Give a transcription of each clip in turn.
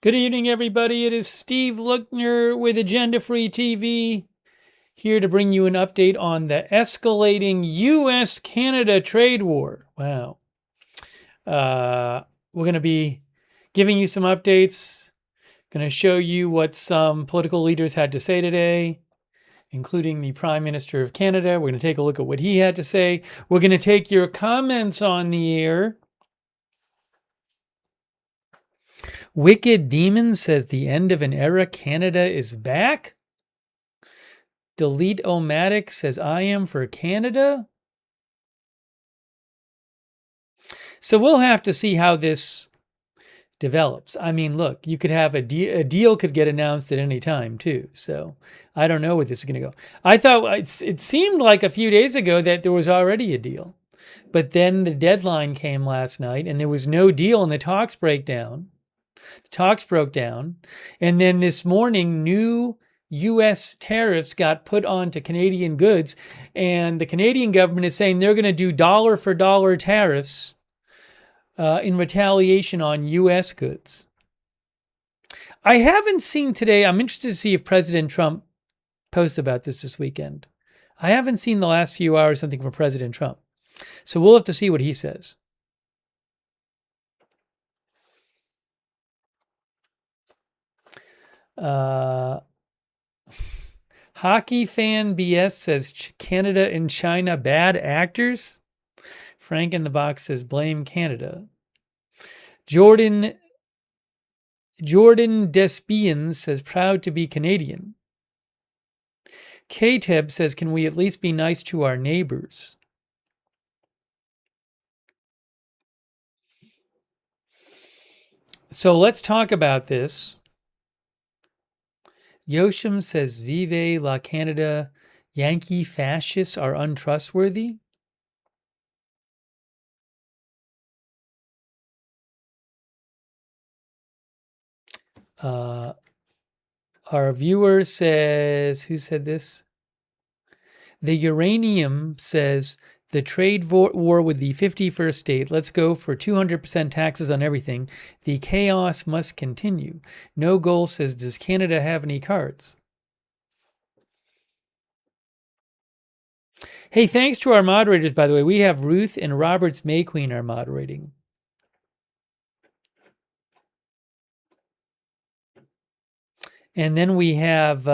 Good evening, everybody. It is Steve Lookner with Agenda Free TV, here to bring you an update on the escalating U.S.-Canada trade war. Wow. We're going to be giving you some updates, going to show you what some political leaders had to say today, including the Prime Minister of Canada. We're going to take a look at what he had to say. We're going to take your comments on the air. Wicked Demon says the end of an era, Canada is back. Delete-O-Matic says I am for Canada. So we'll have to see how this develops. I mean, look, you could have a deal could get announced at any time too. So I don't know where this is going to go. I thought it seemed like a few days ago that there was already a deal. But then the deadline came last night and there was no deal and the talks broke down. And then this morning, new U.S. tariffs got put onto Canadian goods, and the Canadian government is saying they're going to do dollar for dollar tariffs in retaliation on U.S. goods. I haven't seen today, I'm interested to see if President Trump posts about this weekend. I haven't seen the last few hours something from President Trump. So we'll have to see what he says. Hockey fan BS says Canada and China bad actors. Frank in the box says blame Canada. Jordan Despians says proud to be Canadian. K-Teb says can we at least be nice to our neighbors? So let's talk about this. Yoshim says, Vive la Canada, Yankee fascists are untrustworthy. Our viewer says, who said this? The Uranium says, the trade war with the 51st state, let's go for 200% taxes on everything. The chaos must continue. No Goal says, does Canada have any cards? Hey, thanks to our moderators, by the way. We have Ruth and Roberts Mayqueen are moderating. And then we have...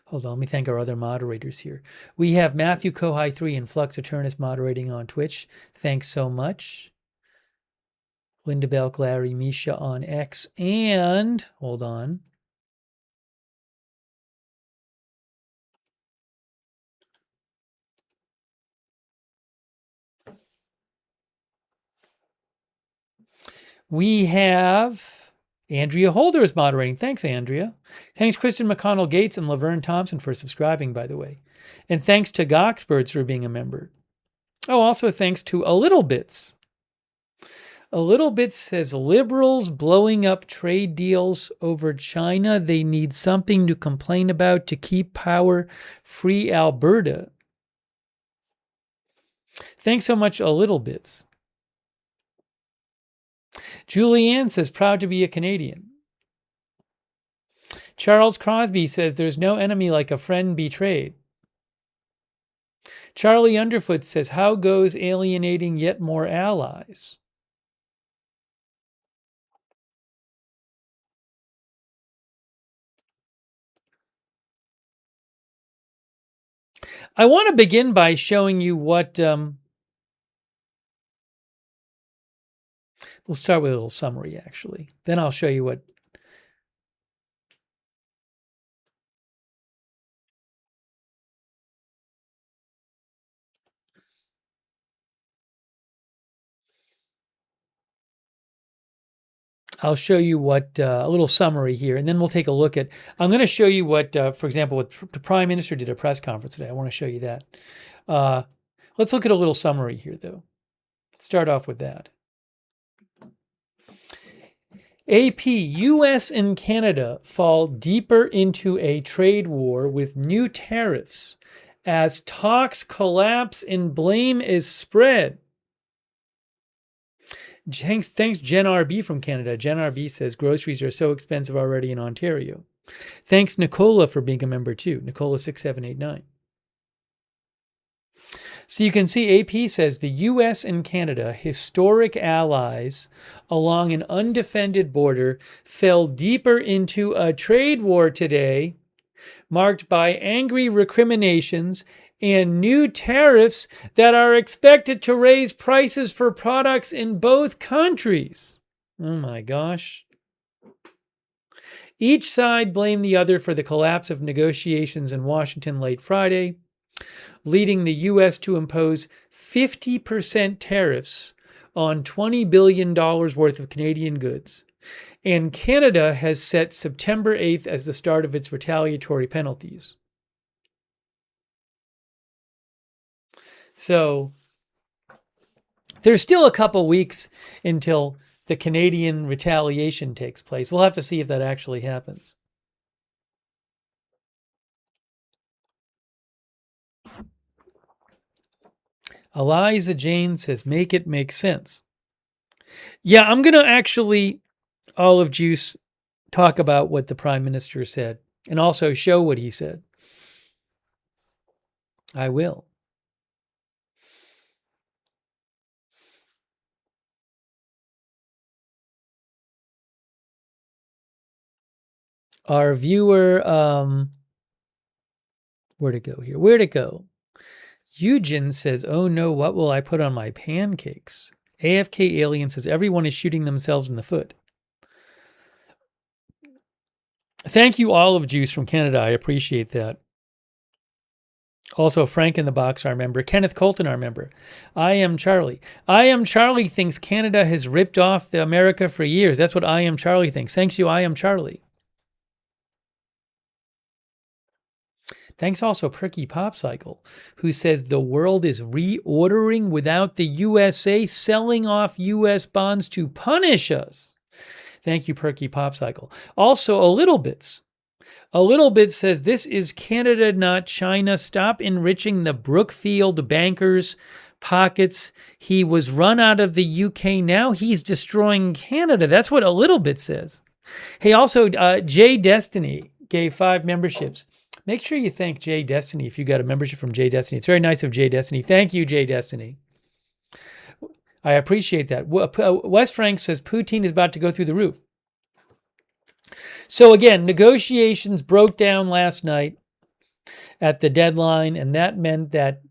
hold on, let me thank our other moderators here. We have Matthew Kohai 3 and Flux Eternus moderating on Twitch. Thanks so much. Linda Belk, Larry, Misha on X, and hold on. We have Andrea Holder is moderating. Thanks, Andrea. Thanks, Kristen McConnell Gates and Laverne Thompson for subscribing, by the way. And thanks to Goxbirds for being a member. Oh, also thanks to A Little Bits. A Little Bit says, liberals blowing up trade deals over China. They need something to complain about to keep power. Free Alberta. Thanks so much, A Little Bits. Julianne says, proud to be a Canadian. Charles Crosby says, there's no enemy like a friend betrayed. Charlie Underfoot says, how goes alienating yet more allies? I want to begin by showing you what... we'll start with a little summary, actually. Then I'll show you what... I'll show you what, a little summary here, and then we'll take a look at, I'm going to show you what, for example, what the Prime Minister did at a press conference today. I want to show you that. Let's look at a little summary here, though. Let's start off with that. AP, U.S. and Canada fall deeper into a trade war with new tariffs as talks collapse and blame is spread. Thanks, Jen RB from Canada. Jen RB says groceries are so expensive already in Ontario. Thanks, Nicola, for being a member too. Nicola6789. So you can see AP says the U.S. and Canada, historic allies along an undefended border, fell deeper into a trade war today, marked by angry recriminations and new tariffs that are expected to raise prices for products in both countries. Oh my gosh. Each side blamed the other for the collapse of negotiations in Washington late Friday, leading the U.S. to impose 50% tariffs on $20 billion worth of Canadian goods. And Canada has set September 8th as the start of its retaliatory penalties. So there's still a couple weeks until the Canadian retaliation takes place. We'll have to see if that actually happens. Eliza Jane says, make it make sense. Yeah, I'm going to actually, Olive Juice, talk about what the Prime Minister said and also show what he said. I will. Our viewer, where'd it go here? Where'd it go? Eugen says, oh no, what will I put on my pancakes? AFK Alien says, everyone is shooting themselves in the foot. Thank you, Olive Juice from Canada. I appreciate that. Also, Frank in the Box, our member. Kenneth Colton, our member. I Am Charlie. I Am Charlie thinks Canada has ripped off the America for years. That's what I Am Charlie thinks. Thanks you, I Am Charlie. Thanks also Perky Popcycle, who says the world is reordering without the USA selling off US bonds to punish us. Thank you, Perky Popcycle. Also, A Little Bits. A Little Bit says, this is Canada, not China. Stop enriching the Brookfield bankers' pockets. He was run out of the UK. Now he's destroying Canada. That's what A Little Bit says. Hey, also, J Destiny gave 5 memberships. Make sure you thank J Destiny if you got a membership from J Destiny. It's very nice of J Destiny. Thank you, J Destiny. I appreciate that. Wes Frank says Putin is about to go through the roof. So again, negotiations broke down last night at the deadline, and that meant that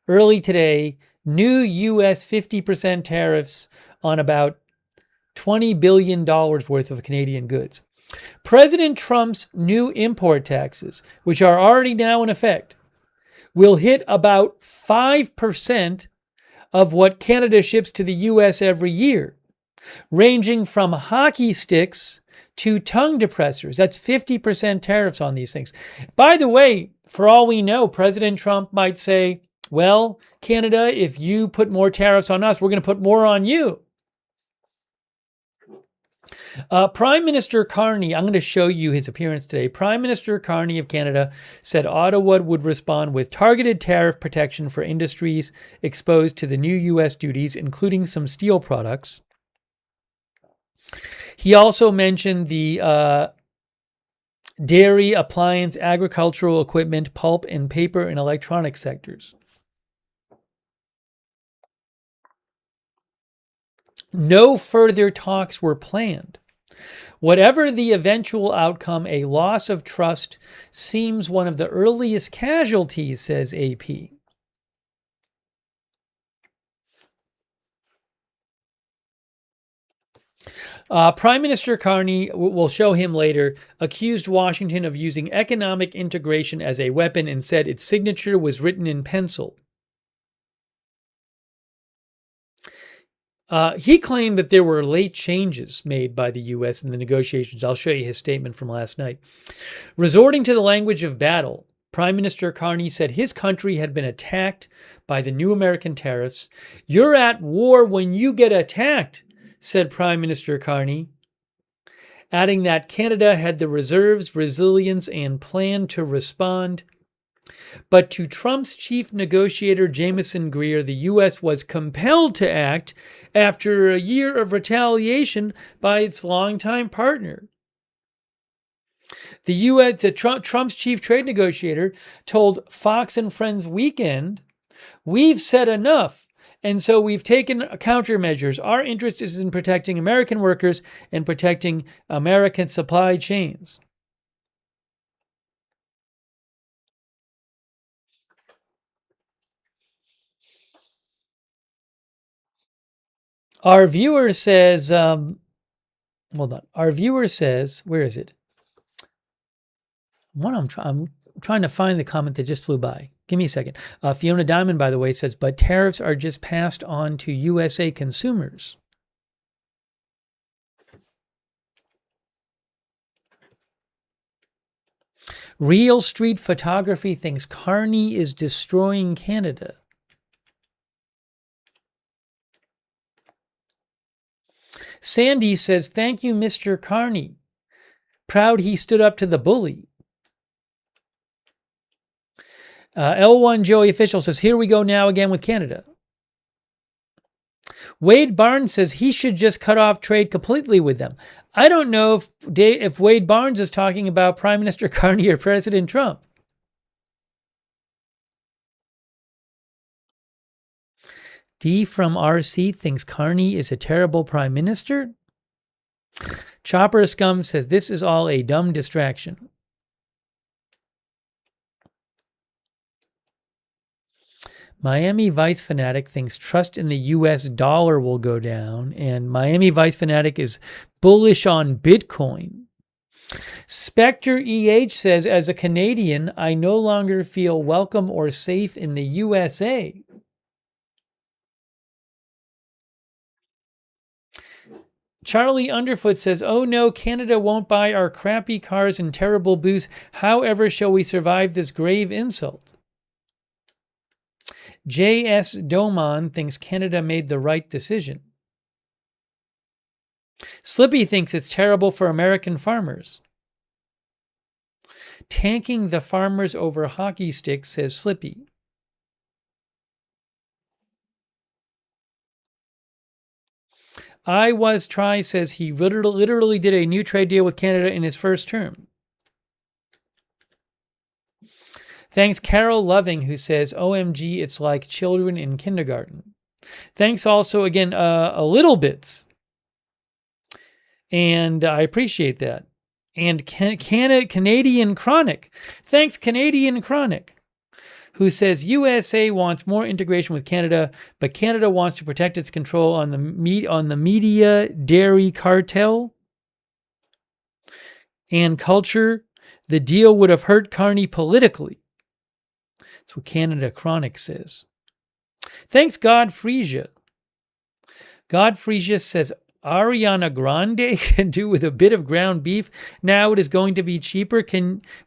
early today, new U.S. 50% tariffs on about $20 billion worth of Canadian goods. President Trump's new import taxes, which are already now in effect, will hit about 5% of what Canada ships to the U.S. every year, ranging from hockey sticks to tongue depressors. That's 50% tariffs on these things. By the way, for all we know, President Trump might say, well, Canada, if you put more tariffs on us, we're going to put more on you. Prime Minister Carney, I'm going to show you his appearance today. Prime Minister Carney of Canada said Ottawa would respond with targeted tariff protection for industries exposed to the new U.S. duties, including some steel products. He also mentioned the dairy, appliance, agricultural equipment, pulp and paper, and electronic sectors. No further talks were planned. Whatever the eventual outcome, a loss of trust seems one of the earliest casualties, says AP. Prime Minister Carney, we'll show him later, accused Washington of using economic integration as a weapon and said its signature was written in pencil. He claimed that there were late changes made by the U.S. in the negotiations. I'll show you his statement from last night. Resorting to the language of battle, Prime Minister Carney said his country had been attacked by the new American tariffs. You're at war when you get attacked, said Prime Minister Carney, adding that Canada had the reserves, resilience, and plan to respond. But to Trump's chief negotiator, Jamieson Greer, the U.S. was compelled to act after a year of retaliation by its longtime partner. Trump's chief trade negotiator told Fox and Friends Weekend, "We've said enough, and so we've taken countermeasures. Our interest is in protecting American workers and protecting American supply chains." Our viewer says, hold on. Our viewer says, where is it? I'm trying to find the comment that just flew by. Give me a second. Fiona Diamond, by the way, says, but tariffs are just passed on to USA consumers. Real Street Photography thinks Carney is destroying Canada. Sandy says, thank you, Mr. Carney. Proud he stood up to the bully. L1 Joey Official says, here we go now again with Canada. Wade Barnes says he should just cut off trade completely with them. I don't know if Wade Barnes is talking about Prime Minister Carney or President Trump. D from RC thinks Carney is a terrible prime minister. Chopper Scum says this is all a dumb distraction. Miami Vice Fanatic thinks trust in the US dollar will go down, and Miami Vice Fanatic is bullish on Bitcoin. Spectre EH says, as a Canadian, I no longer feel welcome or safe in the USA. Charlie Underfoot says, oh no, Canada won't buy our crappy cars and terrible booze. However shall we survive this grave insult? J.S. Doman thinks Canada made the right decision. Slippy thinks it's terrible for American farmers. Tanking the farmers over hockey sticks, says Slippy. I Was Try says he literally did a new trade deal with Canada in his first term. Thanks Carol Loving, who says, OMG, it's like children in kindergarten. Thanks also, again, a little bits. And I appreciate that. And Canadian Chronic. Thanks, Canadian Chronic, who says, USA wants more integration with Canada, but Canada wants to protect its control on the media dairy cartel and culture. The deal would have hurt Carney politically. That's what Canada Chronic says. Thanks, God Frisia. God Frisia says, Ariana Grande can do with a bit of ground beef. Now it is going to be cheaper.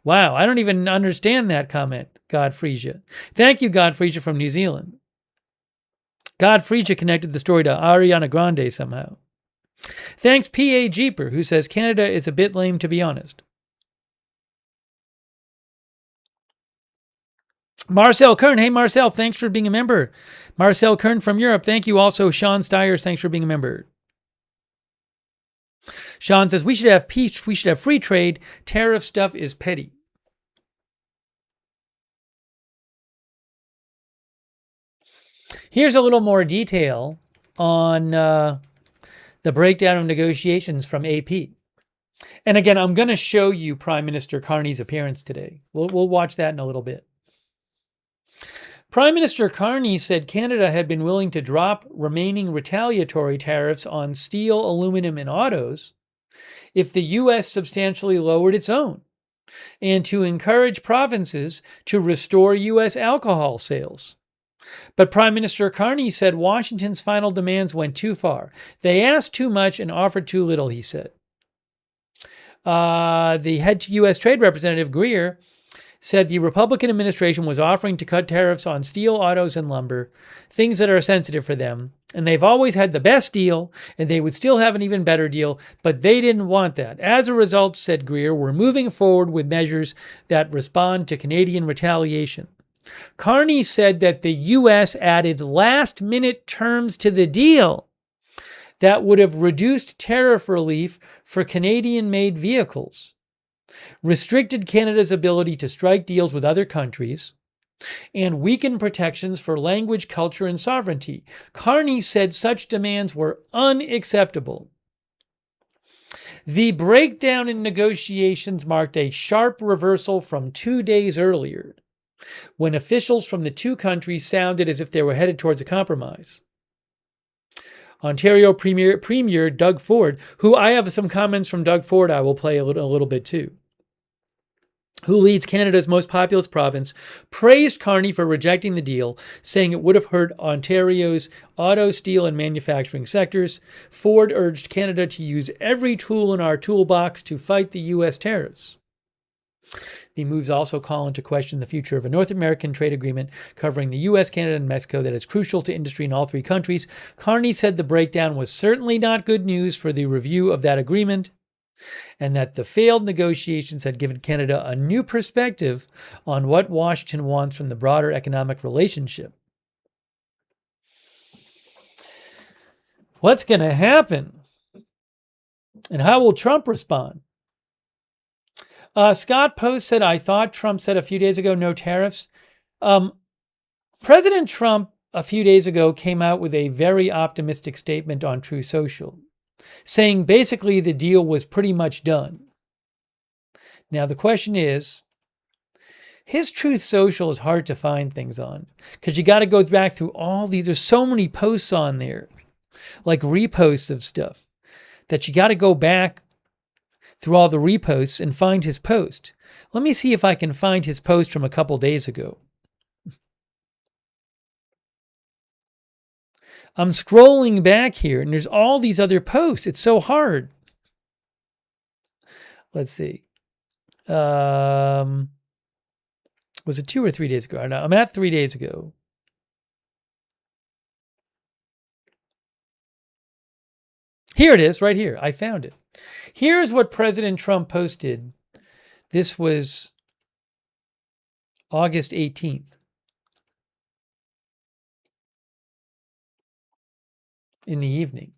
Wow, I don't even understand that comment, God Frisia. Thank you, God Frisia from New Zealand. God Frisia connected the story to Ariana Grande somehow. Thanks, P.A. Jeeper, who says Canada is a bit lame, to be honest. Marcel Kern. Hey, Marcel, thanks for being a member. Marcel Kern from Europe. Thank you also. Sean Stiers, thanks for being a member. Sean says, we should have peace. We should have free trade. Tariff stuff is petty. Here's a little more detail on the breakdown of negotiations from AP. And again, I'm going to show you Prime Minister Carney's appearance today. We'll watch that in a little bit. Prime Minister Carney said Canada had been willing to drop remaining retaliatory tariffs on steel, aluminum, and autos if the U.S. substantially lowered its own, and to encourage provinces to restore U.S. alcohol sales. But Prime Minister Carney said Washington's final demands went too far. They asked too much and offered too little, he said. The head U.S. Trade Representative Greer said the Republican administration was offering to cut tariffs on steel, autos, and lumber, things that are sensitive for them. And they've always had the best deal, and they would still have an even better deal, but they didn't want that. As a result, said Greer, we're moving forward with measures that respond to Canadian retaliation. Carney said that the U.S. added last-minute terms to the deal that would have reduced tariff relief for Canadian-made vehicles, restricted Canada's ability to strike deals with other countries, and weakened protections for language, culture, and sovereignty. Carney said such demands were unacceptable. The breakdown in negotiations marked a sharp reversal from 2 days earlier, when officials from the two countries sounded as if they were headed towards a compromise. Ontario Premier Doug Ford, who I have some comments from Doug Ford I will play a little bit too, who leads Canada's most populous province, praised Carney for rejecting the deal, saying it would have hurt Ontario's auto, steel, and manufacturing sectors. Ford urged Canada to use every tool in our toolbox to fight the U.S. tariffs. The moves also call into question the future of a North American trade agreement covering the U.S., Canada, and Mexico that is crucial to industry in all three countries. Carney said the breakdown was certainly not good news for the review of that agreement, and that the failed negotiations had given Canada a new perspective on what Washington wants from the broader economic relationship. What's going to happen? And how will Trump respond? Scott Post said, I thought Trump said a few days ago, no tariffs. President Trump a few days ago came out with a very optimistic statement on Truth Social, saying basically the deal was pretty much done. Now, the question is, his Truth Social is hard to find things on because you got to go back through all these. There's so many posts on there, like reposts of stuff, that you got to go back through all the reposts and find his post. Let me see if I can find his post from a couple days ago. I'm scrolling back here and there's all these other posts. It's so hard. Let's see. Was it 2 or 3 days ago? No, I'm at 3 days ago. Here it is, right here. I found it. Here's what President Trump posted. This was August 18th. In the evening.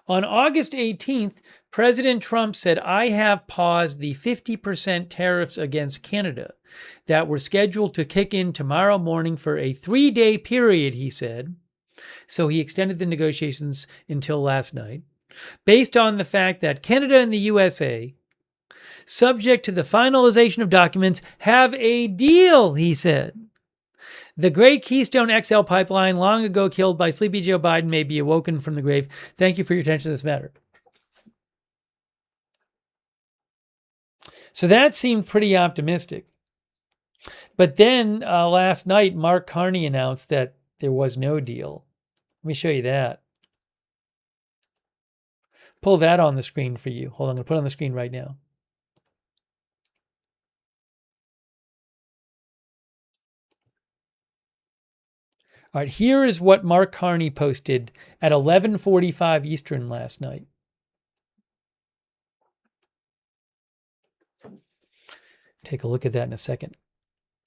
On August 18th, President Trump said, I have paused the 50% tariffs against Canada that were scheduled to kick in tomorrow morning for a 3-day period, he said. So he extended the negotiations until last night, based on the fact that Canada and the USA, subject to the finalization of documents, have a deal, he said. The great Keystone XL pipeline, long ago killed by sleepy Joe Biden, may be awoken from the grave. Thank you for your attention to this matter. So that seemed pretty optimistic. But then last night, Mark Carney announced that there was no deal. Let me show you that. Pull that on the screen for you. Hold on, I'm going to put it on the screen right now. All right, here is what Mark Carney posted at 11:45 Eastern last night. Take a look at that in a second.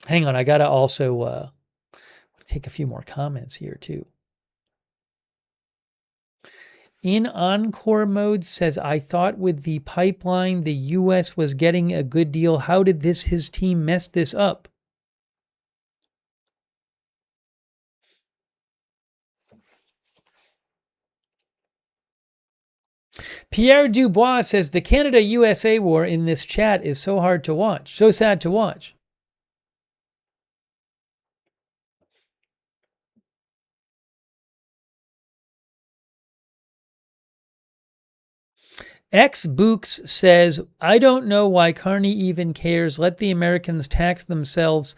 Hang on, I got to also take a few more comments here too. In Encore mode says, I thought with the pipeline, the U.S. was getting a good deal. How did his team mess this up? Pierre Dubois says, the Canada-USA war in this chat is so hard to watch. So sad to watch. X Books says, I don't know why Carney even cares. Let the Americans tax themselves.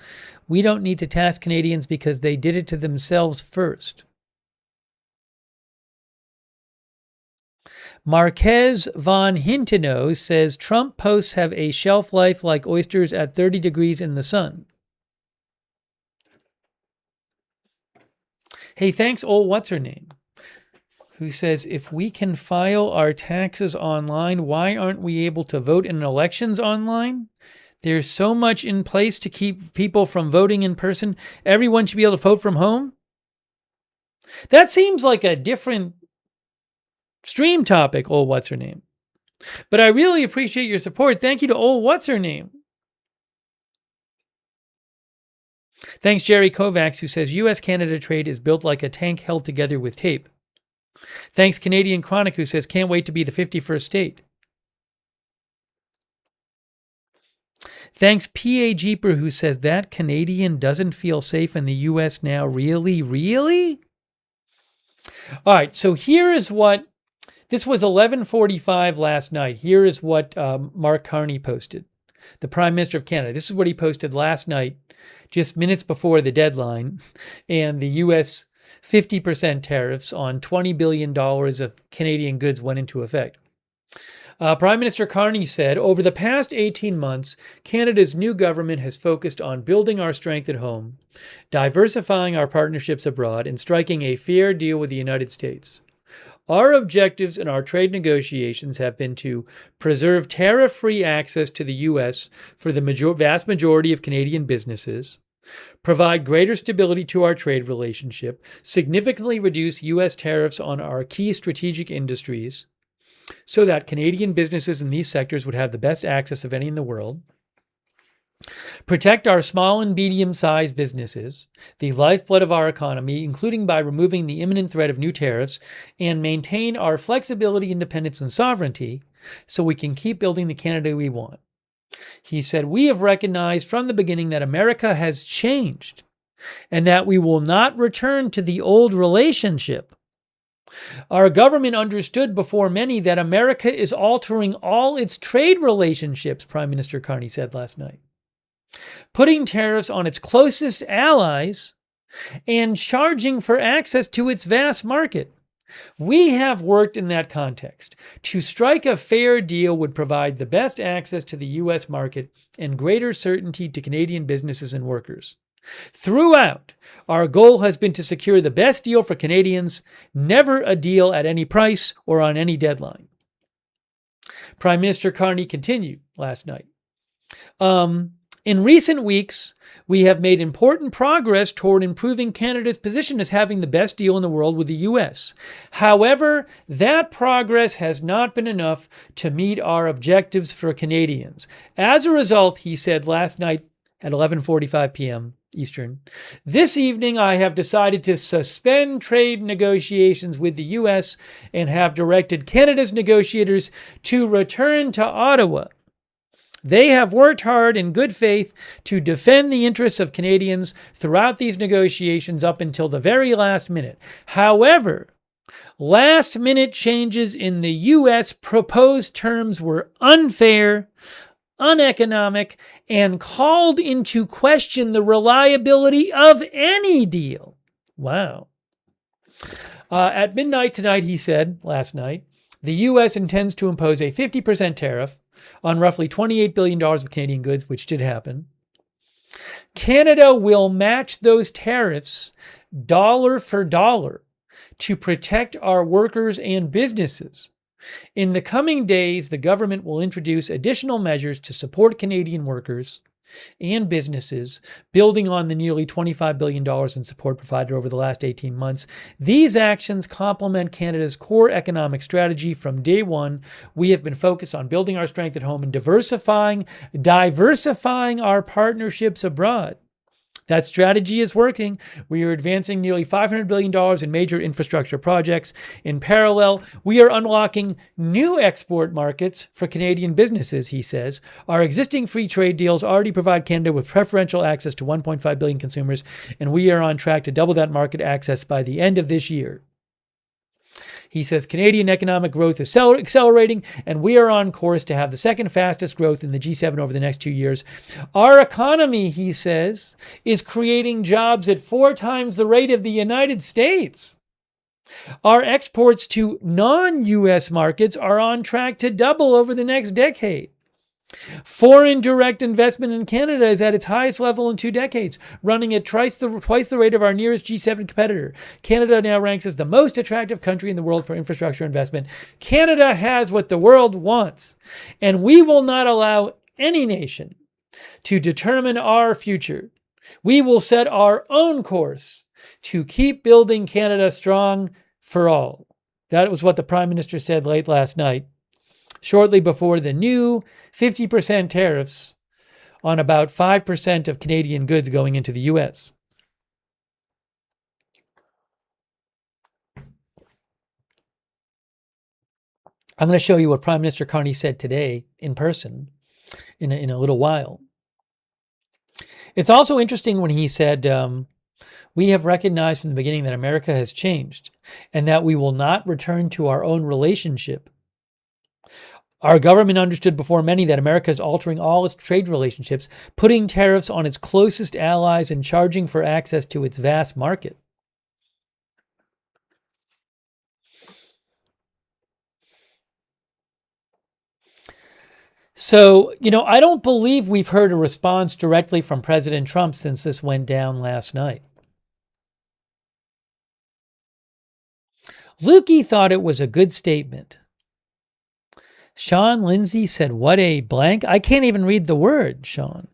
We don't need to tax Canadians because they did it to themselves first. Marquez von Hinteno says Trump posts have a shelf life like oysters at 30 degrees in the sun. Hey, thanks, old what's-her-name, who says, if we can file our taxes online, why aren't we able to vote in elections online? There's so much in place to keep people from voting in person. Everyone should be able to vote from home. That seems like a different stream topic, old what's-her-name. But I really appreciate your support. Thank you to old what's-her-name. Thanks, Jerry Kovacs, who says U.S.-Canada trade is built like a tank held together with tape. Thanks, Canadian Chronic, who says can't wait to be the 51st state. Thanks, P.A. Jeeper, who says that Canadian doesn't feel safe in the U.S. now. Really? Really? All right, so here is what, this was 11:45 last night. Here is what Mark Carney posted, the Prime Minister of Canada. This is what he posted last night, just minutes before the deadline, and the U.S. 50% tariffs on $20 billion of Canadian goods went into effect. Prime Minister Carney said, over the past 18 months, Canada's new government has focused on building our strength at home, diversifying our partnerships abroad, and striking a fair deal with the United States. Our objectives in our trade negotiations have been to preserve tariff-free access to the U.S. for the vast majority of Canadian businesses, provide greater stability to our trade relationship, significantly reduce U.S. tariffs on our key strategic industries, so that Canadian businesses in these sectors would have the best access of any in the world, protect our small and medium-sized businesses, the lifeblood of our economy, including by removing the imminent threat of new tariffs, and maintain our flexibility, independence, and sovereignty so we can keep building the Canada we want. He said, we have recognized from the beginning that America has changed and that we will not return to the old relationship. Our government understood before many that America is altering all its trade relationships, Prime Minister Carney said last night, putting tariffs on its closest allies and charging for access to its vast market. We have worked in that context. To strike a fair deal would provide the best access to the U.S. market and greater certainty to Canadian businesses and workers. Throughout, our goal has been to secure the best deal for Canadians, never a deal at any price or on any deadline. Prime Minister Carney continued last night. In recent weeks, we have made important progress toward improving Canada's position as having the best deal in the world with the U.S. However, that progress has not been enough to meet our objectives for Canadians. As a result, he said last night at 11:45 p.m. Eastern, this evening I have decided to suspend trade negotiations with the U.S. and have directed Canada's negotiators to return to Ottawa. They have worked hard in good faith to defend the interests of Canadians throughout these negotiations up until the very last minute. However, last-minute changes in the U.S. proposed terms were unfair, uneconomic, and called into question the reliability of any deal. Wow. At midnight tonight, he said last night, the U.S. intends to impose a 50% tariff on roughly $28 billion of Canadian goods, which did happen. Canada will match those tariffs dollar for dollar to protect our workers and businesses. In the coming days, the government will introduce additional measures to support Canadian workers and businesses, building on the nearly $25 billion in support provided over the last 18 months. These actions complement Canada's core economic strategy. From day one, we have been focused on building our strength at home and diversifying our partnerships abroad. That strategy is working. We are advancing nearly $500 billion in major infrastructure projects. In parallel, we are unlocking new export markets for Canadian businesses, he says. Our existing free trade deals already provide Canada with preferential access to 1.5 billion consumers, and we are on track to double that market access by the end of this year. He says Canadian economic growth is accelerating, and we are on course to have the second fastest growth in the G7 over the next 2 years. Our economy, he says, is creating jobs at 4 times the rate of the United States. Our exports to non-U.S. markets are on track to double over the next decade. Foreign direct investment in Canada is at its highest level in 2 decades, running at twice the rate of our nearest G7 competitor. Canada now ranks as the most attractive country in the world for infrastructure investment. Canada has what the world wants, and we will not allow any nation to determine our future. We will set our own course to keep building Canada strong for all. That was what the Prime Minister said late last night, shortly before the new 50% tariffs on about 5% of Canadian goods going into the U.S. I'm going to show you what Prime Minister Carney said today in person in a little while. It's also interesting when he said, we have recognized from the beginning that America has changed and that we will not return to our own relationship. Our government understood before many that America is altering all its trade relationships, putting tariffs on its closest allies and charging for access to its vast market. So, I don't believe we've heard a response directly from President Trump since this went down last night. Lukey thought it was a good statement. Sean Lindsay said, what a blank. I can't even read the word, Sean,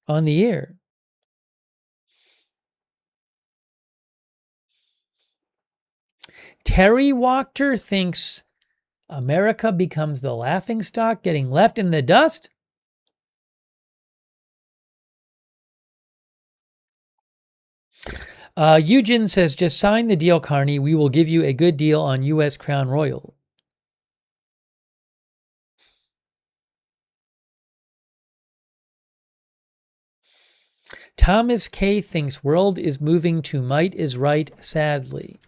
on the air. Terry Wachter thinks America becomes the laughingstock, getting left in the dust. Eugen says, just sign the deal, Carney. We will give you a good deal on U.S. Crown Royal. Thomas K. thinks world is moving to might is right, sadly.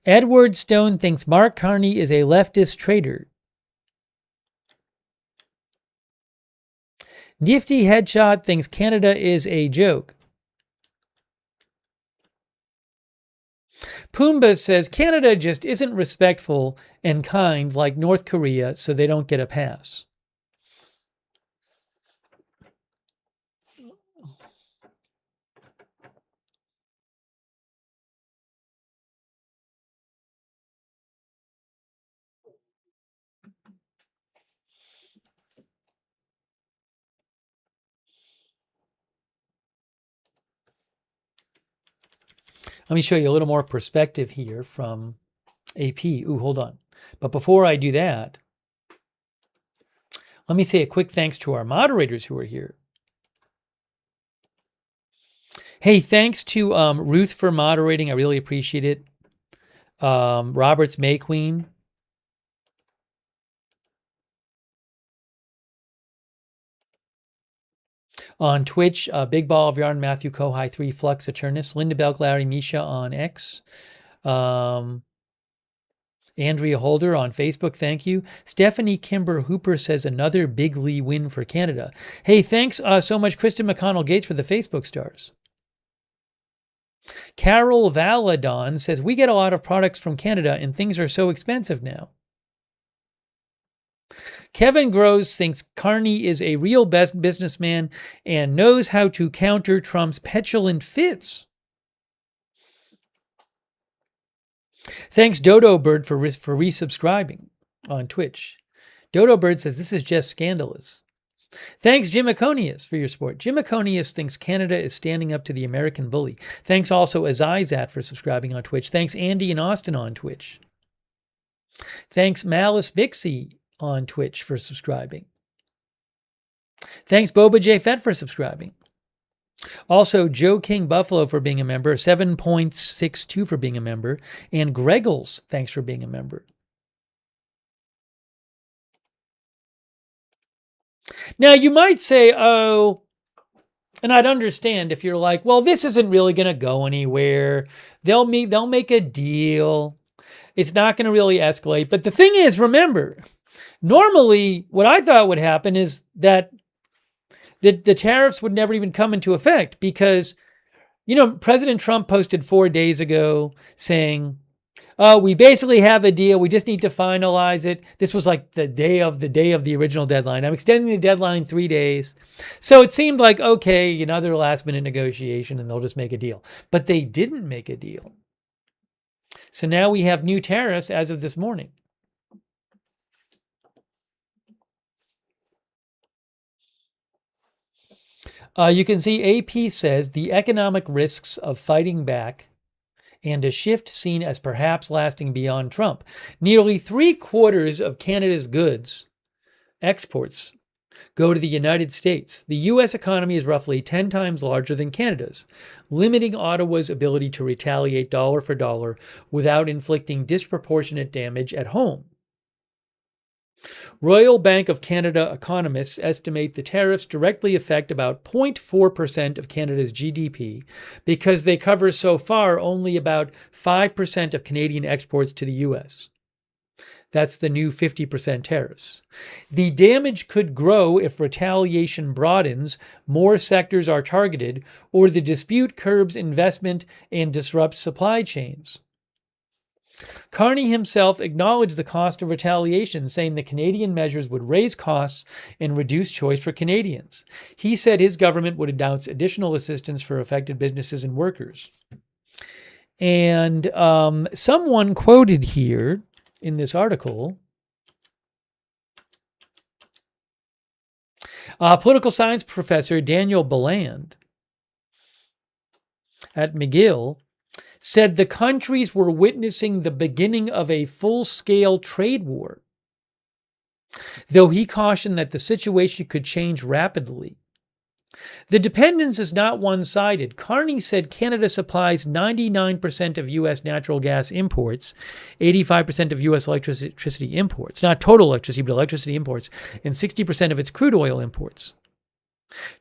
Edward Stone thinks Mark Carney is a leftist traitor. Nifty Headshot thinks Canada is a joke. Pumbaa says Canada just isn't respectful and kind like North Korea, so they don't get a pass. Let me show you a little more perspective here from AP. Ooh, hold on. But before I do that, let me say a quick thanks to our moderators who are here. Hey, thanks to Ruth for moderating. I really appreciate it. Roberts May Queen. On Twitch, Big Ball of Yarn, Matthew Kohai 3, Flux Eternus, Linda Belk, Larry Misha on X, Andrea Holder on Facebook, thank you. Stephanie Kimber Hooper says another big Lee win for Canada. Hey, thanks so much, Kristen McConnell Gates, for the Facebook stars. Carol Valadon says, we get a lot of products from Canada and things are so expensive now. Kevin Groves thinks Carney is a real best businessman and knows how to counter Trump's petulant fits. Thanks Dodo Bird for resubscribing on Twitch. Dodo Bird says this is just scandalous. Thanks Jim Aconius for your support. Jim Aconius thinks Canada is standing up to the American bully. Thanks also Azizat for subscribing on Twitch. Thanks Andy and Austin on Twitch. Thanks Malice Bixie on Twitch for subscribing. Thanks Boba J. Fett for subscribing. Also, Joe King Buffalo for being a member, 7.62 for being a member, and Greggles, thanks for being a member. Now, you might say, oh, and I'd understand if you're like, well, this isn't really going to go anywhere. They'll make a deal. It's not going to really escalate. But the thing is, remember, normally what I thought would happen is that the tariffs would never even come into effect because, President Trump posted 4 days ago saying, we basically have a deal. We just need to finalize it. This was like the day of the original deadline. I'm extending the deadline 3 days. So it seemed like, okay, another last minute negotiation and they'll just make a deal. But they didn't make a deal. So now we have new tariffs as of this morning. You can see AP says the economic risks of fighting back and a shift seen as perhaps lasting beyond Trump. Nearly 3/4 of Canada's goods exports go to the United States. The U.S. economy is roughly 10 times larger than Canada's, limiting Ottawa's ability to retaliate dollar for dollar without inflicting disproportionate damage at home. Royal Bank of Canada economists estimate the tariffs directly affect about 0.4% of Canada's GDP because they cover so far only about 5% of Canadian exports to the US. That's the new 50% tariffs. The damage could grow if retaliation broadens, more sectors are targeted, or the dispute curbs investment and disrupts supply chains. Carney himself acknowledged the cost of retaliation, saying the Canadian measures would raise costs and reduce choice for Canadians. He said his government would announce additional assistance for affected businesses and workers. And someone quoted here in this article, political science professor Daniel Beland at McGill said the countries were witnessing the beginning of a full-scale trade war, though he cautioned that the situation could change rapidly. The dependence is not one-sided. Carney said Canada supplies 99% of U.S. natural gas imports, 85% of U.S. electricity imports, not total electricity, but electricity imports, and 60% of its crude oil imports.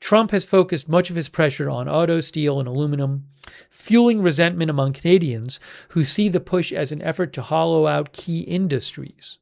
Trump has focused much of his pressure on auto, steel, and aluminum, fueling resentment among Canadians who see the push as an effort to hollow out key industries.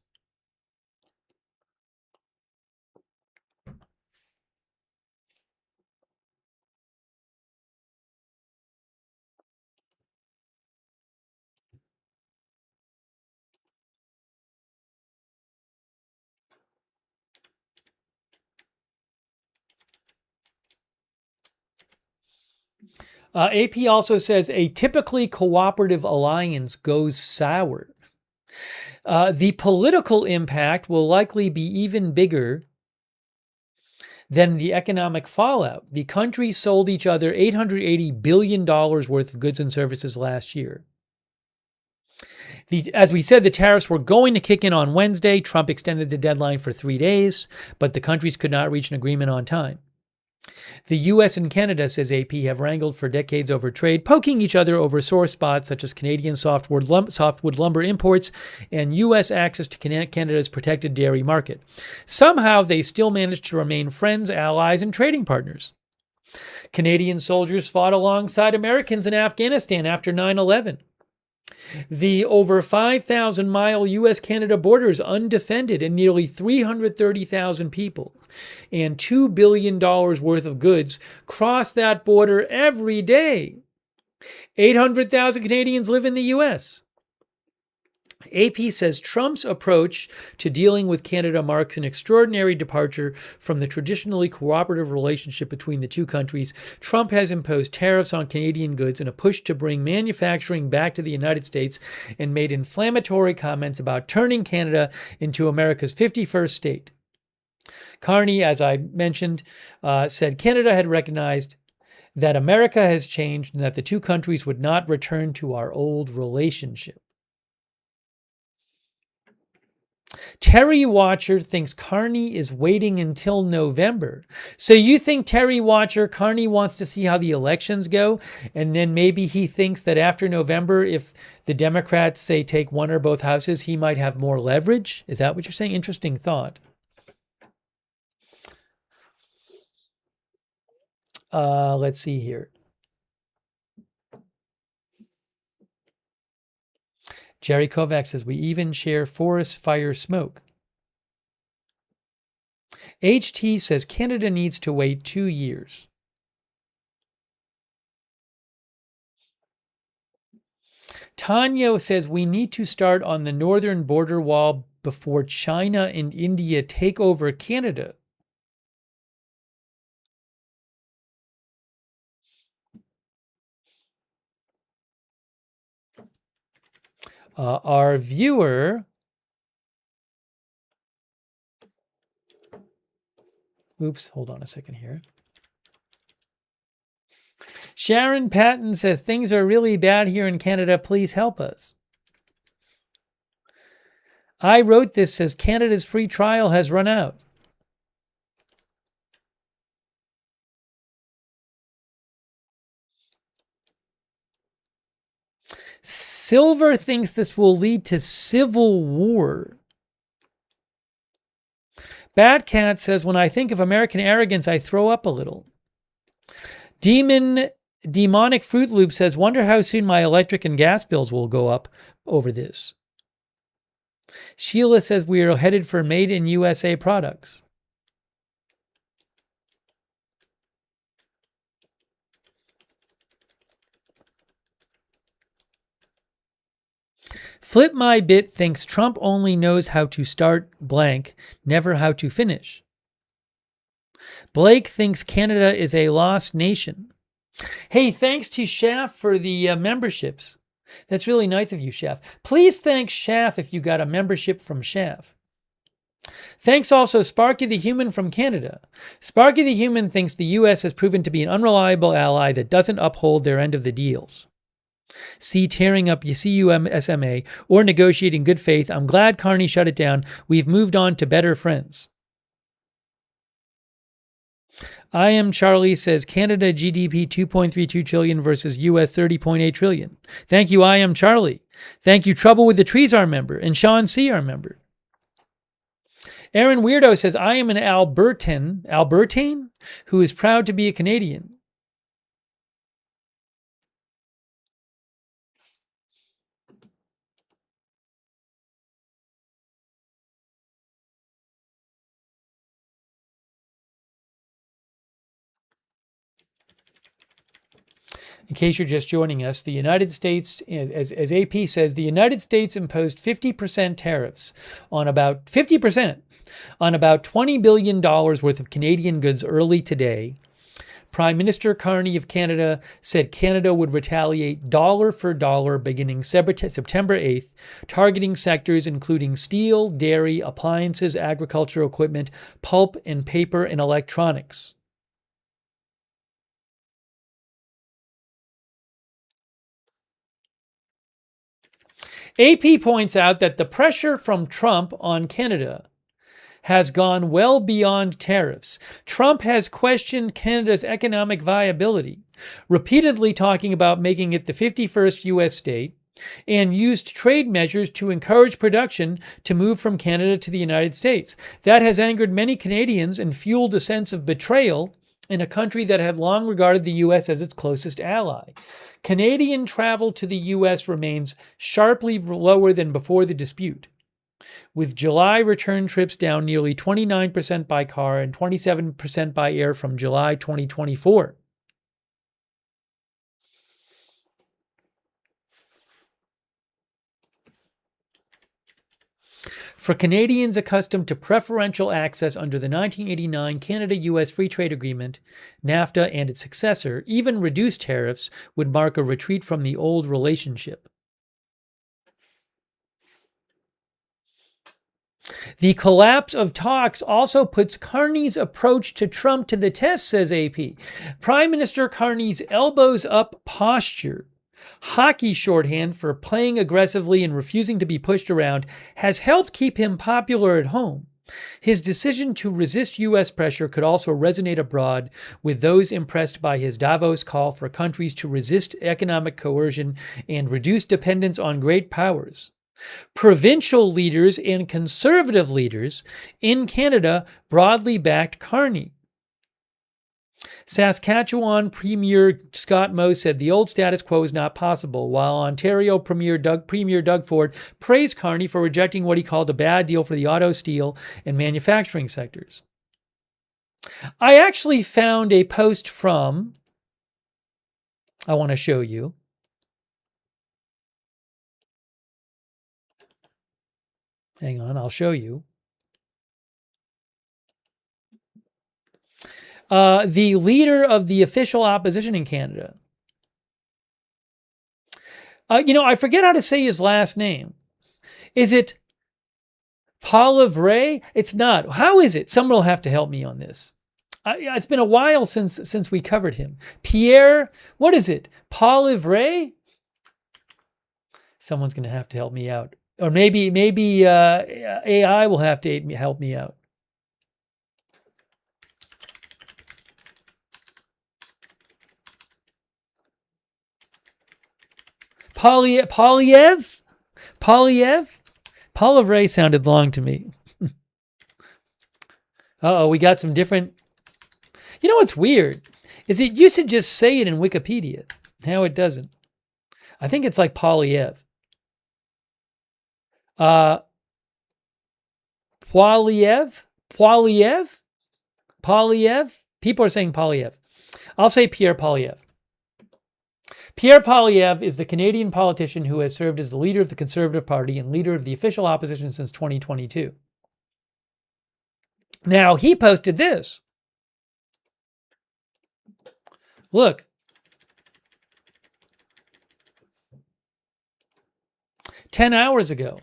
AP also says a typically cooperative alliance goes sour. The political impact will likely be even bigger than the economic fallout. The countries sold each other $880 billion worth of goods and services last year. As we said, the tariffs were going to kick in on Wednesday. Trump extended the deadline for 3 days, but the countries could not reach an agreement on time. The U.S. and Canada, says AP, have wrangled for decades over trade, poking each other over sore spots such as Canadian softwood lumber imports and U.S. access to Canada's protected dairy market. Somehow, they still managed to remain friends, allies, and trading partners. Canadian soldiers fought alongside Americans in Afghanistan after 9/11. The over 5,000-mile U.S.-Canada border is undefended, and nearly 330,000 people and $2 billion worth of goods cross that border every day. 800,000 Canadians live in the U.S. AP says Trump's approach to dealing with Canada marks an extraordinary departure from the traditionally cooperative relationship between the two countries. Trump has imposed tariffs on Canadian goods in a push to bring manufacturing back to the United States and made inflammatory comments about turning Canada into America's 51st state. Carney, as I mentioned, said Canada had recognized that America has changed and that the two countries would not return to our old relationship. Terry Watcher thinks Carney is waiting until November. So you think Terry Watcher, Carney wants to see how the elections go, and then maybe he thinks that after November, if the Democrats, say, take one or both houses, he might have more leverage? Is that what you're saying? Interesting thought. Let's see here. Jerry Kovac says, we even share forest fire smoke. HT says Canada needs to wait 2 years. Tanya says we need to start on the northern border wall before China and India take over Canada. Our viewer, oops, hold on a second here. Sharon Patton says things are really bad here in Canada. Please help us. I wrote this says Canada's free trial has run out. Silver thinks this will lead to civil war. Batcat says, when I think of American arrogance, I throw up a little. Demonic Fruit Loop says, wonder how soon my electric and gas bills will go up over this. Sheila says, we are headed for made in USA products. Flip My Bit thinks Trump only knows how to start blank, never how to finish. Blake thinks Canada is a lost nation. Hey, thanks to Schaff for the memberships. That's really nice of you, Schaff. Please thank Schaff if you got a membership from Schaff. Thanks also Sparky the Human from Canada. Sparky the Human thinks the U.S. has proven to be an unreliable ally that doesn't uphold their end of the deals. See tearing up CUSMA or negotiating good faith. I'm glad Carney shut it down. We've moved on to better friends. I Am Charlie says Canada GDP 2.32 trillion versus US 30.8 trillion. Thank you, I Am Charlie. Thank you, Trouble with the Trees, our member, and Sean C., our member. Aaron Weirdo says, I am an Albertine, who is proud to be a Canadian. In case you're just joining us, the United States, as AP says, the United States imposed 50% tariffs on about $20 billion worth of Canadian goods early today. Prime Minister Carney of Canada said Canada would retaliate dollar for dollar beginning September 8th, targeting sectors including steel, dairy, appliances, agricultural equipment, pulp and paper, and electronics. AP points out that the pressure from Trump on Canada has gone well beyond tariffs. Trump has questioned Canada's economic viability, repeatedly talking about making it the 51st U.S. state, and used trade measures to encourage production to move from Canada to the United States. That has angered many Canadians and fueled a sense of betrayal in a country that had long regarded the U.S. as its closest ally. Canadian travel to the U.S. remains sharply lower than before the dispute, with July return trips down nearly 29% by car and 27% by air from July 2024. For Canadians accustomed to preferential access under the 1989 Canada-US Free Trade Agreement, NAFTA and its successor, even reduced tariffs would mark a retreat from the old relationship. The collapse of talks also puts Carney's approach to Trump to the test, says AP. Prime Minister Carney's elbows-up posture, hockey shorthand for playing aggressively and refusing to be pushed around, has helped keep him popular at home. His decision to resist U.S. pressure could also resonate abroad with those impressed by his Davos call for countries to resist economic coercion and reduce dependence on great powers. Provincial leaders and conservative leaders in Canada broadly backed Carney. Saskatchewan Premier Scott Moe said the old status quo is not possible, while Ontario Premier Doug Ford praised Carney for rejecting what he called a bad deal for the auto, steel, and manufacturing sectors. I actually found a post from, I want to show you. Hang on, I'll show you. The leader of the official opposition in Canada. I forget how to say his last name. Is it Palavray? It's not. How is it? Someone will have to help me on this. It's been a while since we covered him. Pierre, what is it? Palavray? Someone's going to have to help me out. Or maybe AI will have to help me out. Polyev? Palavray sounded long to me. Uh-oh, we got some different... You know what's weird? Is it used to just say it in Wikipedia. Now it doesn't. I think it's like Polyev. Polyev? People are saying Polyev. I'll say Pierre Polyev. Pierre Polyev is the Canadian politician who has served as the leader of the Conservative Party and leader of the official opposition since 2022. Now, he posted this. Look. "10 hours ago,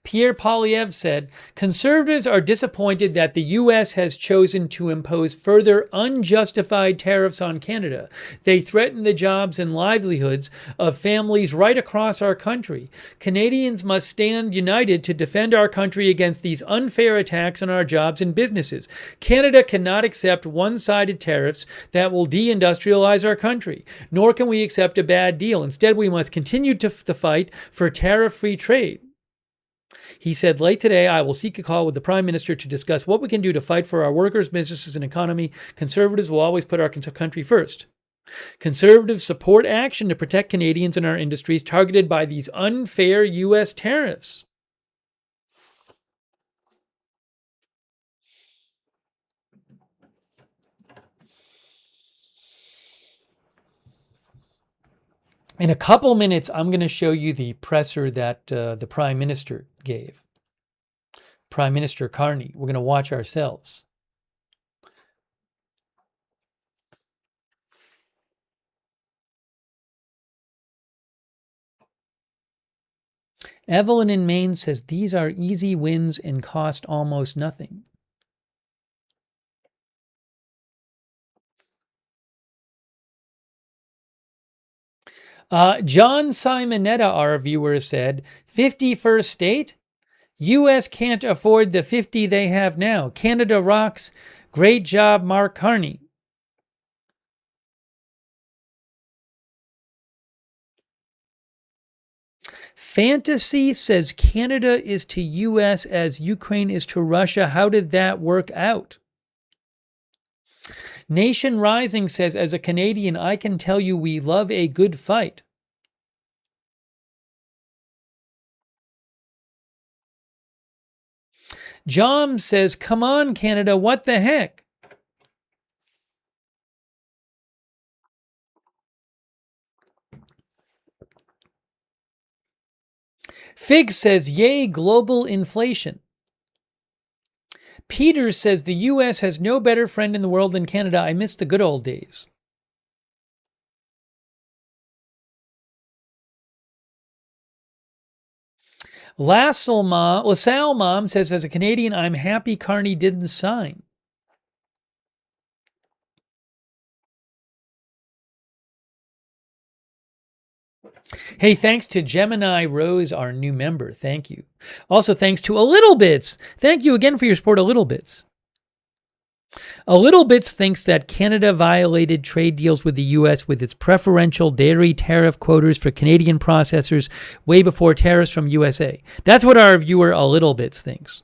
Pierre Polyev said, conservatives are disappointed that the U.S. has chosen to impose further unjustified tariffs on Canada. They threaten the jobs and livelihoods of families right across our country. Canadians must stand united to defend our country against these unfair attacks on our jobs and businesses. Canada cannot accept one-sided tariffs that will deindustrialize our country, nor can we accept a bad deal. Instead, we must continue to fight for tariff-free trade." He said, "Late today, I will seek a call with the Prime Minister to discuss what we can do to fight for our workers, businesses, and economy. Conservatives will always put our country first. Conservatives support action to protect Canadians and our industries targeted by these unfair U.S. tariffs." In a couple minutes, I'm going to show you the presser that the Prime Minister gave. Prime Minister Carney. We're going to watch ourselves. Evelyn in Maine says, "These are easy wins and cost almost nothing." John Simonetta, our viewer, said, 51st state? U.S. can't afford the 50 they have now. Canada rocks. Great job, Mark Carney. Fantasy says Canada is to U.S. as Ukraine is to Russia. How did that work out? Nation Rising says, as a Canadian, I can tell you we love a good fight. John says, come on, Canada, what the heck? Fig says, yay, global inflation. Peter says, the U.S. has no better friend in the world than Canada. I miss the good old days. LaSalle Mom says, as a Canadian, I'm happy Carney didn't sign. Hey, thanks to Gemini Rose, our new member. Thank you. Also, thanks to A Little Bits. Thank you again for your support, A Little Bits. A Little Bits thinks that Canada violated trade deals with the U.S. with its preferential dairy tariff quotas for Canadian processors way before tariffs from USA. That's what our viewer A Little Bits thinks.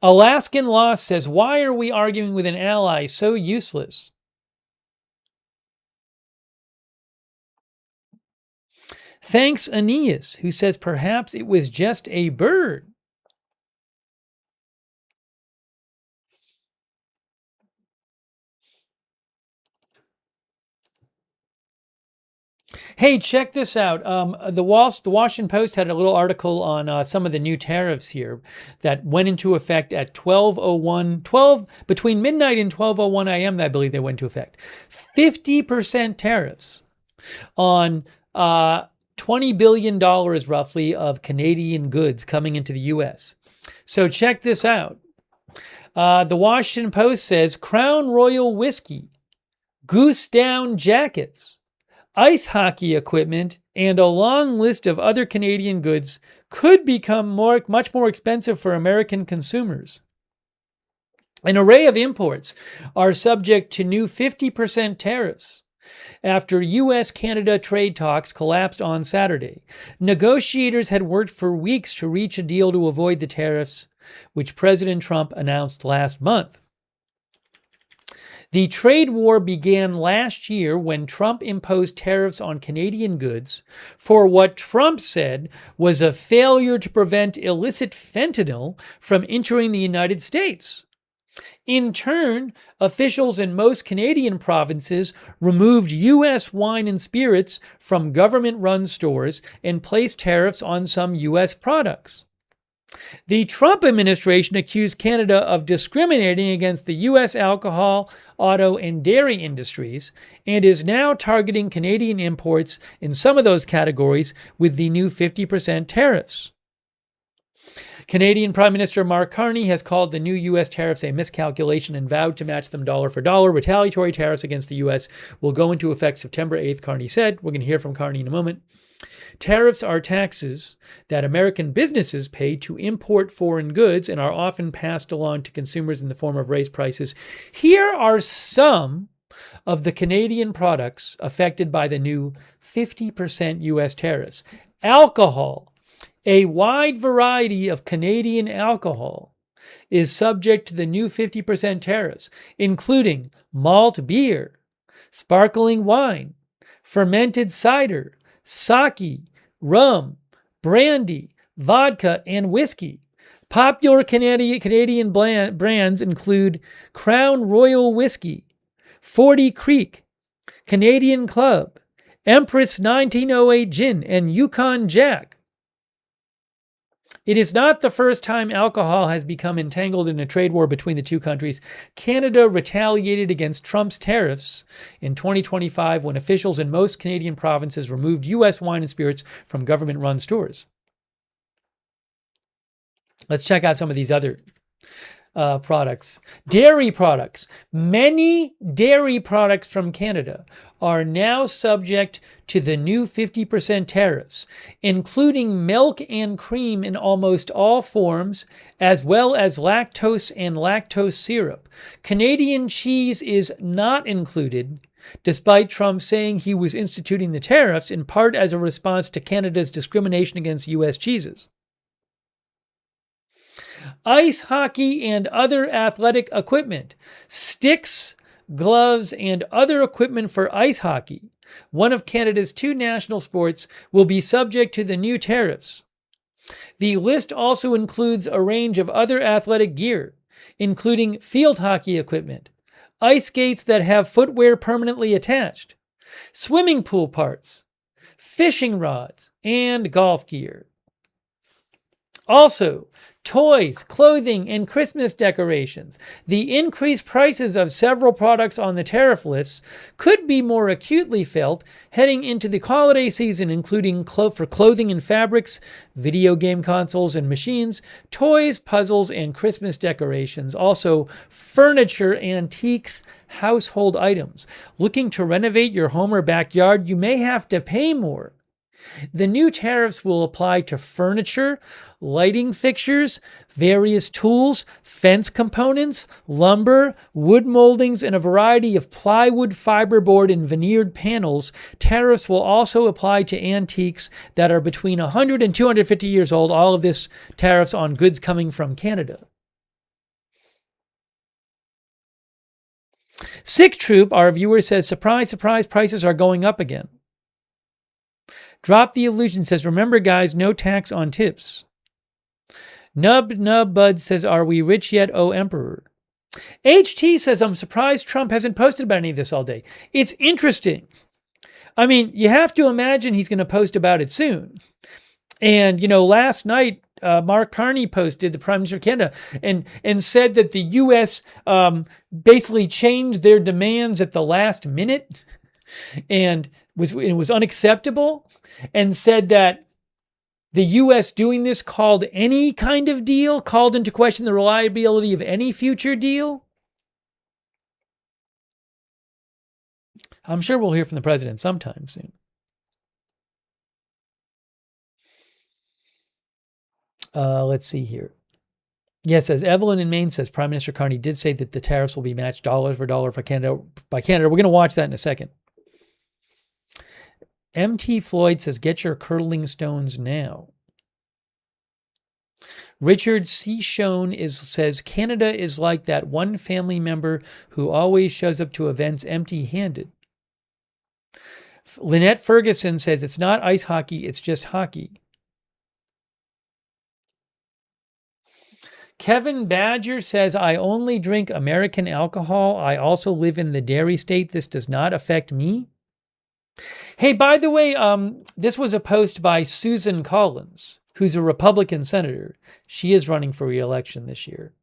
Alaskan Lost says, why are we arguing with an ally? So useless. Thanks Aeneas, who says perhaps it was just a bird. Hey, check this out. The Washington Post had a little article on some of the new tariffs here that went into effect at 12 between midnight and 12:01 a.m. I believe they went into effect. 50% tariffs on $20 billion roughly of Canadian goods coming into the U.S. So check this out. The Washington Post says Crown Royal whiskey, goose down jackets, ice hockey equipment, and a long list of other Canadian goods could become much more expensive for American consumers. An array of imports are subject to new 50% tariffs after U.S.-Canada trade talks collapsed on Saturday. Negotiators had worked for weeks to reach a deal to avoid the tariffs, which President Trump announced last month. The trade war began last year when Trump imposed tariffs on Canadian goods for what Trump said was a failure to prevent illicit fentanyl from entering the United States. In turn, officials in most Canadian provinces removed U.S. wine and spirits from government-run stores and placed tariffs on some U.S. products. The Trump administration accused Canada of discriminating against the U.S. alcohol, auto, and dairy industries and is now targeting Canadian imports in some of those categories with the new 50% tariffs. Canadian Prime Minister Mark Carney has called the new U.S. tariffs a miscalculation and vowed to match them dollar for dollar. Retaliatory tariffs against the U.S. will go into effect September 8th, Carney said. We're going to hear from Carney in a moment. Tariffs are taxes that American businesses pay to import foreign goods and are often passed along to consumers in the form of raised prices. Here are some of the Canadian products affected by the new 50% U.S. tariffs. Alcohol. A wide variety of Canadian alcohol is subject to the new 50% tariffs, including malt beer, sparkling wine, fermented cider, sake, rum, brandy, vodka, and whiskey. Popular Canadian brands include Crown Royal Whiskey, 40 Creek, Canadian Club, Empress 1908 Gin, and Yukon Jack. It is not the first time alcohol has become entangled in a trade war between the two countries. Canada retaliated against Trump's tariffs in 2025 when officials in most Canadian provinces removed U.S. wine and spirits from government-run stores. Let's check out some of these other products. Dairy products. Many dairy products from Canada are now subject to the new 50% tariffs, including milk and cream in almost all forms, as well as lactose and lactose syrup. Canadian cheese is not included, despite Trump saying he was instituting the tariffs in part as a response to Canada's discrimination against U.S. cheeses. Ice hockey and other athletic equipment. Sticks, gloves, and other equipment for ice hockey, one of Canada's two national sports, will be subject to the new tariffs. The list also includes a range of other athletic gear, including field hockey equipment, ice skates that have footwear permanently attached, swimming pool parts, fishing rods, and golf gear. Also, toys, clothing, and Christmas decorations. The increased prices of several products on the tariff lists could be more acutely felt heading into the holiday season, including for clothing and fabrics, video game consoles and machines, toys, puzzles, and Christmas decorations. Also, furniture, antiques, household items. Looking to renovate your home or backyard, you may have to pay more. The new tariffs will apply to furniture, lighting fixtures, various tools, fence components, lumber, wood moldings, and a variety of plywood, fiberboard, and veneered panels. Tariffs will also apply to antiques that are between 100 and 250 years old. All of this tariffs on goods coming from Canada. Sick Troop, our viewer says, surprise, surprise, prices are going up again. Drop the Illusion says, remember guys, no tax on tips. Nub Bud says, are we rich yet, oh Emperor? HT says, I'm surprised Trump hasn't posted about any of this all day. It's interesting. I mean, you have to imagine he's going to post about it soon. And, last night, Mark Carney posted, the Prime Minister of Canada, and said that the U.S. Basically changed their demands at the last minute and it was unacceptable, and said that the U.S. doing this called any kind of deal, called into question the reliability of any future deal. I'm sure we'll hear from the president sometime soon. Let's see here. Yes, as Evelyn in Maine says, Prime Minister Carney did say that the tariffs will be matched dollar for dollar for Canada by Canada. We're going to watch that in a second. MT Floyd says, get your curling stones now. Richard C. Schoen says, Canada is like that one family member who always shows up to events empty-handed. Lynette Ferguson says, it's not ice hockey, it's just hockey. Kevin Badger says, I only drink American alcohol. I also live in the dairy state. This does not affect me. Hey, by the way, this was a post by Susan Collins, who's a Republican senator. She is running for re-election this year.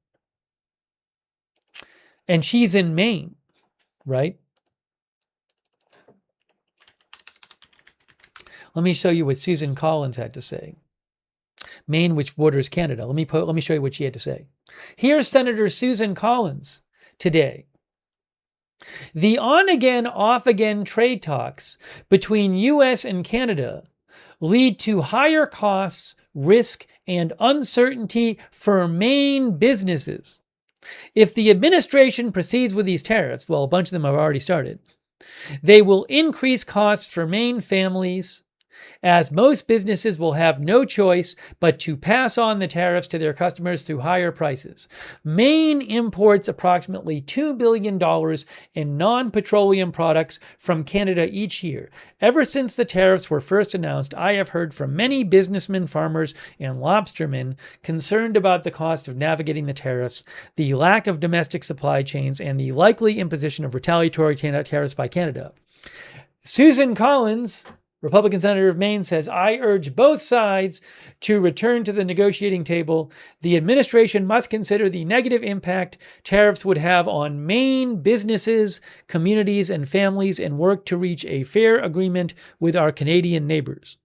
And she's in Maine, right? Let me show you what Susan Collins had to say. Maine, which borders Canada. Let me show you what she had to say. Here's Senator Susan Collins today. The on-again, off-again trade talks between U.S. and Canada lead to higher costs, risk, and uncertainty for Maine businesses. If the administration proceeds with these tariffs, well, a bunch of them have already started, they will increase costs for Maine families, as most businesses will have no choice but to pass on the tariffs to their customers through higher prices. Maine imports approximately $2 billion in non-petroleum products from Canada each year. Ever since the tariffs were first announced, I have heard from many businessmen, farmers, and lobstermen concerned about the cost of navigating the tariffs, the lack of domestic supply chains, and the likely imposition of retaliatory tariffs by Canada. Susan Collins, Republican Senator of Maine, says, I urge both sides to return to the negotiating table. The administration must consider the negative impact tariffs would have on Maine businesses, communities, and families and work to reach a fair agreement with our Canadian neighbors.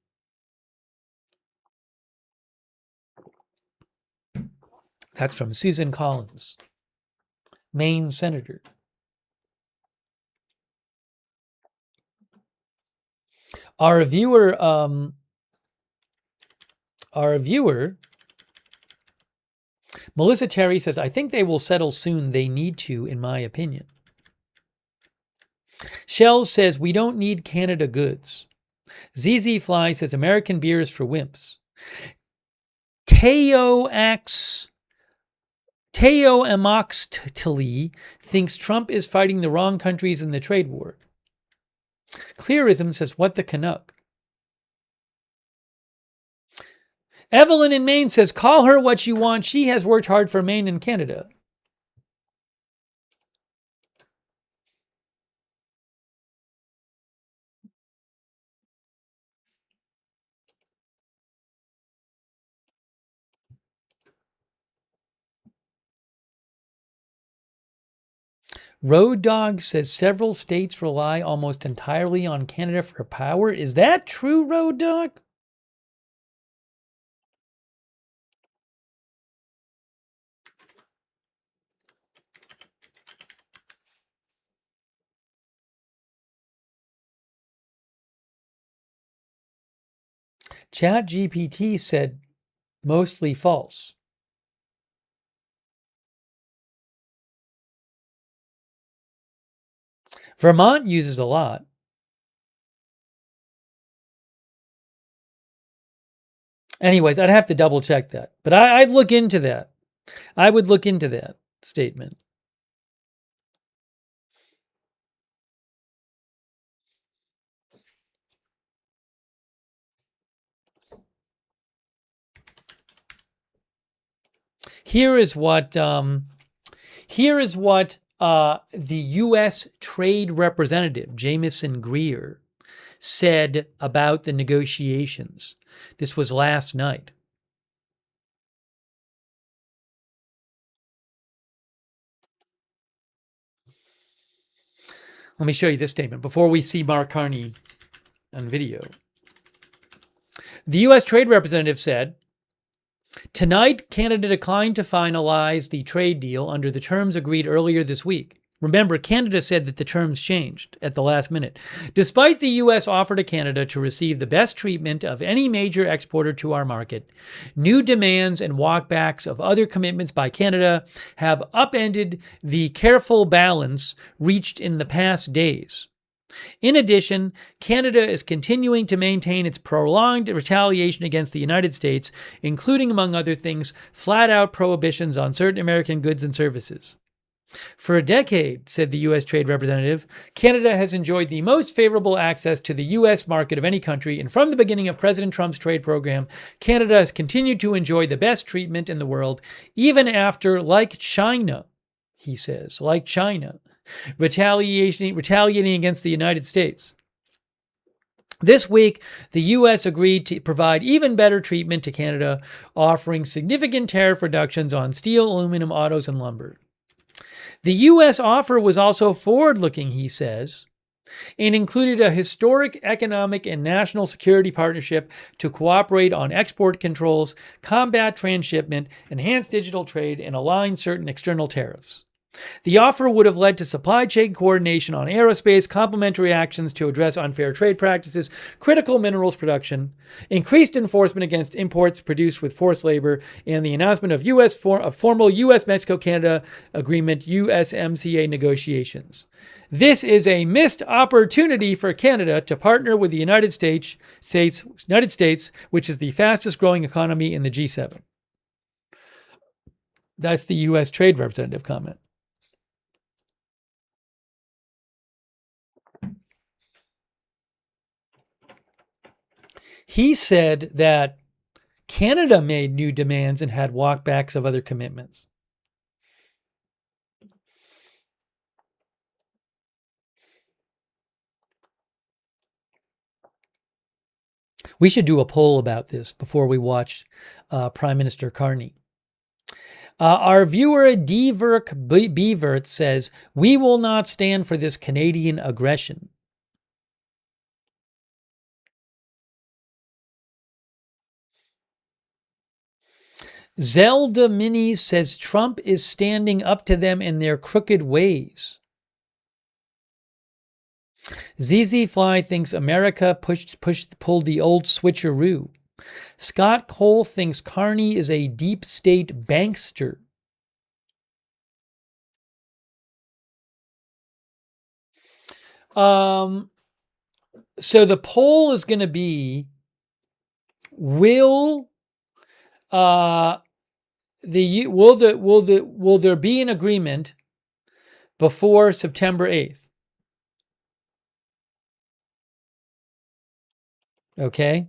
That's from Susan Collins, Maine Senator. Our viewer, Melissa Terry says, I think they will settle soon. They need to, in my opinion. Shells says, we don't need Canada goods. ZZ Fly says, American beer is for wimps. Teo Amoxtali thinks Trump is fighting the wrong countries in the trade war. Clearism says, what the Canuck? Evelyn in Maine says, call her what you want. She has worked hard for Maine and Canada. Road Dog says several states rely almost entirely on Canada for power. Is that true, Road Dog? ChatGPT said mostly false. Vermont uses a lot. Anyways, I'd have to double check that. But I'd look into that. I would look into that statement. Here is what the U.S. Trade Representative, Jamieson Greer, said about the negotiations. This was last night. Let me show you this statement before we see Mark Carney on video. The U.S. Trade Representative said, tonight, Canada declined to finalize the trade deal under the terms agreed earlier this week. Remember, Canada said that the terms changed at the last minute. Despite the U.S. offer to Canada to receive the best treatment of any major exporter to our market, new demands and walkbacks of other commitments by Canada have upended the careful balance reached in the past days. In addition, Canada is continuing to maintain its prolonged retaliation against the United States, including, among other things, flat-out prohibitions on certain American goods and services. For a decade, said the U.S. Trade Representative, Canada has enjoyed the most favorable access to the U.S. market of any country, and from the beginning of President Trump's trade program, Canada has continued to enjoy the best treatment in the world, even after, like China, he says, like China, retaliating against the United States. This week, the U.S. agreed to provide even better treatment to Canada, offering significant tariff reductions on steel, aluminum, autos, and lumber. The U.S. offer was also forward-looking, he says, and included a historic economic and national security partnership to cooperate on export controls, combat transshipment, enhance digital trade, and align certain external tariffs. The offer would have led to supply chain coordination on aerospace, complementary actions to address unfair trade practices, critical minerals production, increased enforcement against imports produced with forced labor, and the announcement of formal U.S.-Mexico-Canada agreement USMCA negotiations. This is a missed opportunity for Canada to partner with the United States, which is the fastest growing economy in the G7. That's the U.S. Trade Representative comment. He said that Canada made new demands and had walkbacks of other commitments. We should do a poll about this before we watch Prime Minister Carney. Our viewer Diverk Beavert says, we will not stand for this Canadian aggression. Zelda Minis says Trump is standing up to them in their crooked ways. ZZ Fly thinks America pulled the old switcheroo. Scott Cole thinks Carney is a deep state bankster. So the poll is going to be, will there be an agreement before September 8th? Okay.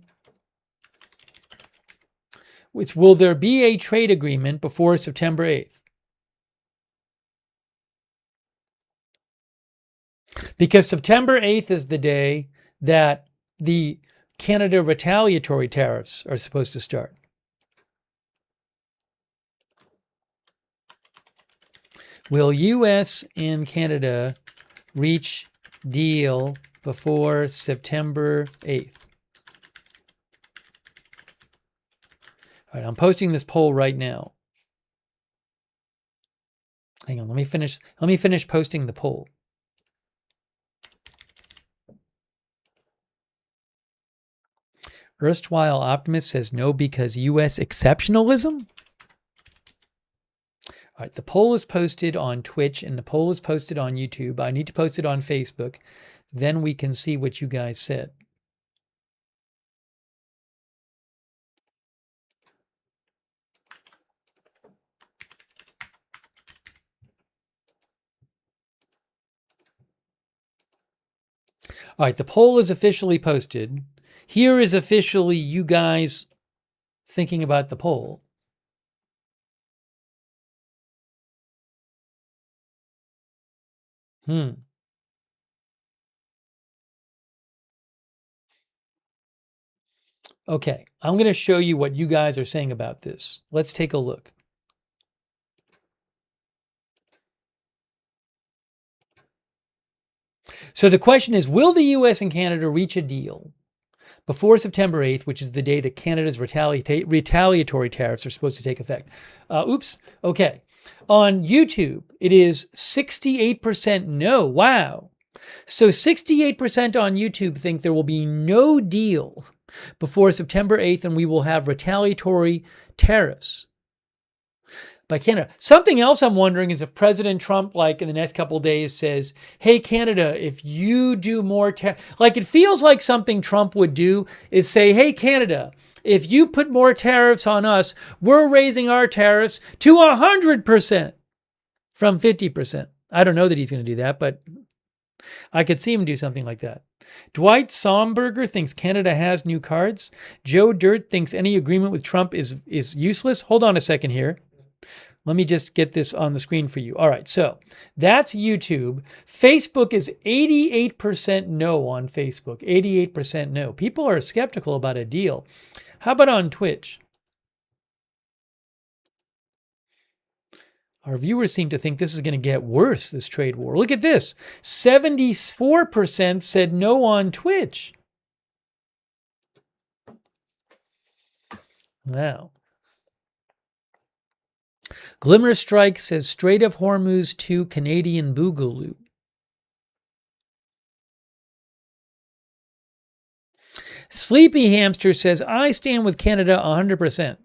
Will there be a trade agreement before September 8th? Because September 8th is the day that the Canada retaliatory tariffs are supposed to start. Will U.S. and Canada reach deal before September 8th? All right, I'm posting this poll right now. Hang on, let me finish posting the poll. Erstwhile Optimist says no because U.S. exceptionalism? All right, the poll is posted on Twitch and the poll is posted on YouTube. I need to post it on Facebook. Then we can see what you guys said. All right, the poll is officially posted. Here is officially you guys thinking about the poll. Okay, I'm going to show you what you guys are saying about this. Let's take a look. So the question is, will the U.S. and Canada reach a deal before September 8th, which is the day that Canada's retaliatory tariffs are supposed to take effect? Okay. On YouTube, it is 68% no. Wow. So 68% on YouTube think there will be no deal before September 8th, and we will have retaliatory tariffs by Canada. Something else I'm wondering is if President Trump, like in the next couple of days, says, hey, Canada, if you do more, like it feels like something Trump would do is say, hey, Canada, if you put more tariffs on us, we're raising our tariffs to 100% from 50%. I don't know that he's going to do that, but I could see him do something like that. Dwight Somberger thinks Canada has new cards. Joe Dirt thinks any agreement with Trump is useless. Hold on a second here. Let me just get this on the screen for you. All right, so that's YouTube. Facebook is 88% no on Facebook. 88% no. People are skeptical about a deal. How about on Twitch? Our viewers seem to think this is going to get worse, this trade war. Look at this. 74% said no on Twitch. Wow. Glimmer Strike says Strait of Hormuz to Canadian Boogaloo. Sleepy Hamster says, I stand with Canada 100%.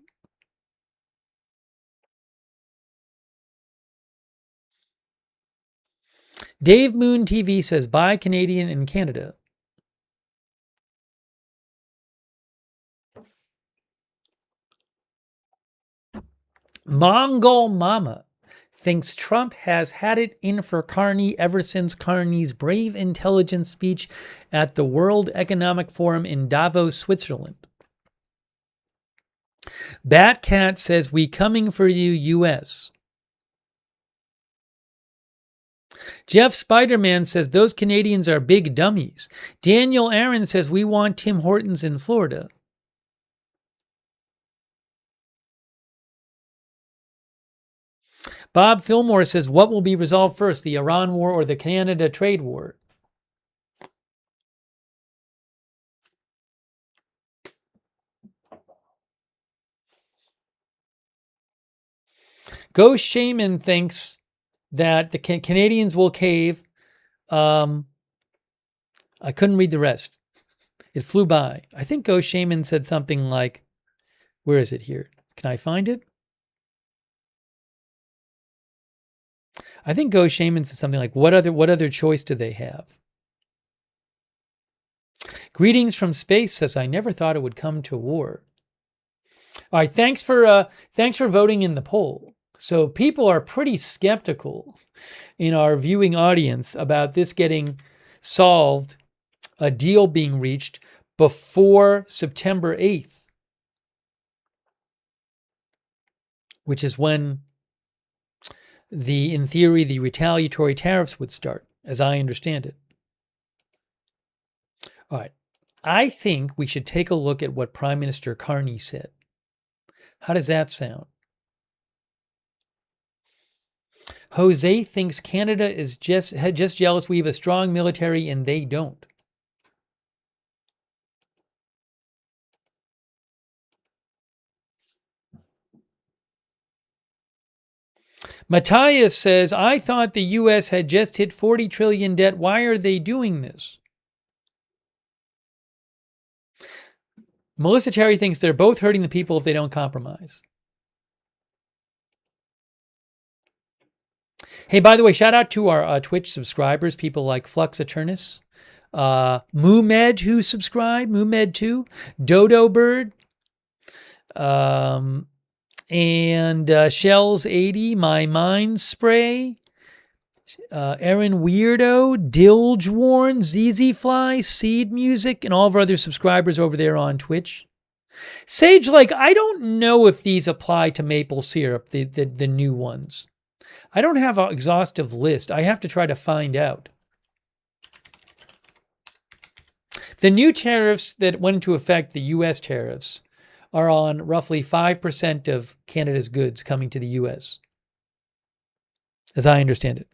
Dave Moon TV says, buy Canadian and Canada. Mongol Mama thinks Trump has had it in for Carney ever since Carney's brave intelligence speech at the World Economic Forum in Davos, Switzerland. Batcat says, we coming for you, U.S. Jeff Spiderman says, those Canadians are big dummies. Daniel Aaron says, we want Tim Hortons in Florida. Bob Fillmore says, what will be resolved first, the Iran war or the Canada trade war? Ghost Shaman thinks that the Canadians will cave. I couldn't read the rest. It flew by. I think Ghost Shaman said something like, where is it here? Can I find it? I think Ghost Shaman said something like, what other choice do they have? Greetings from Space says, I never thought it would come to war. All right, thanks for voting in the poll. So people are pretty skeptical in our viewing audience about this getting solved, a deal being reached before September 8th, which is when in theory, the retaliatory tariffs would start, as I understand it. All right. I think we should take a look at what Prime Minister Carney said. How does that sound? Jose thinks Canada is just jealous we have a strong military and they don't. Matthias says, I thought the U.S. had just hit 40 trillion debt. Why are they doing this? Melissa Terry thinks they're both hurting the people if they don't compromise. Hey, by the way, shout out to our Twitch subscribers, people like Flux Eternus, Moomed, who subscribed, Moomed2, Dodo Bird, and Shells 80, My Mind Spray, Aaron Weirdo, Dilge Warren, ZZ Fly, Seed Music, and all of our other subscribers over there on Twitch. Sage, I don't know if these apply to maple syrup, the new ones. I don't have an exhaustive list. I have to try to find out. The new tariffs that went into effect, the U.S. tariffs, are on roughly 5% of Canada's goods coming to the U.S., as I understand it.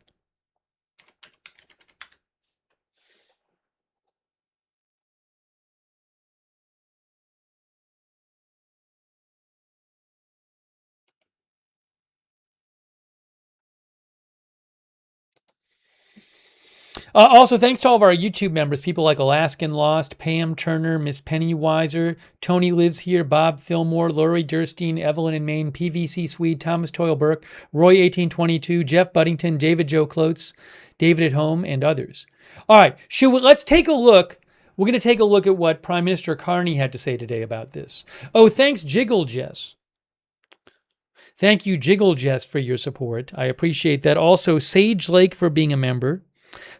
Also, thanks to all of our YouTube members, people like Alaskan Lost, Pam Turner, Miss Pennywiser, Tony Lives Here, Bob Fillmore, Lori Durstein, Evelyn in Maine, PVC Swede, Thomas Toyle Burke, Roy 1822, Jeff Buddington, David Joe Klotz, David at Home, and others. All right, let's take a look. We're going to take a look at what Prime Minister Carney had to say today about this. Oh, thanks, Jiggle Jess. Thank you, Jiggle Jess, for your support. I appreciate that. Also, Sage Lake for being a member.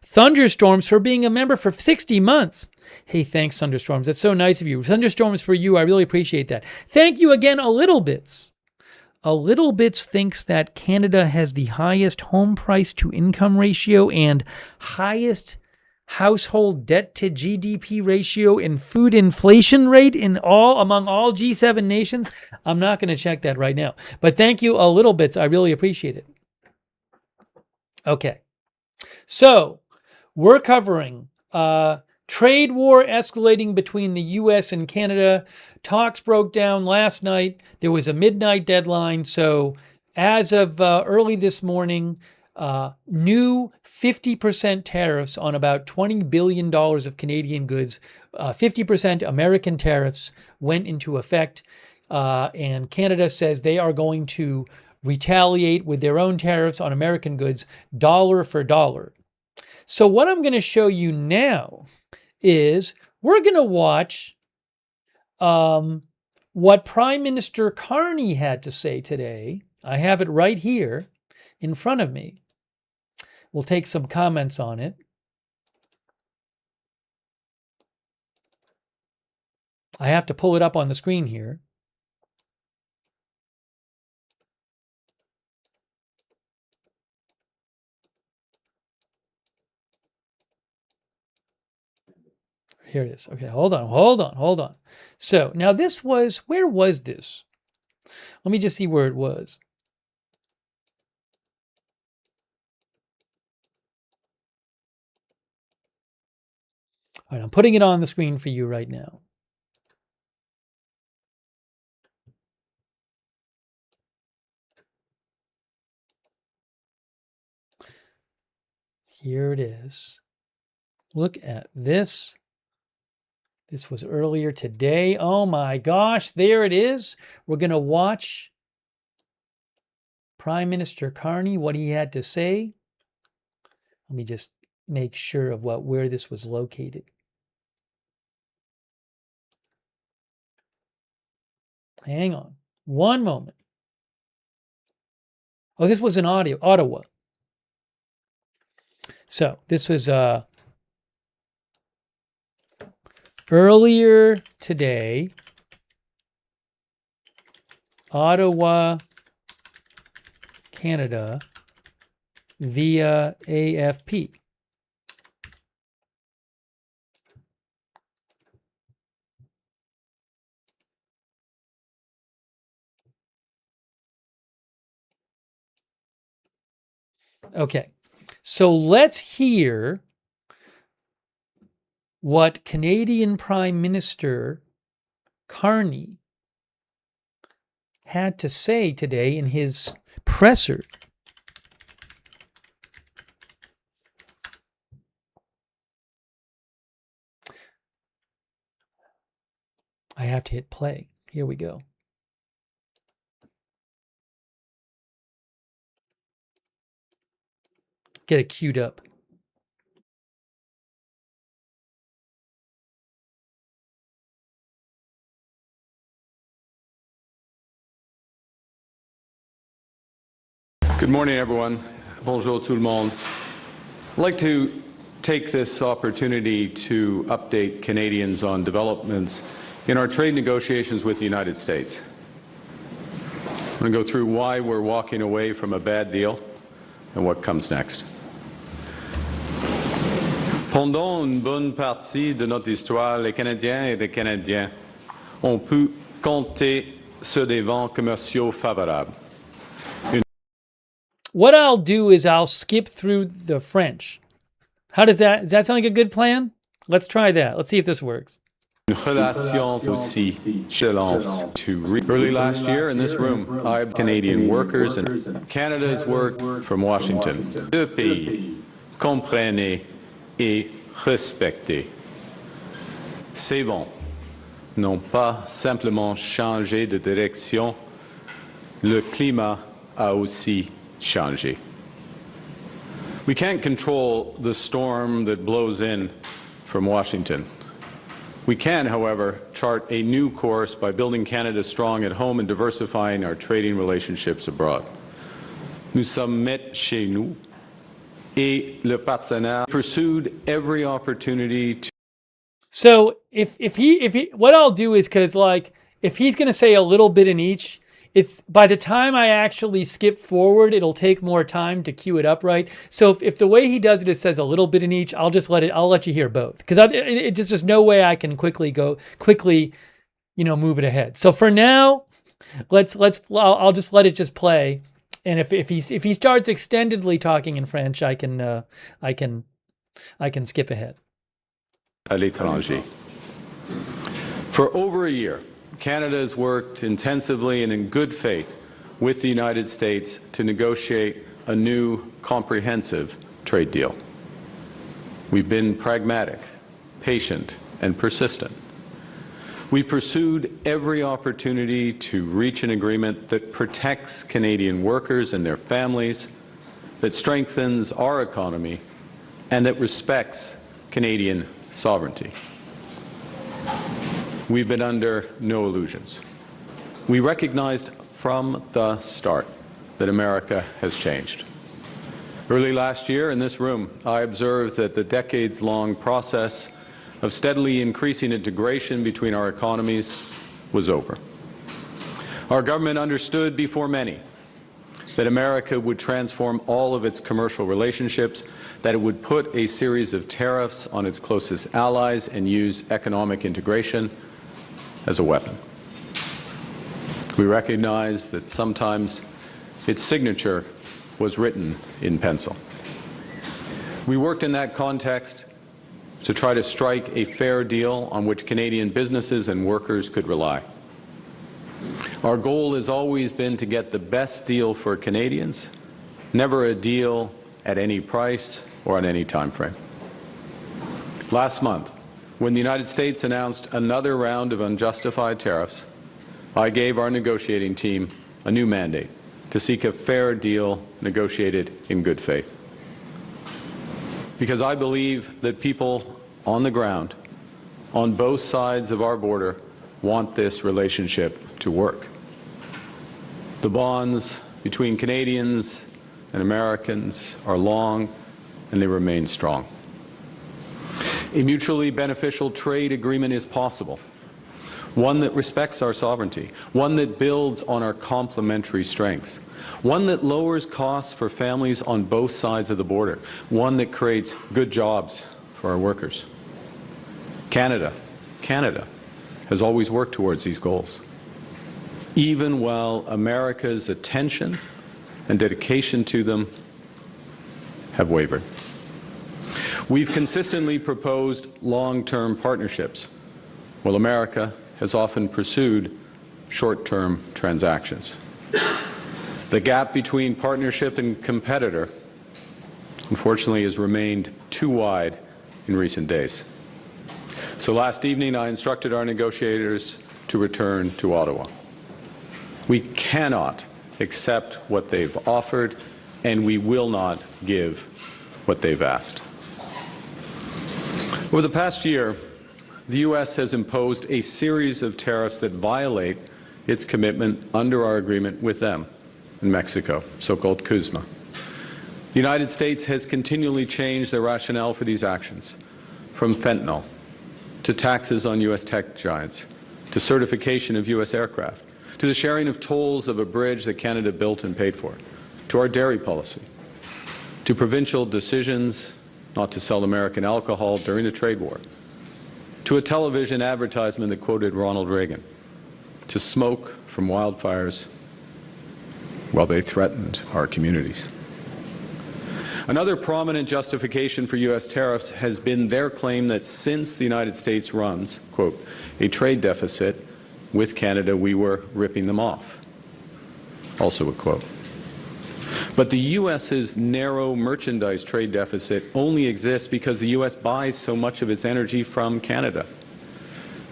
Thunderstorms for being a member for 60 months. Hey, thanks, Thunderstorms. That's so nice of you. Thunderstorms for you. I really appreciate that. Thank you again, A Little Bits. A Little Bits thinks that Canada has the highest home price to income ratio and highest household debt to GDP ratio and food inflation rate among all G7 nations. I'm not going to check that right now. But thank you, A Little Bits. I really appreciate it. Okay. So, we're covering trade war escalating between the U.S. and Canada. Talks broke down last night. There was a midnight deadline. So, as of early this morning, new 50% tariffs on about $20 billion of Canadian goods, 50% American tariffs went into effect. And Canada says they are going to retaliate with their own tariffs on American goods, dollar for dollar. So what I'm going to show you now is we're going to watch what Prime Minister Carney had to say today. I have it right here in front of me. We'll take some comments on it. I have to pull it up on the screen here. Here it is. Okay, hold on. So now where was this? Let me just see where it was. All right, I'm putting it on the screen for you right now. Here it is. Look at this. This was earlier today. Oh my gosh, there it is. We're going to watch Prime Minister Carney, what he had to say. Let me just make sure of where this was located. Hang on one moment. Oh, this was in Ottawa. So this was earlier today, Ottawa, Canada, via AFP. Okay, so let's hear what Canadian Prime Minister Carney had to say today in his presser. I have to hit play. Here we go. Get it queued up. Good morning, everyone. Bonjour tout le monde. I'd like to take this opportunity to update Canadians on developments in our trade negotiations with the United States. I'm going to go through why we're walking away from a bad deal and what comes next. Pendant une bonne partie de notre histoire, les Canadiens et les Canadiens ont pu compter sur des vents commerciaux favorables. What I'll do is I'll skip through the French. Does that sound like a good plan? Let's try that. Let's see if this works. Une relation aussi excellence to early last year in this room, I had Canadian workers and Canada's work from Washington. Deux pays, comprenez et respectez. Ces vents n'ont pas simplement changé de direction, le climat a aussi changé. We can't control the storm that blows in from Washington. We can, however, chart a new course by building Canada strong at home and diversifying our trading relationships abroad. Nous sommes maîtres chez nous, et le partenaire pursued every opportunity to. So if he, what I'll do is, because like if he's going to say a little bit in each, it's by the time I actually skip forward, it'll take more time to cue it up right. So if the way he does it, it says a little bit in each, I'll let you hear both, because there's just no way I can quickly move it ahead. So for now, I'll just let it just play. And if he starts extendedly talking in French, I can skip ahead. À l'étranger. For over a year, Canada has worked intensively and in good faith with the United States to negotiate a new comprehensive trade deal. We've been pragmatic, patient, and persistent. We pursued every opportunity to reach an agreement that protects Canadian workers and their families, that strengthens our economy, and that respects Canadian sovereignty. We've been under no illusions. We recognized from the start that America has changed. Early last year in this room, I observed that the decades-long process of steadily increasing integration between our economies was over. Our government understood before many that America would transform all of its commercial relationships, that it would put a series of tariffs on its closest allies and use economic integration as a weapon. We recognize that sometimes its signature was written in pencil. We worked in that context to try to strike a fair deal on which Canadian businesses and workers could rely. Our goal has always been to get the best deal for Canadians, never a deal at any price or on any time frame. Last month, when the United States announced another round of unjustified tariffs, I gave our negotiating team a new mandate to seek a fair deal negotiated in good faith. Because I believe that people on the ground, on both sides of our border, want this relationship to work. The bonds between Canadians and Americans are long, and they remain strong. A mutually beneficial trade agreement is possible, one that respects our sovereignty, one that builds on our complementary strengths, one that lowers costs for families on both sides of the border, one that creates good jobs for our workers. Canada has always worked towards these goals, even while America's attention and dedication to them have wavered. We've consistently proposed long-term partnerships, while America has often pursued short-term transactions. The gap between partnership and competitor, unfortunately, has remained too wide in recent days. So last evening, I instructed our negotiators to return to Ottawa. We cannot accept what they've offered, and we will not give what they've asked. Over the past year, the U.S. has imposed a series of tariffs that violate its commitment under our agreement with them in Mexico, so-called CUSMA. The United States has continually changed their rationale for these actions, from fentanyl to taxes on U.S. tech giants, to certification of U.S. aircraft, to the sharing of tolls of a bridge that Canada built and paid for, to our dairy policy, to provincial decisions not to sell American alcohol during the trade war, to a television advertisement that quoted Ronald Reagan, to smoke from wildfires while they threatened our communities. Another prominent justification for U.S. tariffs has been their claim that since the United States runs, quote, a trade deficit with Canada, we were ripping them off. Also a quote. But the U.S.'s narrow merchandise trade deficit only exists because the U.S. buys so much of its energy from Canada.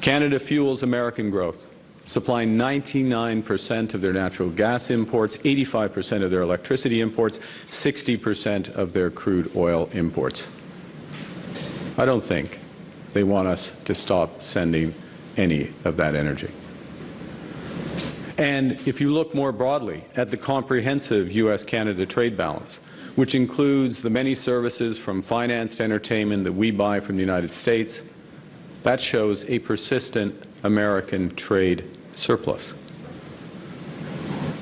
Canada fuels American growth, supplying 99% of their natural gas imports, 85% of their electricity imports, 60% of their crude oil imports. I don't think they want us to stop sending any of that energy. And if you look more broadly at the comprehensive U.S.-Canada trade balance, which includes the many services from finance to entertainment that we buy from the United States, that shows a persistent American trade surplus.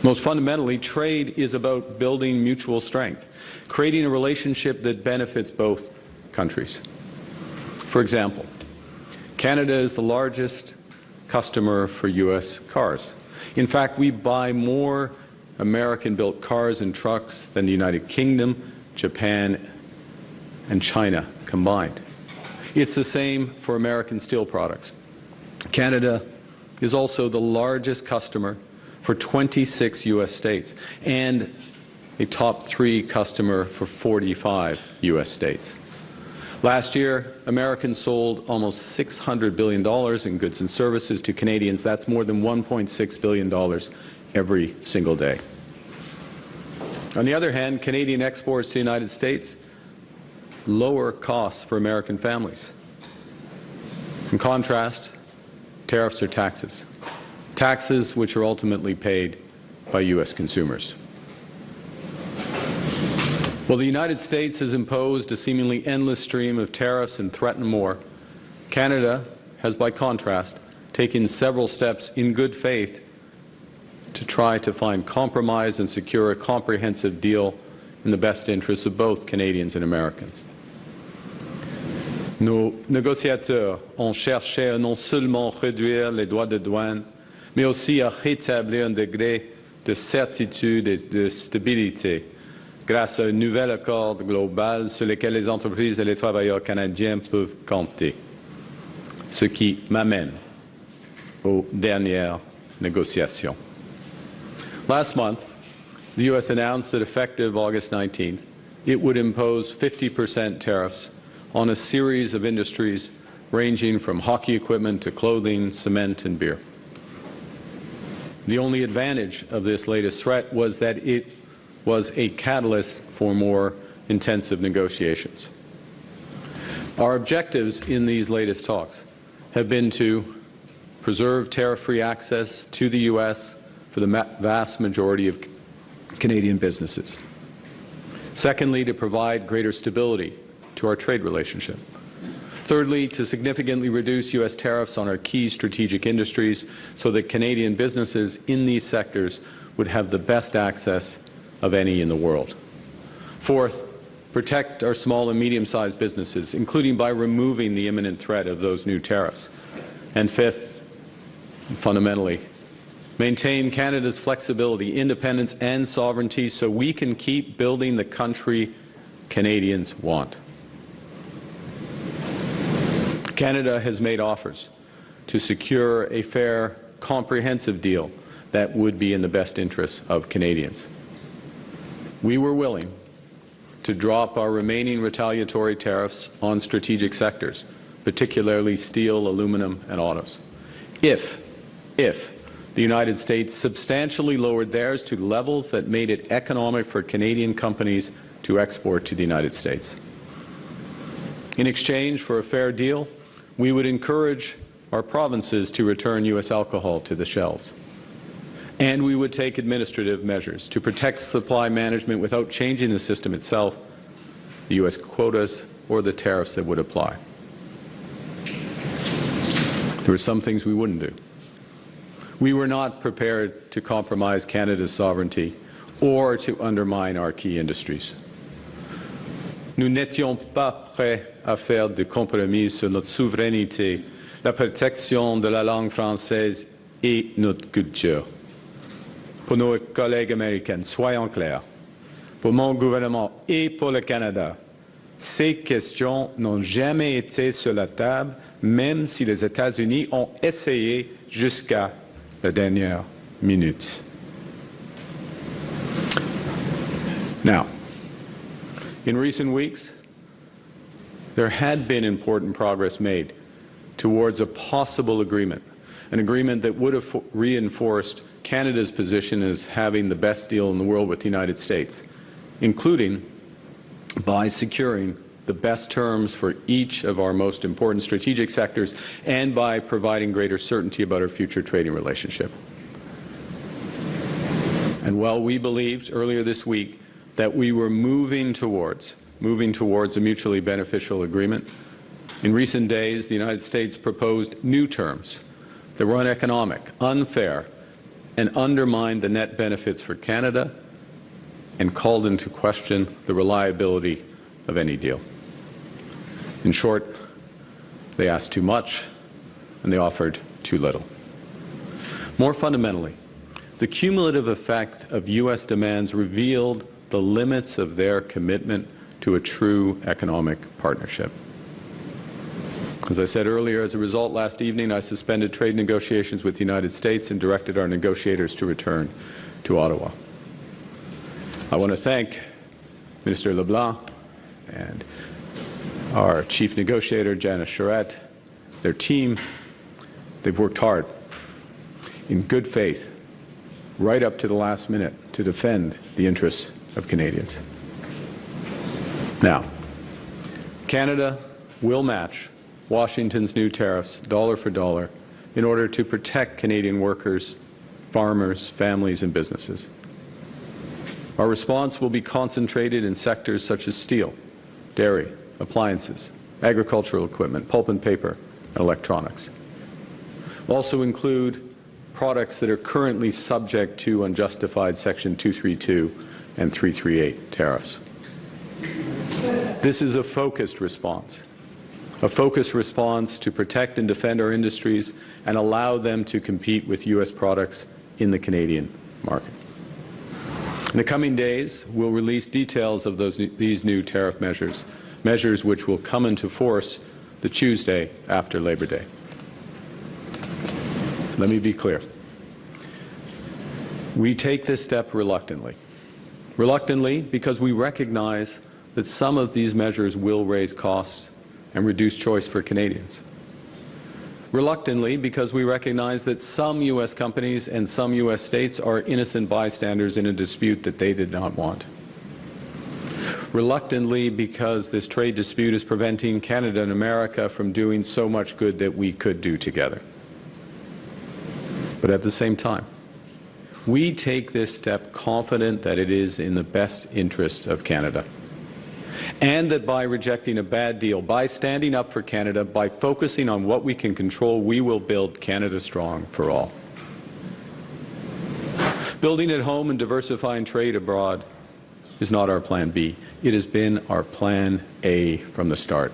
Most fundamentally, trade is about building mutual strength, creating a relationship that benefits both countries. For example, Canada is the largest customer for U.S. cars. In fact, we buy more American-built cars and trucks than the United Kingdom, Japan, and China combined. It's the same for American steel products. Canada is also the largest customer for 26 U.S. states and a top 3 customer for 45 U.S. states. Last year, Americans sold almost $600 billion in goods and services to Canadians. That's more than $1.6 billion every single day. On the other hand, Canadian exports to the United States lower costs for American families. In contrast, tariffs are taxes. Taxes which are ultimately paid by U.S. consumers. While the United States has imposed a seemingly endless stream of tariffs and threatened more, Canada has, by contrast, taken several steps in good faith to try to find compromise and secure a comprehensive deal in the best interests of both Canadians and Americans. Nos négociateurs ont cherché à non seulement réduire les droits de douane, mais aussi à rétablir un degré de certitude et de stabilité grâce à un nouvel accord global sur lequel les entreprises et les travailleurs canadiens peuvent compter. Ce qui m'amène aux dernières négociations. Last month, the U.S. announced that effective August 19th, it would impose 50% tariffs on a series of industries ranging from hockey equipment to clothing, cement, and beer. The only advantage of this latest threat was that it was a catalyst for more intensive negotiations. Our objectives in these latest talks have been to preserve tariff-free access to the U.S. for the vast majority of Canadian businesses. Secondly, to provide greater stability to our trade relationship. Thirdly, to significantly reduce U.S. tariffs on our key strategic industries so that Canadian businesses in these sectors would have the best access of any in the world. Fourth, protect our small and medium-sized businesses, including by removing the imminent threat of those new tariffs. And fifth, fundamentally, maintain Canada's flexibility, independence, and sovereignty so we can keep building the country Canadians want. Canada has made offers to secure a fair, comprehensive deal that would be in the best interests of Canadians. We were willing to drop our remaining retaliatory tariffs on strategic sectors, particularly steel, aluminum, and autos, if the United States substantially lowered theirs to levels that made it economic for Canadian companies to export to the United States. In exchange for a fair deal, we would encourage our provinces to return U.S. alcohol to the shelves. And we would take administrative measures to protect supply management without changing the system itself, the U.S. quotas, or the tariffs that would apply. There were some things we wouldn't do. We were not prepared to compromise Canada's sovereignty or to undermine our key industries. Nous n'étions pas prêts à faire de compromis sur notre souveraineté, la protection de la langue française et notre culture. Pour nos collègues américains, soyons clairs, pour mon gouvernement et pour le Canada, ces questions n'ont jamais été sur la table, même si les États-Unis ont essayé jusqu'à la dernière minute. Now, in recent weeks, there had been important progress made towards a possible agreement, an agreement that would have reinforced Canada's position as having the best deal in the world with the United States, including by securing the best terms for each of our most important strategic sectors and by providing greater certainty about our future trading relationship. And while we believed earlier this week that we were moving towards a mutually beneficial agreement, in recent days the United States proposed new terms that were uneconomic, unfair, and undermined the net benefits for Canada and called into question the reliability of any deal. In short, they asked too much and they offered too little. More fundamentally, the cumulative effect of U.S. demands revealed the limits of their commitment to a true economic partnership. As I said earlier, as a result, last evening I suspended trade negotiations with the United States and directed our negotiators to return to Ottawa. I want to thank Minister LeBlanc and our chief negotiator, Janice Charette, their team. They've worked hard in good faith right up to the last minute to defend the interests of Canadians. Now, Canada will match Washington's new tariffs dollar for dollar in order to protect Canadian workers, farmers, families, and businesses. Our response will be concentrated in sectors such as steel, dairy, appliances, agricultural equipment, pulp and paper, and electronics. We'll also include products that are currently subject to unjustified Section 232 and 338 tariffs. This is a focused response to protect and defend our industries and allow them to compete with U.S. products in the Canadian market. In the coming days, we'll release details of these new tariff measures which will come into force the Tuesday after Labor Day. Let me be clear. We take this step reluctantly. Reluctantly because we recognize that some of these measures will raise costs and reduce choice for Canadians. Reluctantly because we recognize that some U.S. companies and some U.S. states are innocent bystanders in a dispute that they did not want. Reluctantly because this trade dispute is preventing Canada and America from doing so much good that we could do together. But at the same time, we take this step confident that it is in the best interest of Canada, and that by rejecting a bad deal, by standing up for Canada, by focusing on what we can control, we will build Canada strong for all. Building at home and diversifying trade abroad is not our plan B. It has been our plan A from the start.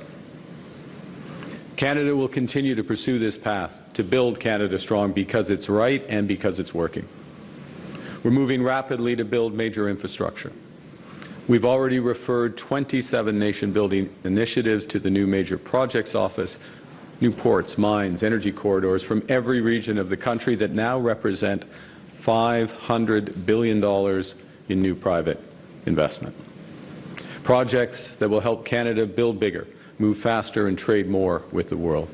Canada will continue to pursue this path to build Canada strong because it's right and because it's working. We're moving rapidly to build major infrastructure. We've already referred 27 nation-building initiatives to the new Major Projects Office, new ports, mines, energy corridors from every region of the country that now represent $500 billion in new private investment. Projects that will help Canada build bigger, move faster, and trade more with the world.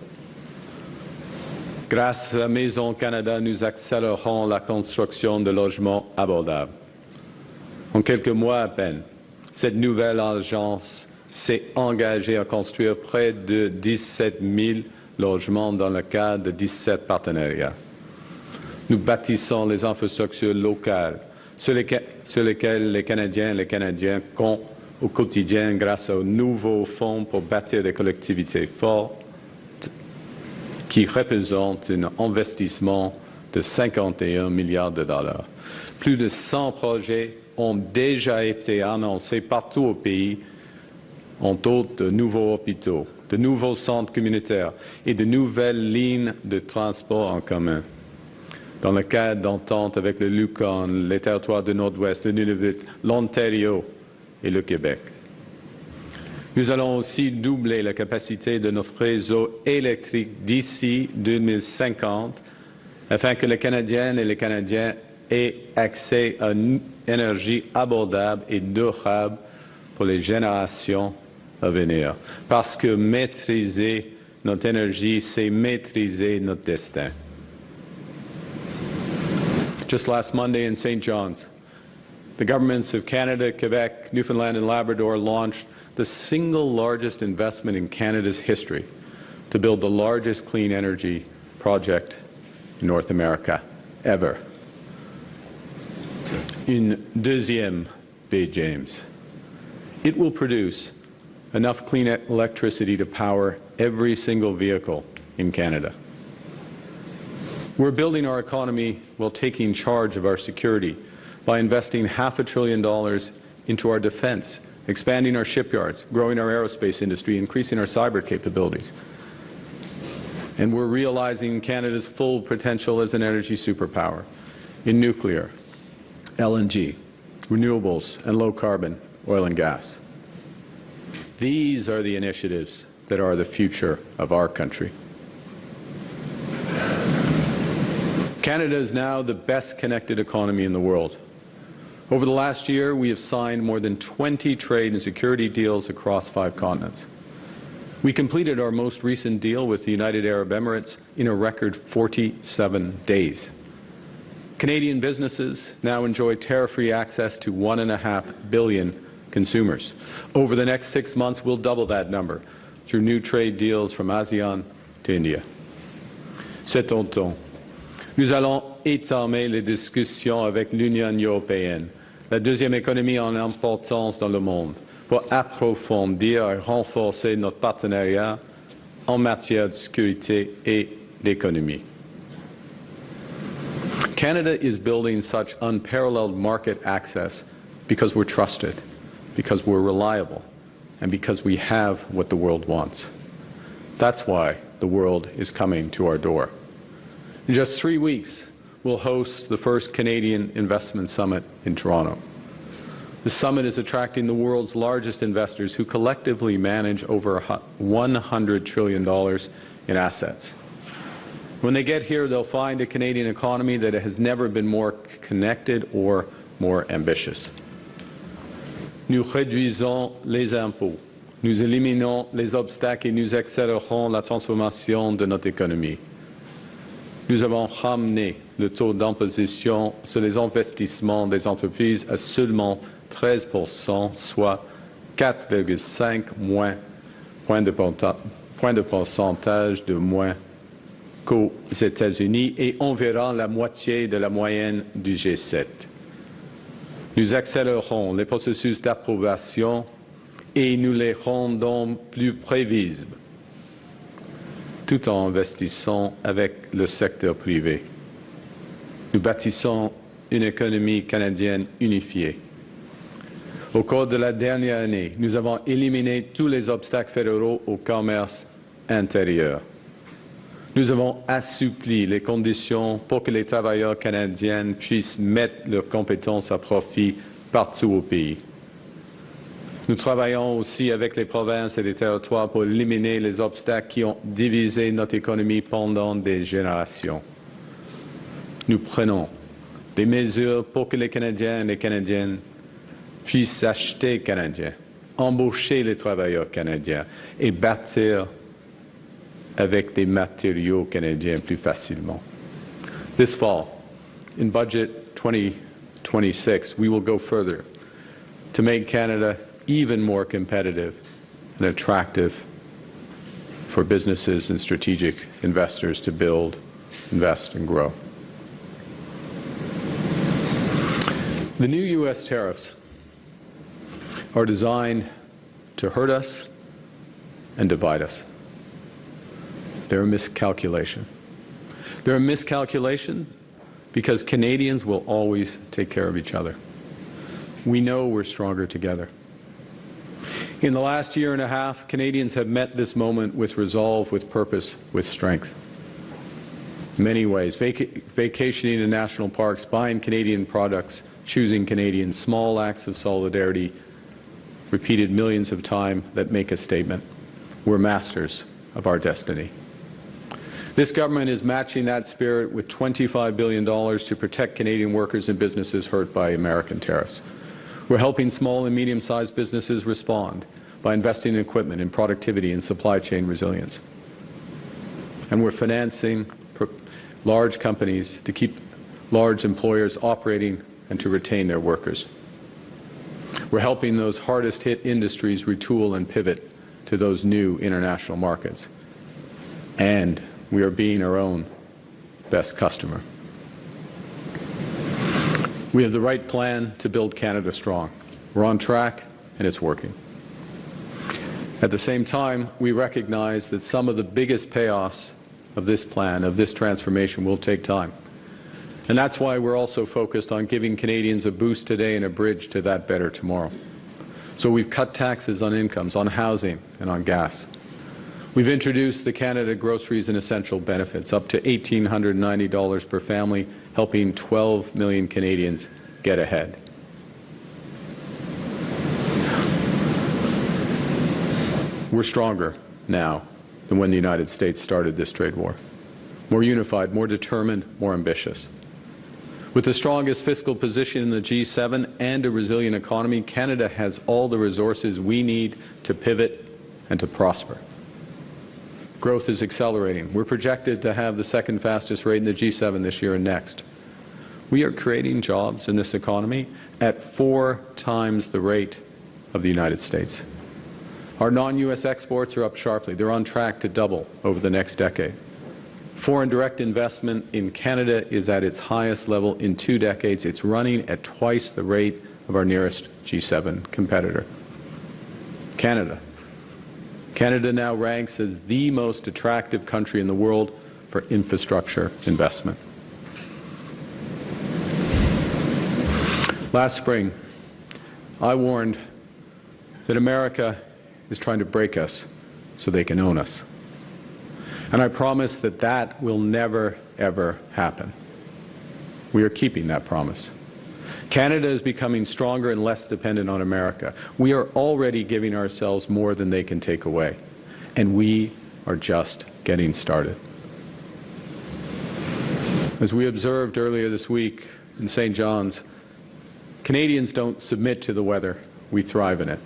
Grâce à Maison Canada, nous accélérons la construction de logements abordables. En quelques mois à peine, cette nouvelle agence s'est engagée à construire près de 17 000 logements dans le cadre de 17 partenariats. Nous bâtissons les infrastructures locales sur lesquelles les Canadiens et les Canadiennes comptent au quotidien grâce au nouveau fonds pour bâtir des collectivités fortes qui représente un investissement de 51 milliards de dollars. Plus de 100 projets ont déjà été annoncés partout au pays entre autres de nouveaux hôpitaux, de nouveaux centres communautaires et de nouvelles lignes de transport en commun. Dans le cadre d'entente avec le Yukon, les territoires du Nord-Ouest, le Nunavut, l'Ontario et le Québec. Nous allons aussi doubler la capacité de notre réseau électrique d'ici 2050 afin que les Canadiennes et les Canadiens aient accès à une énergie abordable et durable pour les générations à venir. Parce que maîtriser notre énergie, c'est maîtriser notre destin. Just last Monday in St. John's, the governments of Canada, Quebec, Newfoundland and Labrador launched the single largest investment in Canada's history to build the largest clean energy project in North America ever. Une deuxième Bay James. It will produce enough clean electricity to power every single vehicle in Canada. We're building our economy while taking charge of our security by investing $500 billion into our defense, expanding our shipyards, growing our aerospace industry, increasing our cyber capabilities. And we're realizing Canada's full potential as an energy superpower in nuclear, LNG, renewables, and low-carbon oil and gas. These are the initiatives that are the future of our country. Canada is now the best connected economy in the world. Over the last year, we have signed more than 20 trade and security deals across 5 continents. We completed our most recent deal with the United Arab Emirates in a record 47 days. Canadian businesses now enjoy tariff-free access to 1.5 billion consumers. Over the next 6 months, we'll double that number through new trade deals from ASEAN to India. Cet automne, nous allons entamer les discussions avec l'Union européenne, la deuxième économie en importance dans le monde, pour approfondir et renforcer notre partenariat en matière de sécurité et d'économie. Canada is building such unparalleled market access because we're trusted, because we're reliable, and because we have what the world wants. That's why the world is coming to our door. In just 3 weeks, we'll host the first Canadian Investment Summit in Toronto. The summit is attracting the world's largest investors who collectively manage over $100 trillion in assets. When they get here, they'll find a Canadian economy that has never been more connected or more ambitious. Nous réduisons les impôts, nous éliminons les obstacles et nous accélérons la transformation de notre économie. Nous avons ramené le taux d'imposition sur les investissements des entreprises à seulement 13%, soit 4,5 points de pourcentage de moins qu'aux États-Unis et environ la moitié de la moyenne du G7. Nous accélérons les processus d'approbation et nous les rendons plus prévisibles, tout en investissant avec le secteur privé. Nous bâtissons une économie canadienne unifiée. Au cours de la dernière année, nous avons éliminé tous les obstacles fédéraux au commerce intérieur. Nous avons assoupli les conditions pour que les travailleurs canadiens puissent mettre leurs compétences à profit partout au pays. Nous travaillons aussi avec les provinces et les territoires pour éliminer les obstacles qui ont divisé notre économie pendant des générations. Nous prenons des mesures pour que les Canadiens et les Canadiennes puissent acheter canadien, embaucher les travailleurs canadiens et bâtir avec des matériaux canadiens plus facilement. This fall, in Budget 2026, we will go further to make Canada even more competitive and attractive for businesses and strategic investors to build, invest, and grow. The new U.S. tariffs are designed to hurt us and divide us. They're a miscalculation. They're a miscalculation because Canadians will always take care of each other. We know we're stronger together. In the last year and a half, Canadians have met this moment with resolve, with purpose, with strength. In many ways, vacationing in national parks, buying Canadian products, choosing Canadians, small acts of solidarity, repeated millions of times that make a statement. We're masters of our destiny. This government is matching that spirit with $25 billion to protect Canadian workers and businesses hurt by American tariffs. We're helping small and medium-sized businesses respond by investing in equipment, in productivity, and supply chain resilience. And we're financing large companies to keep large employers operating and to retain their workers. We're helping those hardest-hit industries retool and pivot to those new international markets. And we are being our own best customer. We have the right plan to build Canada strong. We're on track, and it's working. At the same time, we recognize that some of the biggest payoffs of this plan, of this transformation, will take time. And that's why we're also focused on giving Canadians a boost today and a bridge to that better tomorrow. So we've cut taxes on incomes, on housing, and on gas. We've introduced the Canada Groceries and Essential Benefits, up to $1,890 per family, helping 12 million Canadians get ahead. We're stronger now than when the United States started this trade war. More unified, more determined, more ambitious. With the strongest fiscal position in the G7 and a resilient economy, Canada has all the resources we need to pivot and to prosper. Growth is accelerating. We're projected to have the second fastest rate in the G7 this year and next. We are creating jobs in this economy at 4 times the rate of the United States. Our non-U.S. exports are up sharply. They're on track to double over the next decade. Foreign direct investment in Canada is at its highest level in 2 decades. It's running at twice the rate of our nearest G7 competitor. Canada now ranks as the most attractive country in the world for infrastructure investment. Last spring, I warned that America is trying to break us so they can own us. And I promise that that will never, ever happen. We are keeping that promise. Canada is becoming stronger and less dependent on America. We are already giving ourselves more than they can take away. And we are just getting started. As we observed earlier this week in St. John's, Canadians don't submit to the weather. We thrive in it.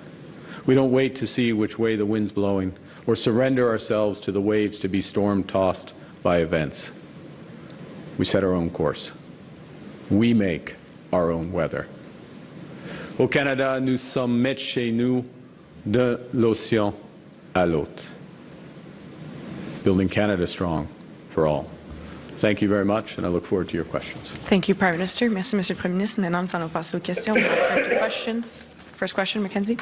We don't wait to see which way the wind's blowing or surrender ourselves to the waves to be storm-tossed by events. We set our own course. We make our own weather. Au Canada, nous sommes maîtres chez nous de l'océan à l'autre. Building Canada strong for all. Thank you very much, and I look forward to your questions. Thank you, Prime Minister. Merci, Monsieur le Premier ministre. Maintenant, nous allons passer aux questions. To questions. First question, Mackenzie.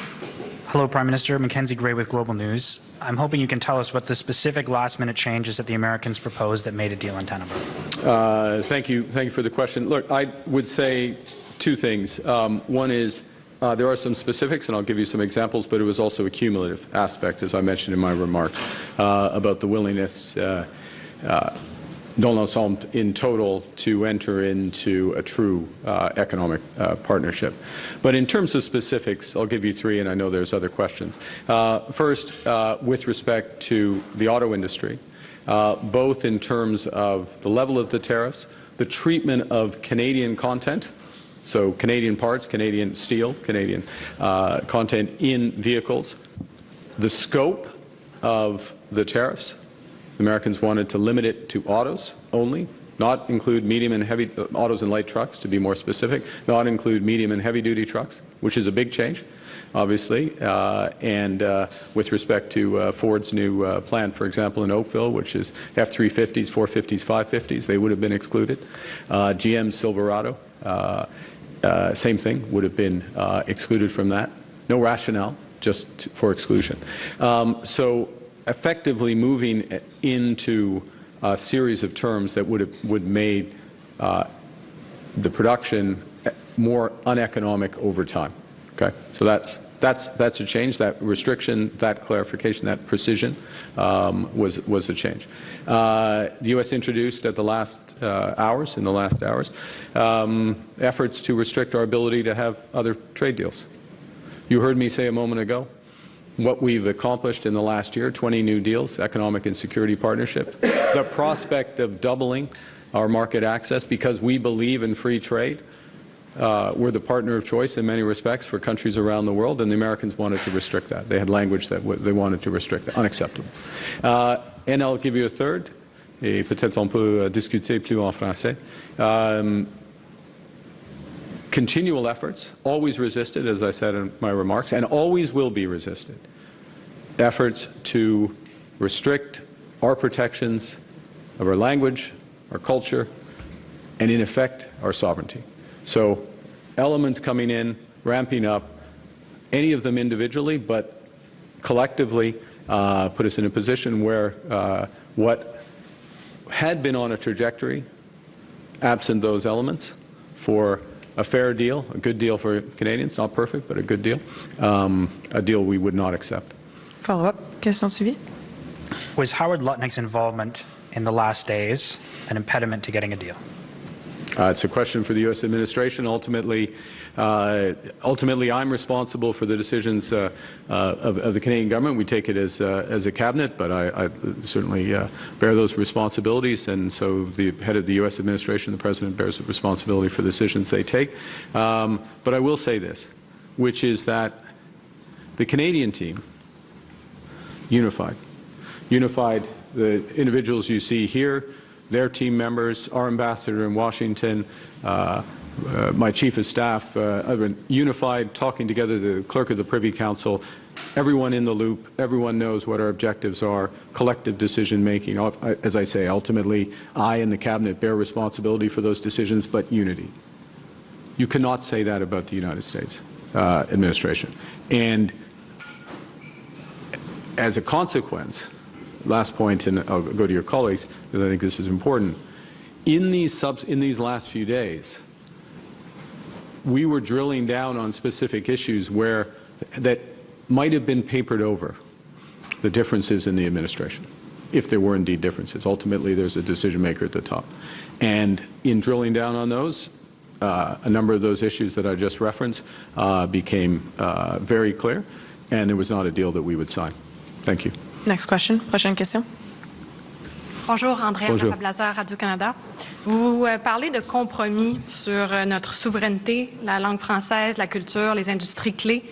Hello, Prime Minister. Mackenzie Gray with Global News. I'm hoping you can tell us what the specific last-minute changes that the Americans proposed that made a deal in Tenenbaum. Thank you for the question. Look, I would say 2 things. One is there are some specifics, and I'll give you some examples, but it was also a cumulative aspect, as I mentioned in my remarks, about the willingness dans l'ensemble in total to enter into a true economic partnership. But in terms of specifics, I'll give you 3, and I know there's other questions. First, with respect to the auto industry, both in terms of the level of the tariffs, the treatment of Canadian content, so Canadian parts, Canadian steel, Canadian content in vehicles, the scope of the tariffs. Americans wanted to limit it to autos only, not include medium and heavy autos and light trucks, to be more specific, not include medium and heavy-duty trucks, which is a big change, obviously. And with respect to Ford's new plant, for example, in Oakville, which is F-350s, 450s, 550s, they would have been excluded. GM's Silverado, same thing, would have been excluded from that. No rationale, just for exclusion. So effectively moving into a series of terms that would made the production more uneconomic over time. Okay, so that's a change. That restriction, that clarification, that precision was a change. The U.S. introduced in the last hours, efforts to restrict our ability to have other trade deals. You heard me say a moment ago what we've accomplished in the last year: 20 new deals, economic and security partnerships. The prospect of doubling our market access because we believe in free trade. We're the partner of choice in many respects for countries around the world, and the Americans wanted to restrict that. They had language that they wanted to restrict that. Unacceptable. And I'll give you a third, et peut-être on peut discuter plus en français. Continual efforts, always resisted, as I said in my remarks, and always will be resisted. Efforts to restrict our protections of our language, our culture, and in effect, our sovereignty. So elements coming in, ramping up, any of them individually, but collectively put us in a position where what had been on a trajectory, absent those elements, for a fair deal, a good deal for Canadians, not perfect, but a good deal, a deal we would not accept. Follow-up, question suivie. Was Howard Lutnick's involvement in the last days an impediment to getting a deal? It's a question for the U.S. administration. Ultimately, I'm responsible for the decisions of the Canadian government. We take it as a cabinet, but I certainly bear those responsibilities, and so the head of the U.S. administration, the president, bears the responsibility for the decisions they take. But I will say this, which is that the Canadian team unified the individuals you see here, their team members, our ambassador in Washington, my chief of staff, unified, talking together, the clerk of the Privy Council, everyone in the loop, everyone knows what our objectives are, collective decision making. As I say, ultimately, I and the cabinet bear responsibility for those decisions, but unity. You cannot say that about the United States administration. And as a consequence, last point, and I'll go to your colleagues, because I think this is important. In these last few days, we were drilling down on specific issues that might have been papered over, the differences in the administration, if there were indeed differences. Ultimately, there's a decision maker at the top. And in drilling down on those, a number of those issues that I just referenced became very clear, and there was not a deal that we would sign. Thank you. Next question. Prochaine question. Bonjour, Andréa Blazer, Radio-Canada. Vous parlez de compromis sur notre souveraineté, la langue française, la culture, les industries clés.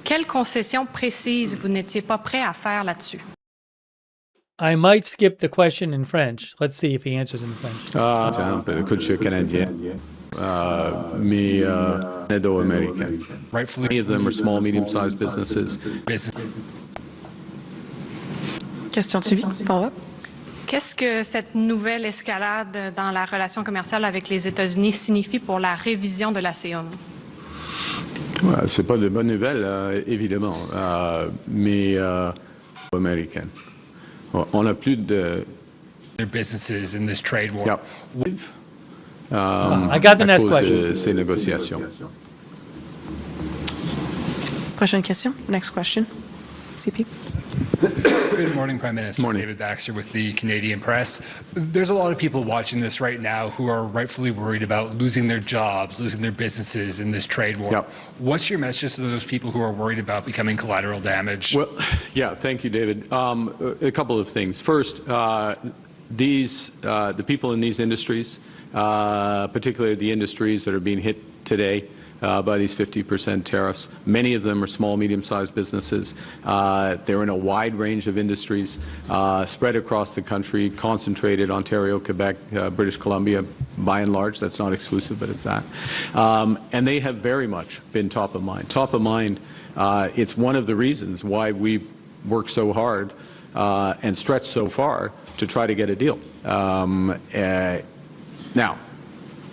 Quelles concessions précises vous n'étiez pas prêt à faire là-dessus? I might skip the question in French. Let's see if he answers in French. La culture canadienne, mais canado-américaine. Rightfully, Many of them are small, medium-sized businesses. Question suivie. Follow-up. Qu'est-ce que cette nouvelle escalade dans la relation commerciale avec les États-Unis signifie pour la révision de la CEUM? C'est pas de bonnes nouvelles, évidemment, mais américaine. On n'a plus de their businesses in this trade war. I got the next question. De ces négociations. Prochaine question. Next question. CP. Good morning, Prime Minister. Morning. David Baxter with the Canadian Press. There's a lot of people watching this right now who are rightfully worried about losing their jobs, losing their businesses in this trade war. Yep. What's your message to those people who are worried about becoming collateral damage? Well, yeah, thank you, David. A couple of things. First, the people in these industries, particularly the industries that are being hit today by these 50% tariffs. Many of them are small, medium-sized businesses. They're in a wide range of industries, spread across the country, concentrated Ontario, Quebec, British Columbia, by and large. That's not exclusive, but it's that. And they have very much been top of mind. Top of mind, it's one of the reasons why we work so hard and stretch so far to try to get a deal. Now,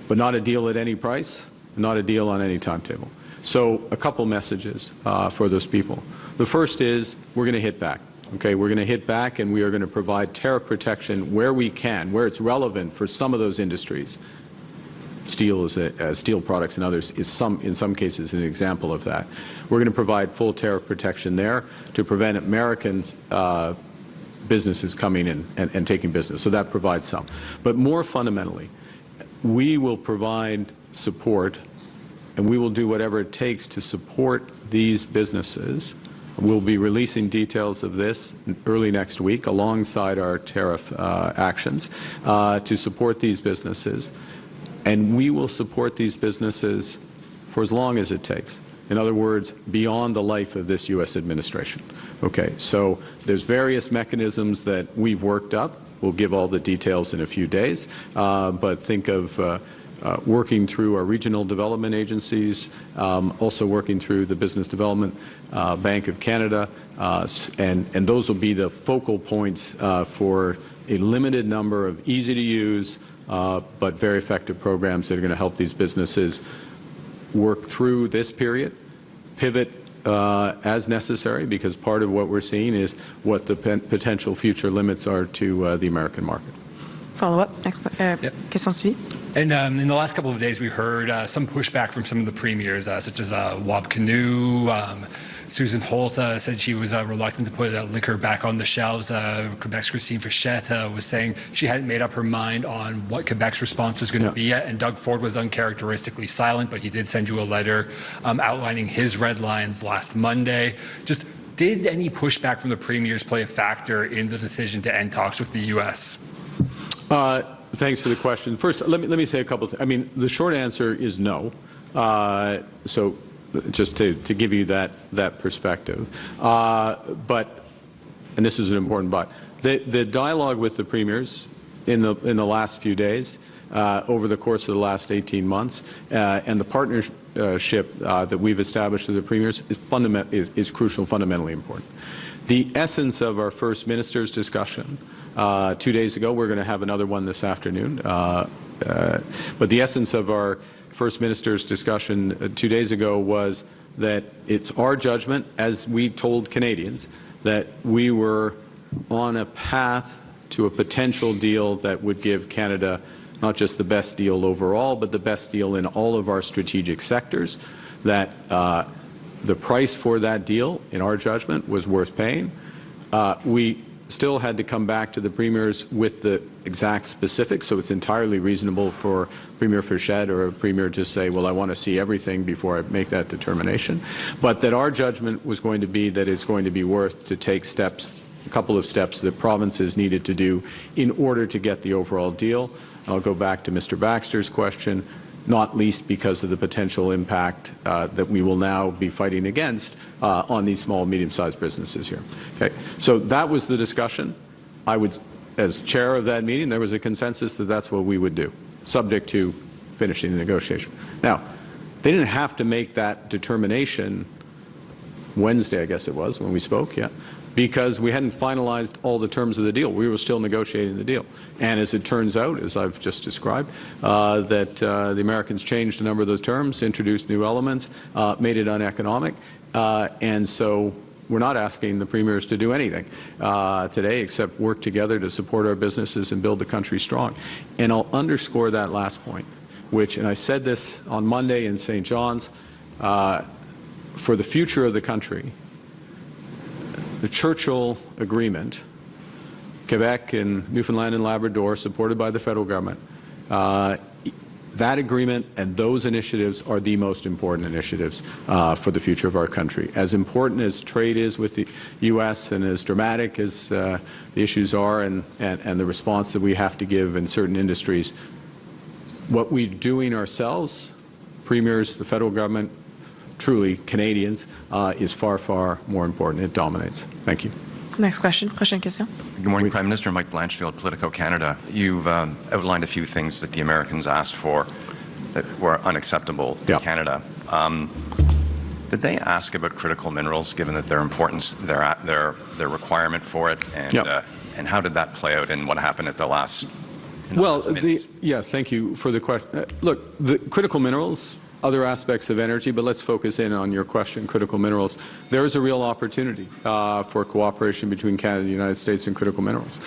but not a deal at any price. Not a deal on any timetable. So a couple messages for those people. The first is we're going to hit back. Okay, we're going to hit back and we are going to provide tariff protection where we can, where it's relevant for some of those industries. steel steel products and others is in some cases an example of that. We're going to provide full tariff protection there to prevent Americans businesses coming in and taking business. So that provides some. But more fundamentally, we will provide support, and we will do whatever it takes to support these businesses. We'll be releasing details of this early next week alongside our tariff actions to support these businesses. And we will support these businesses for as long as it takes. In other words, beyond the life of this U.S. administration. Okay, so there's various mechanisms that we've worked up. We'll give all the details in a few days, but think of working through our regional development agencies, also working through the Business Development Bank of Canada, and those will be the focal points for a limited number of easy-to-use but very effective programs that are going to help these businesses work through this period, pivot as necessary, because part of what we're seeing is what the potential future limits are to the American market. Follow-up. Next question suivie. And in the last couple of days, we heard some pushback from some of the premiers, such as Wab Kinew. Susan Holt said she was reluctant to put liquor back on the shelves. Quebec's Christine Fichette was saying she hadn't made up her mind on what Quebec's response was going to be yet. And Doug Ford was uncharacteristically silent, but he did send you a letter outlining his red lines last Monday. Just did any pushback from the premiers play a factor in the decision to end talks with the U.S.? Thanks for the question. First, let me say a couple of things. I mean, the short answer is no. So just to give you that perspective. But, and this is an important but, the dialogue with the premiers in the last few days, over the course of the last 18 months, and the partnership that we've established with the premiers is crucial, fundamentally important. The essence of our first minister's discussion 2 days ago, we're going to have another one this afternoon, but the essence of our first minister's discussion 2 days ago was that it's our judgment, as we told Canadians, that we were on a path to a potential deal that would give Canada not just the best deal overall, but the best deal in all of our strategic sectors, that the price for that deal, in our judgment, was worth paying. We still had to come back to the premiers with the exact specifics, so it's entirely reasonable for Premier Fichette or a premier to say, well, I want to see everything before I make that determination. But that our judgment was going to be that it's going to be worth to take steps, a couple of steps that provinces needed to do in order to get the overall deal. I'll go back to Mr. Baxter's question, not least because of the potential impact that we will now be fighting against on these small, medium-sized businesses here. Okay, so that was the discussion. I would, as chair of that meeting, there was a consensus that that's what we would do, subject to finishing the negotiation. Now, they didn't have to make that determination Wednesday, I guess it was, when we spoke, yeah, because we hadn't finalized all the terms of the deal. We were still negotiating the deal. And as it turns out, as I've just described, that the Americans changed a number of those terms, introduced new elements, made it uneconomic. And so we're not asking the premiers to do anything today except work together to support our businesses and build the country strong. And I'll underscore that last point, which, and I said this on Monday in St. John's, for the future of the country, the Churchill Agreement, Quebec and Newfoundland and Labrador, supported by the federal government, that agreement and those initiatives are the most important initiatives for the future of our country. As important as trade is with the U.S. and as dramatic as the issues are and the response that we have to give in certain industries, what we're doing ourselves, premiers, the federal government, truly Canadians, is far, far more important. It dominates. Thank you. Next question. Prochaine question. Good morning, Prime Minister. Mike Blanchfield, Politico Canada. You've outlined a few things that the Americans asked for that were unacceptable to Canada. Did they ask about critical minerals, given that their importance, their requirement for it, and how did that play out and what happened at the last? Well, thank you for the question. Look, the critical minerals, other aspects of energy, but let's focus in on your question, critical minerals. There is a real opportunity for cooperation between Canada and the United States in critical minerals.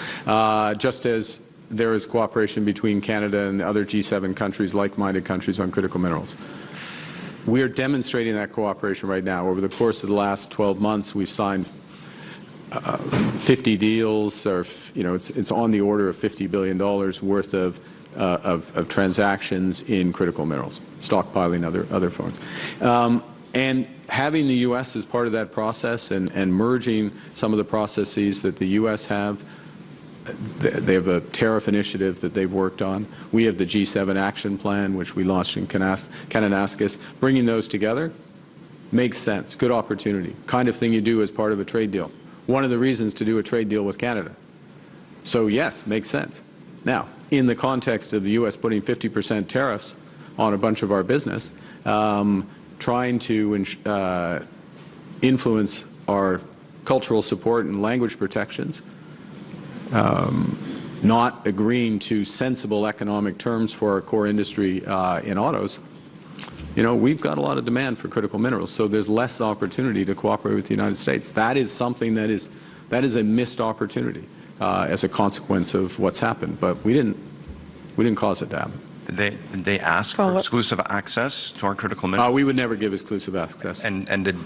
Just as there is cooperation between Canada and other G7 countries, like-minded countries, on critical minerals. We are demonstrating that cooperation right now. Over the course of the last 12 months, we've signed 50 deals, or it's on the order of $50 billion worth of transactions in critical minerals, stockpiling other forms. And having the U.S. as part of that process and merging some of the processes that the U.S. have, they have a tariff initiative that they've worked on. We have the G7 action plan, which we launched in Kananaskis. Bringing those together makes sense, good opportunity, kind of thing you do as part of a trade deal. One of the reasons to do a trade deal with Canada. So yes, makes sense. Now, in the context of the U.S. putting 50% tariffs on a bunch of our business, trying to influence our cultural support and language protections, not agreeing to sensible economic terms for our core industry in autos, we've got a lot of demand for critical minerals, so there's less opportunity to cooperate with the United States. That is something that is a missed opportunity as a consequence of what's happened. But we didn't cause it to happen. Did they ask for exclusive access to our critical minerals? We would never give exclusive access. And did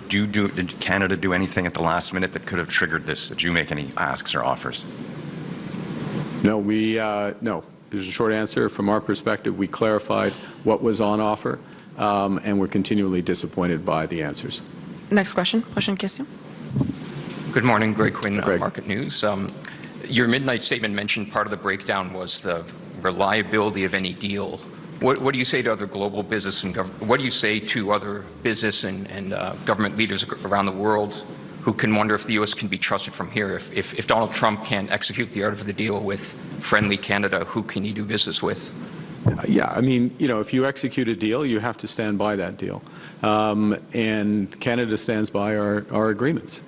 Canada do anything at the last minute that could have triggered this? Did you make any asks or offers? No, no. There's a short answer. From our perspective, we clarified what was on offer, and we're continually disappointed by the answers. Next question. Prochaine question. Good morning, Greg Quinn, Market News. Your midnight statement mentioned part of the breakdown was the reliability of any deal. What do you say to other global business and what do you say to other business and government leaders around the world who can wonder if the U.S. can be trusted from here? If Donald Trump can't execute the art of the deal with friendly Canada, who can he do business with? Yeah, I mean, if you execute a deal, you have to stand by that deal. And Canada stands by our agreements.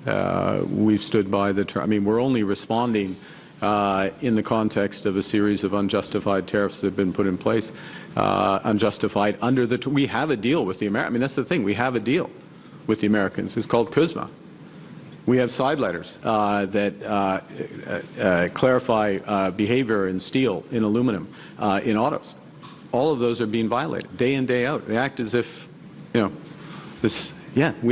We've stood by we're only responding in the context of a series of unjustified tariffs that have been put in place, unjustified under we have a deal with the Americans. That's the thing. We have a deal with the Americans. It's called CUSMA. We have side letters that clarify behavior in steel, in aluminum, in autos. All of those are being violated day in, day out. They act as if, we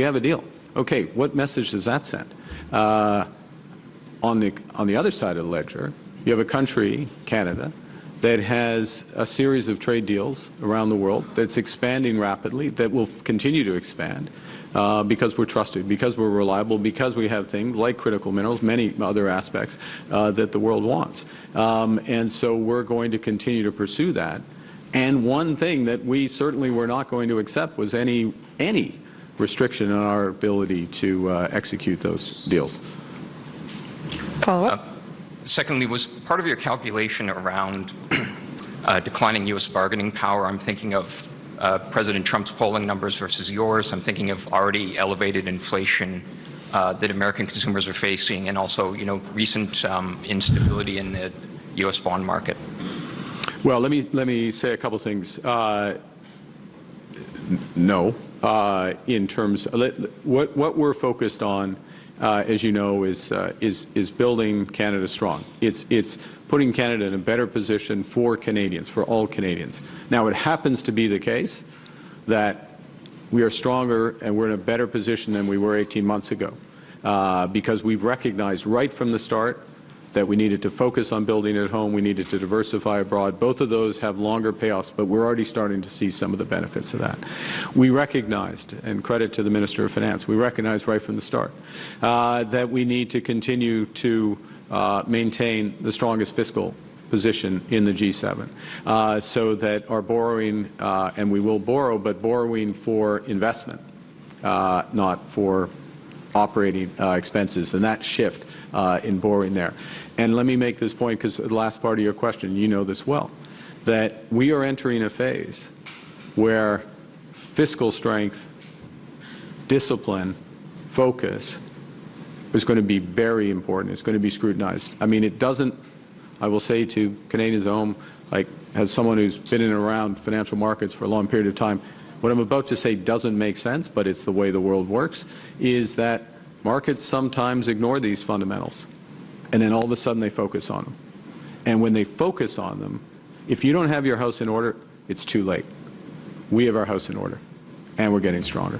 have a deal. Okay, what message does that send? On the other side of the ledger, you have a country, Canada, that has a series of trade deals around the world that's expanding rapidly, that will continue to expand because we're trusted, because we're reliable, because we have things like critical minerals, many other aspects that the world wants. And so we're going to continue to pursue that. And one thing that we certainly were not going to accept was any restriction on our ability to execute those deals. Follow-up. Secondly, was part of your calculation around declining U.S. bargaining power? I'm thinking of President Trump's polling numbers versus yours. I'm thinking of already elevated inflation that American consumers are facing, and also, recent instability in the U.S. bond market. Well, let me say a couple things. No, in terms what we're focused on, as you know, is building Canada strong. It's putting Canada in a better position for Canadians, for all Canadians. Now, it happens to be the case that we are stronger and we're in a better position than we were 18 months ago, because we've recognized right from the start that we needed to focus on building at home, we needed to diversify abroad. Both of those have longer payoffs, but we're already starting to see some of the benefits of that. We recognized, and credit to the Minister of Finance, we recognized right from the start that we need to continue to maintain the strongest fiscal position in the G7, so that our borrowing, and we will borrow, but borrowing for investment, not for operating expenses, and that shift in borrowing there. And let me make this point, because the last part of your question, you know this well, that we are entering a phase where fiscal strength, discipline, focus is going to be very important. It's going to be scrutinized. I mean, it doesn't, I will say to Canadians at home, like as someone who's been in and around financial markets for a long period of time, what I'm about to say doesn't make sense, but it's the way the world works, is that markets sometimes ignore these fundamentals, and then all of a sudden they focus on them. And when they focus on them, if you don't have your house in order, it's too late. We have our house in order, and we're getting stronger.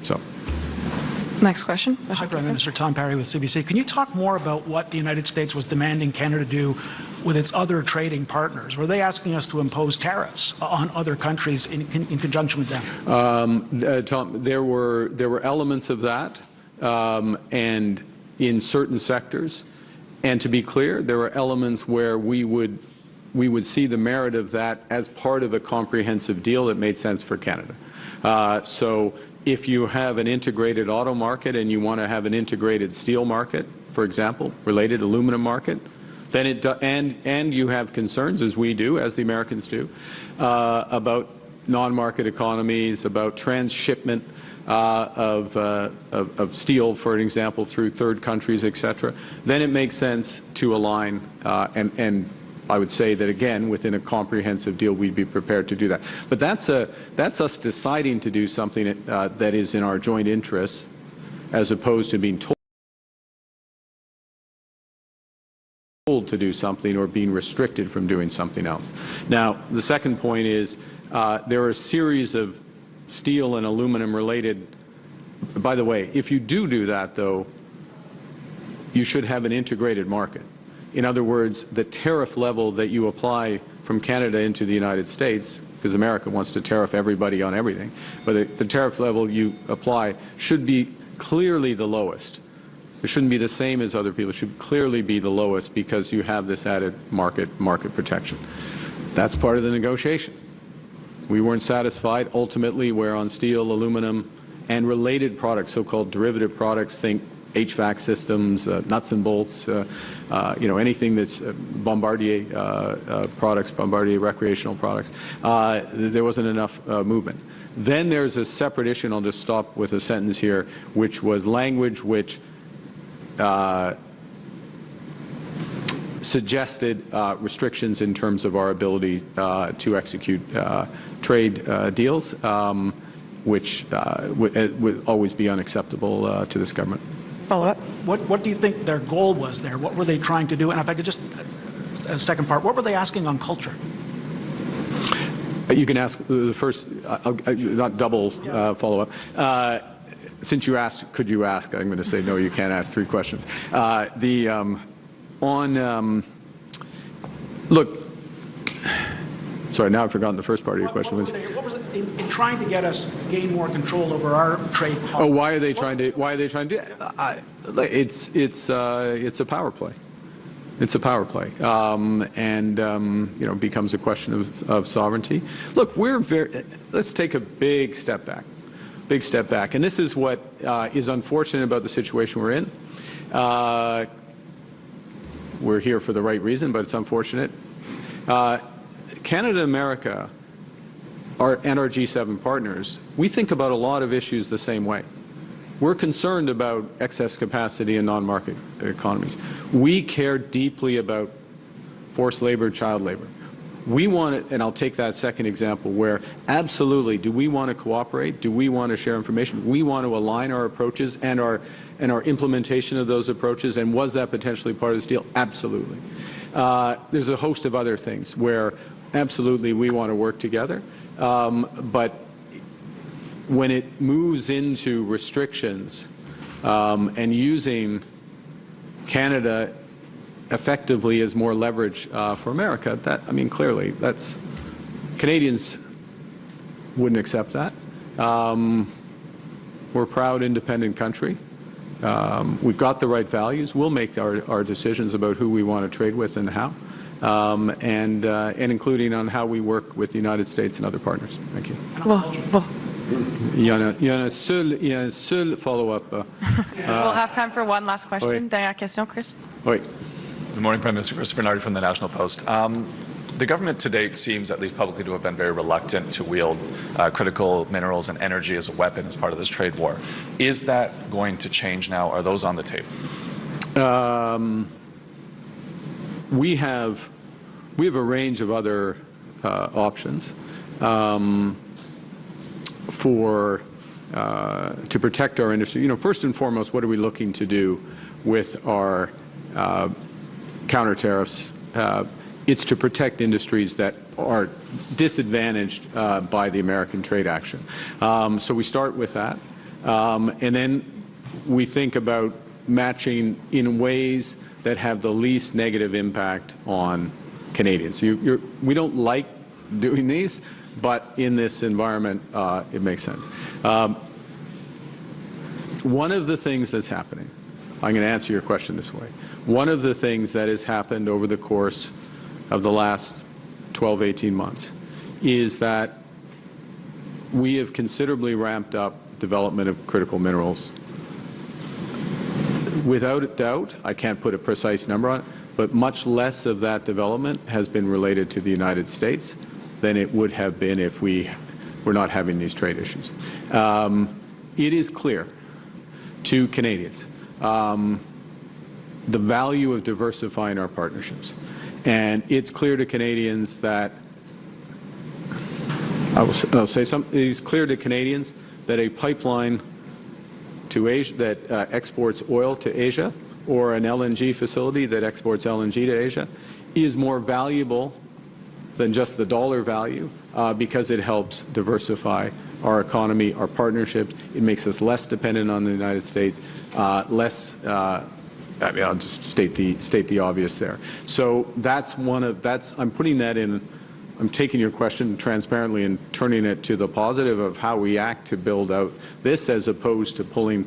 So. Next question. Hi, Prime Minister. Tom Parry with CBC. Can you talk more about what the United States was demanding Canada do with its other trading partners? Were they asking us to impose tariffs on other countries in conjunction with them? Tom, there were elements of that, and in certain sectors. And to be clear, there were elements where we would see the merit of that as part of a comprehensive deal that made sense for Canada. So if you have an integrated auto market and you want to have an integrated steel market, for example, related aluminum market, then and you have concerns, as we do, as the Americans do, about non-market economies, about transshipment of steel, for an example, through third countries, etc., then it makes sense to align and I would say that, again, within a comprehensive deal, we'd be prepared to do that. But that's us deciding to do something that is in our joint interests, as opposed to being told to do something or being restricted from doing something else. Now, the second point is there are a series of steel and aluminum related. By the way, if you do that, though, you should have an integrated market. In other words, the tariff level that you apply from Canada into the United States, because America wants to tariff everybody on everything, but the tariff level you apply should be clearly the lowest. It shouldn't be the same as other people. It should clearly be the lowest because you have this added market protection. That's part of the negotiation. We weren't satisfied. Ultimately, we're on steel, aluminum, and related products, so-called derivative products. Think HVAC systems, nuts and bolts, anything that's Bombardier products, Bombardier recreational products. There wasn't enough movement. Then there's a separate issue, and I'll just stop with a sentence here, which was language which suggested restrictions in terms of our ability to execute trade deals, which would always be unacceptable to this government. Follow-up. What do you think their goal was there? What were they trying to do? And if I could just, a second part, what were they asking on culture? You can ask the first, not double follow-up. Since you asked, could you ask? I'm going to say no, you can't ask 3 questions. Look, sorry, now I've forgotten the first part of your question. What was it in trying to get us gain more control over our trade policy? Oh, why are they trying to do it? It's a power play. It's a power play, and becomes a question of sovereignty. Look, let's take a big step back. Big step back, and this is what is unfortunate about the situation we're in. We're here for the right reason, but it's unfortunate. Canada and America and our G7 partners, we think about a lot of issues the same way. We're concerned about excess capacity in non-market economies. We care deeply about forced labor, child labor. We want it, and I'll take that second example, where absolutely, do we want to cooperate? Do we want to share information? We want to align our approaches and our implementation of those approaches, and was that potentially part of this deal? Absolutely. There's a host of other things where absolutely we want to work together, but when it moves into restrictions and using Canada effectively as more leverage for America, clearly, Canadians wouldn't accept that. We're a proud, independent country. We've got the right values. We'll make our decisions about who we want to trade with and how, and including on how we work with the United States and other partners. Thank you. Il y a un seul follow-up. We'll have time for one last question. Oui. Dernière question, Chris. Oui. Good morning, Prime Minister. Chris Bernardi from the National Post. The government to date seems, at least publicly, to have been very reluctant to wield critical minerals and energy as a weapon as part of this trade war. Is that going to change now? Are those on the table? We have a range of other options to protect our industry. First and foremost, what are we looking to do with our counter tariffs it's to protect industries that are disadvantaged by the American trade action. So we start with that. And then we think about matching in ways that have the least negative impact on Canadians. We don't like doing these, but in this environment, it makes sense. One of the things that's happening, I'm going to answer your question this way. One of the things that has happened over the course of the last 12, 18 months is that we have considerably ramped up development of critical minerals. Without a doubt, I can't put a precise number on it, but much less of that development has been related to the United States than it would have been if we were not having these trade issues. It is clear to Canadians the value of diversifying our partnerships. And it's clear to Canadians that, I'll say something, it's clear to Canadians that a pipeline to Asia that exports oil to Asia, or an LNG facility that exports LNG to Asia, is more valuable than just the dollar value because it helps diversify our economy, our partnerships. It makes us less dependent on the United States, less. I mean, I'll just state the obvious there. So that's I'm putting that in. I'm taking your question transparently and turning it to the positive of how we act to build out this, as opposed to pulling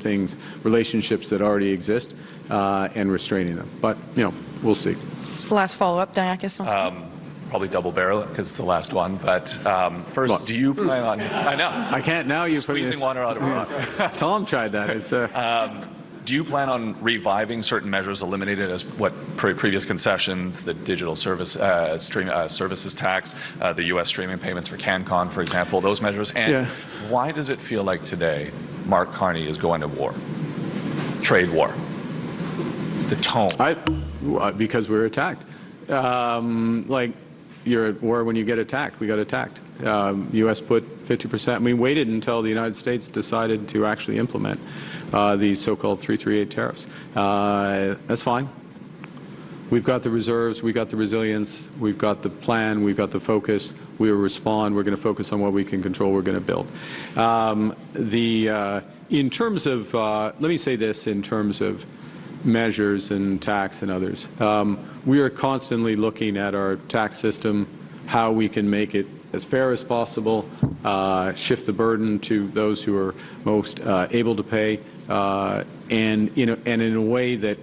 relationships that already exist, and restraining them. But, we'll see. Last follow-up, dernière question. Probably double barrel because it's the last one. But first, do you plan on? I know. I can't now. You're squeezing water out of a rock. Tom tried that. It's. Do you plan on reviving certain measures eliminated as what previous concessions, the digital services tax, the U.S. streaming payments for CanCon, for example, those measures? And why does it feel like today Mark Carney is going to war, trade war? The tone. Because we're attacked. You're at war when you get attacked. We got attacked. U.S. put 50%. We waited until the United States decided to actually implement these so-called 338 tariffs. That's fine. We've got the reserves. We've got the resilience. We've got the plan. We've got the focus. We will respond. We're going to focus on what we can control. We're going to build. In terms of, let me say this in terms of measures and tax and others. We are constantly looking at our tax system, how we can make it as fair as possible, shift the burden to those who are most able to pay, and in a way that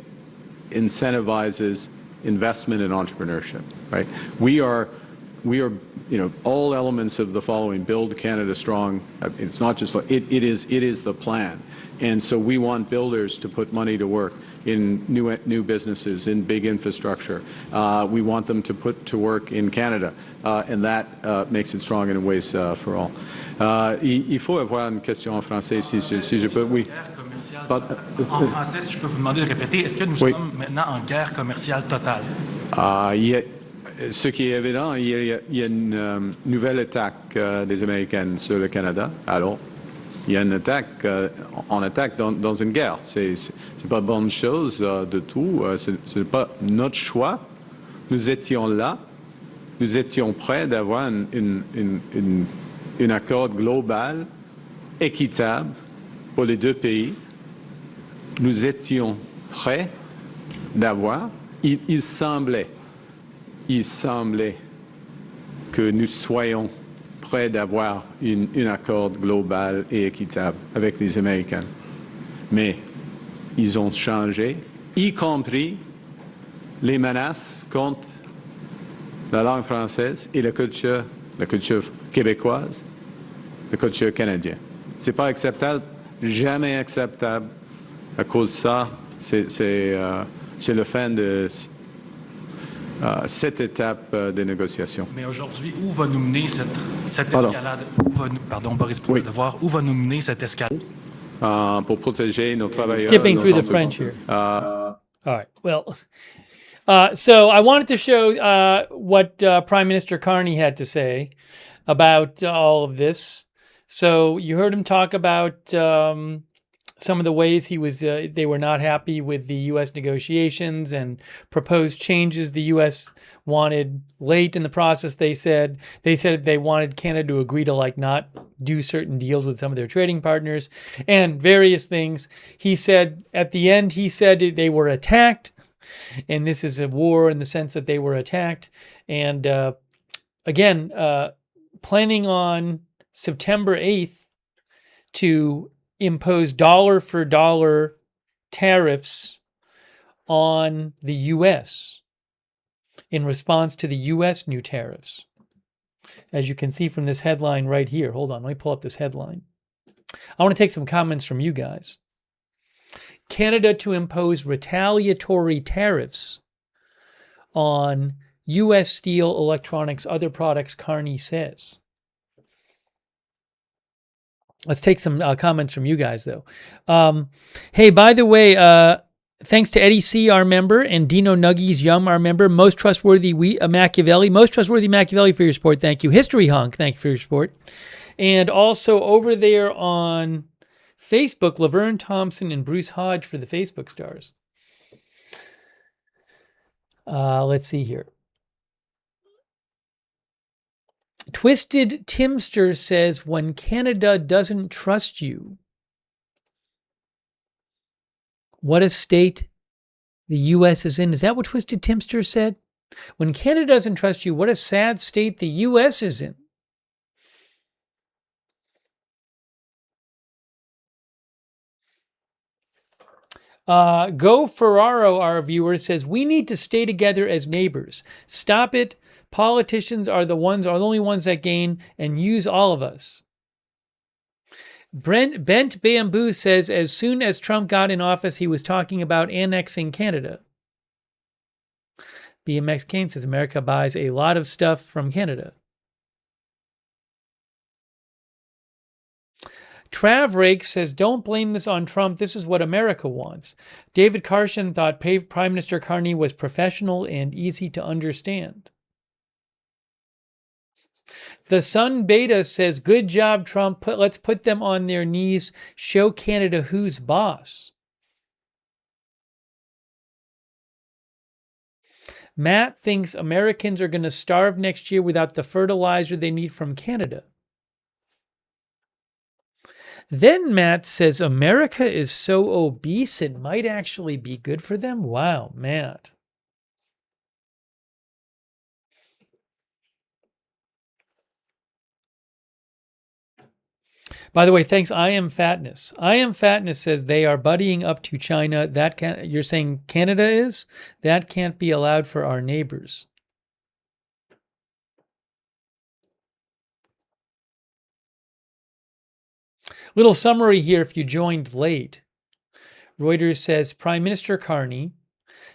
incentivizes investment and entrepreneurship. Right? We are, all elements of the following: build Canada strong. It's not just it is the plan, and so we want builders to put money to work in new businesses, in big infrastructure. We want them to put to work in Canada, and that makes it strong in ways for all. Il faut avoir une question en français si je peux. Oui. En français, si je peux vous demander de répéter, est-ce que nous sommes maintenant en guerre commerciale totale? Ce qui est évident, il y a une nouvelle attaque des Américains sur le Canada. Alors, il y a une attaque, on attaque dans une guerre. C'est pas bonne chose de tout. Ce n'est pas notre choix. Nous étions là. Nous étions prêts d'avoir un accord global, équitable pour les deux pays. Nous étions prêts d'avoir. Il semblait que nous soyons prêts d'avoir un accord global et équitable avec les Américains. Mais ils ont changé, y compris les menaces contre la langue française et la culture québécoise, la culture canadienne. C'est pas acceptable, jamais acceptable. À cause de ça, c'est la fin de cette étape des négociations. Mais aujourd'hui, où va nous mener cette escalade? Pardon, Boris, pour le devoir, où va nous mener cette escalade? Pour protéger nos travailleurs. Skipping through the French here. All right. Well, so I wanted to show what Prime Minister Carney had to say about all of this. So you heard him talk about some of the ways he was, they were not happy with the U.S. negotiations and proposed changes the U.S. wanted late in the process. They said they wanted Canada to agree to like not do certain deals with some of their trading partners and various things. He said at the end, he said they were attacked, and this is a war in the sense that they were attacked. And again, planning on September 8th to impose dollar for dollar tariffs on the U.S. in response to the U.S. new tariffs. As you can see from this headline right here. Hold on, let me pull up this headline. I want to take some comments from you guys. Canada to impose retaliatory tariffs on U.S. steel, electronics, other products, Carney says. Let's take some comments from you guys, though. Hey, by the way, thanks to Eddie C., our member, and Dino Nuggies Yum, our member. Most trustworthy Machiavelli. Most trustworthy Machiavelli for your support. Thank you. History Hunk, thank you for your support. And also over there on Facebook, Laverne Thompson and Bruce Hodge for the Facebook stars. Let's see here. Twisted Timster says, when Canada doesn't trust you, what a state the U.S. is in. Is that what Twisted Timster said? When Canada doesn't trust you, what a sad state the U.S. is in. Go Ferraro, our viewer, says, we need to stay together as neighbors. Stop it. Politicians are the only ones that gain, and use all of us. Bent Bamboo says, as soon as Trump got in office, he was talking about annexing Canada. BMX Kane says, America buys a lot of stuff from Canada. Trav Rake says, don't blame this on Trump. This is what America wants. David Carshan thought Prime Minister Carney was professional and easy to understand. The Sun Beta says, good job, Trump. Let's put them on their knees. Show Canada who's boss. Matt thinks Americans are going to starve next year without the fertilizer they need from Canada. Then Matt says, America is so obese it might actually be good for them. Wow, Matt. By the way, thanks. I Am Fatness. I Am Fatness says they are buddying up to China. You're saying Canada is? That can't be allowed for our neighbors. Little summary here if you joined late. Reuters says Prime Minister Carney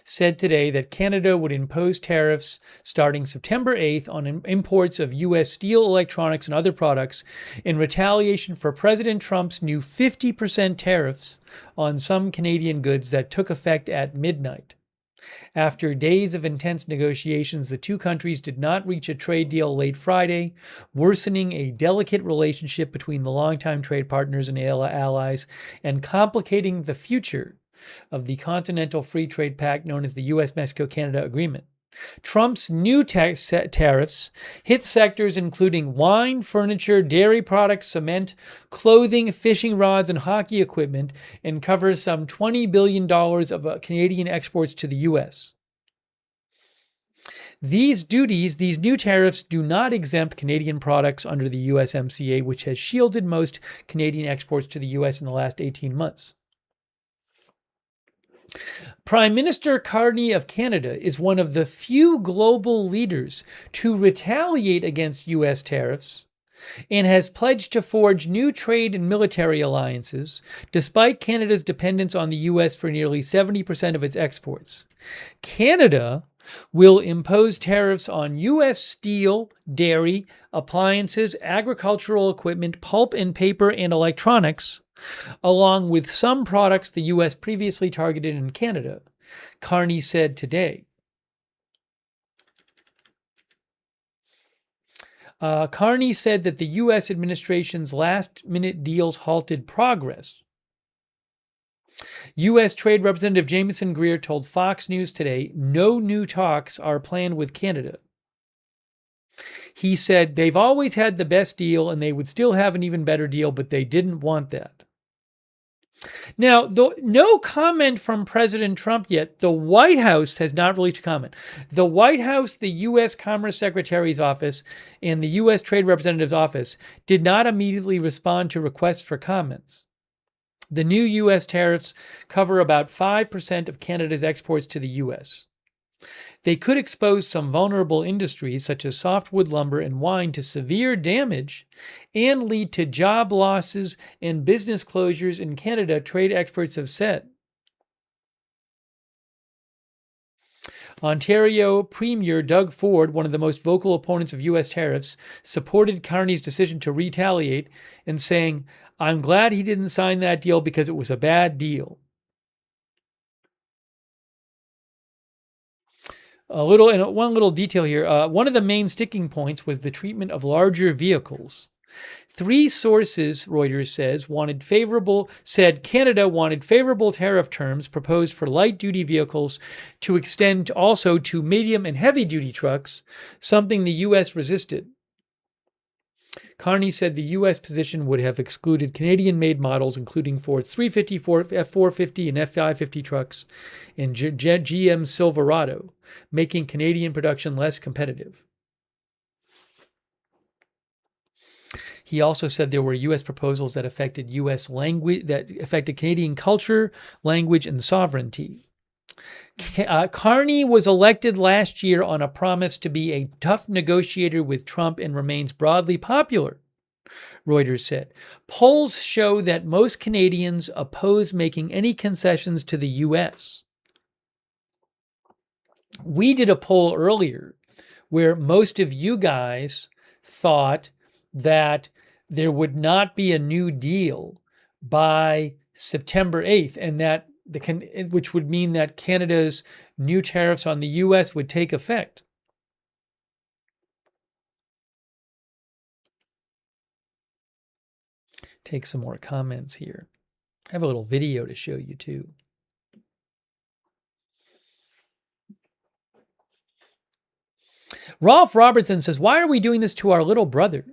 said today that Canada would impose tariffs starting September 8th on imports of U.S. steel, electronics, and other products in retaliation for President Trump's new 50% tariffs on some Canadian goods that took effect at midnight. After days of intense negotiations, the two countries did not reach a trade deal late Friday, worsening a delicate relationship between the longtime trade partners and allies and complicating the future of the Continental Free Trade Pact known as the U.S.-Mexico-Canada Agreement. Trump's new tariffs hit sectors including wine, furniture, dairy products, cement, clothing, fishing rods, and hockey equipment, and covers some $20 billion of Canadian exports to the U.S. These new tariffs do not exempt Canadian products under the USMCA, which has shielded most Canadian exports to the U.S. in the last 18 months. Prime Minister Carney of Canada is one of the few global leaders to retaliate against U.S. tariffs and has pledged to forge new trade and military alliances, despite Canada's dependence on the U.S. for nearly 70% of its exports. Canada will impose tariffs on U.S. steel, dairy, appliances, agricultural equipment, pulp and paper, and electronics, along with some products the U.S. previously targeted in Canada, Carney said today. Carney said that the U.S. administration's last-minute deals halted progress. U.S. Trade Representative Jameson Greer told Fox News today no new talks are planned with Canada. He said they've always had the best deal and they would still have an even better deal, but they didn't want that. Now, no comment from President Trump yet. The White House has not released a comment. The White House, the U.S. Commerce Secretary's office, and the U.S. Trade Representative's office did not immediately respond to requests for comments. The new U.S. tariffs cover about 5% of Canada's exports to the U.S. They could expose some vulnerable industries, such as softwood lumber and wine, to severe damage and lead to job losses and business closures in Canada, trade experts have said. Ontario Premier Doug Ford, one of the most vocal opponents of U.S. tariffs, supported Carney's decision to retaliate and saying, "I'm glad he didn't sign that deal because it was a bad deal." One little detail here. One of the main sticking points was the treatment of larger vehicles. 3 sources, Reuters said Canada wanted favorable tariff terms proposed for light-duty vehicles to extend also to medium and heavy-duty trucks, something the U.S. resisted. Carney said the U.S. position would have excluded Canadian-made models, including Ford's 350, F-450, and F-550 trucks, and GM's Silverado, making Canadian production less competitive. He also said there were U.S. proposals that affected U.S. language, that affected Canadian culture, language, and sovereignty. Carney was elected last year on a promise to be a tough negotiator with Trump and remains broadly popular, Reuters said. Polls show that most Canadians oppose making any concessions to the U.S. We did a poll earlier where most of you guys thought that there would not be a new deal by September 8th, and that which would mean that Canada's new tariffs on the U.S. would take effect. Take some more comments here. I have a little video to show you too. Rolf Robertson says, "Why are we doing this to our little brother?"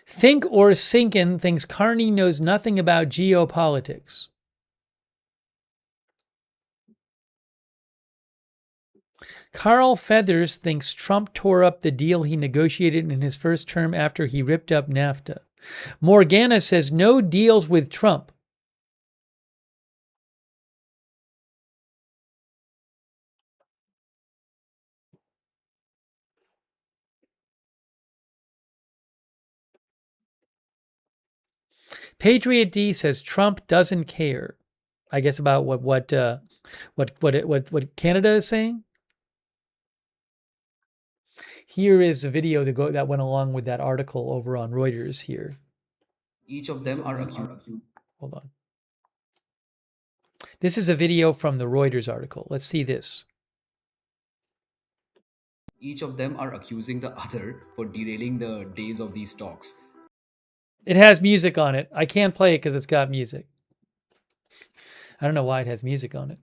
Think or Sinkin thinks Carney knows nothing about geopolitics. Carl Feathers thinks Trump tore up the deal he negotiated in his first term after he ripped up NAFTA. Morgana says no deals with Trump. Patriot D says Trump doesn't care. I guess about what Canada is saying. Here is a video that went along with that article over on Reuters here. Each of them are accused. Hold on. This is a video from the Reuters article. Let's see this. Each of them are accusing the other for derailing the days of these talks. It has music on it. I can't play it because it's got music. I don't know why it has music on it.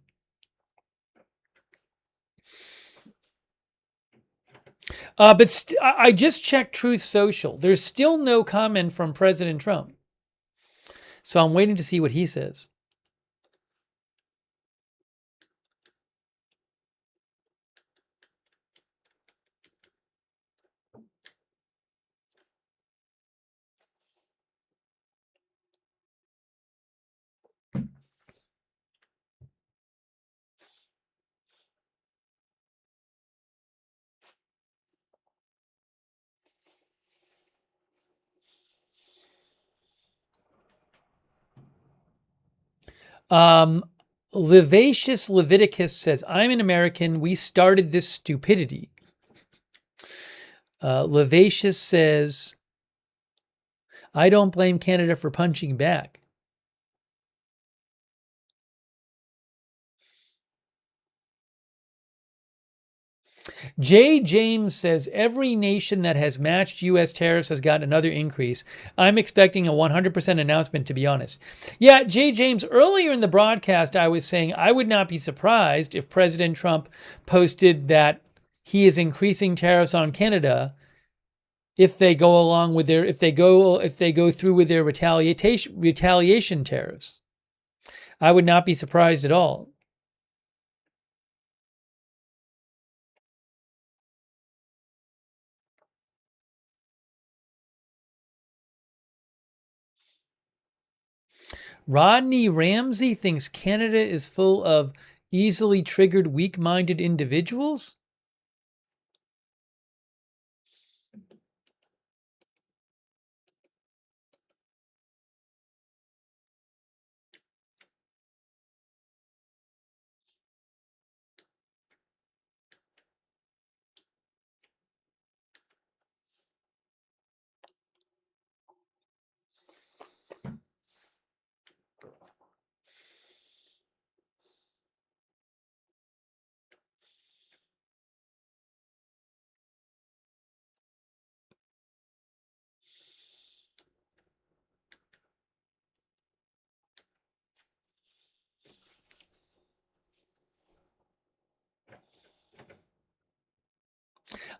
But I just checked Truth Social. There's still no comment from President Trump. So I'm waiting to see what he says. Livacious Leviticus says, "I'm an American. We started this stupidity." Livacious says, "I don't blame Canada for punching back." Jay James says every nation that has matched U.S. tariffs has gotten another increase. I'm expecting a 100% announcement, to be honest. Yeah, Jay James, earlier in the broadcast, I was saying I would not be surprised if President Trump posted that he is increasing tariffs on Canada if they go along with their, if they go through with their retaliation tariffs. I would not be surprised at all. Rodney Ramsey thinks Canada is full of easily triggered, weak-minded individuals?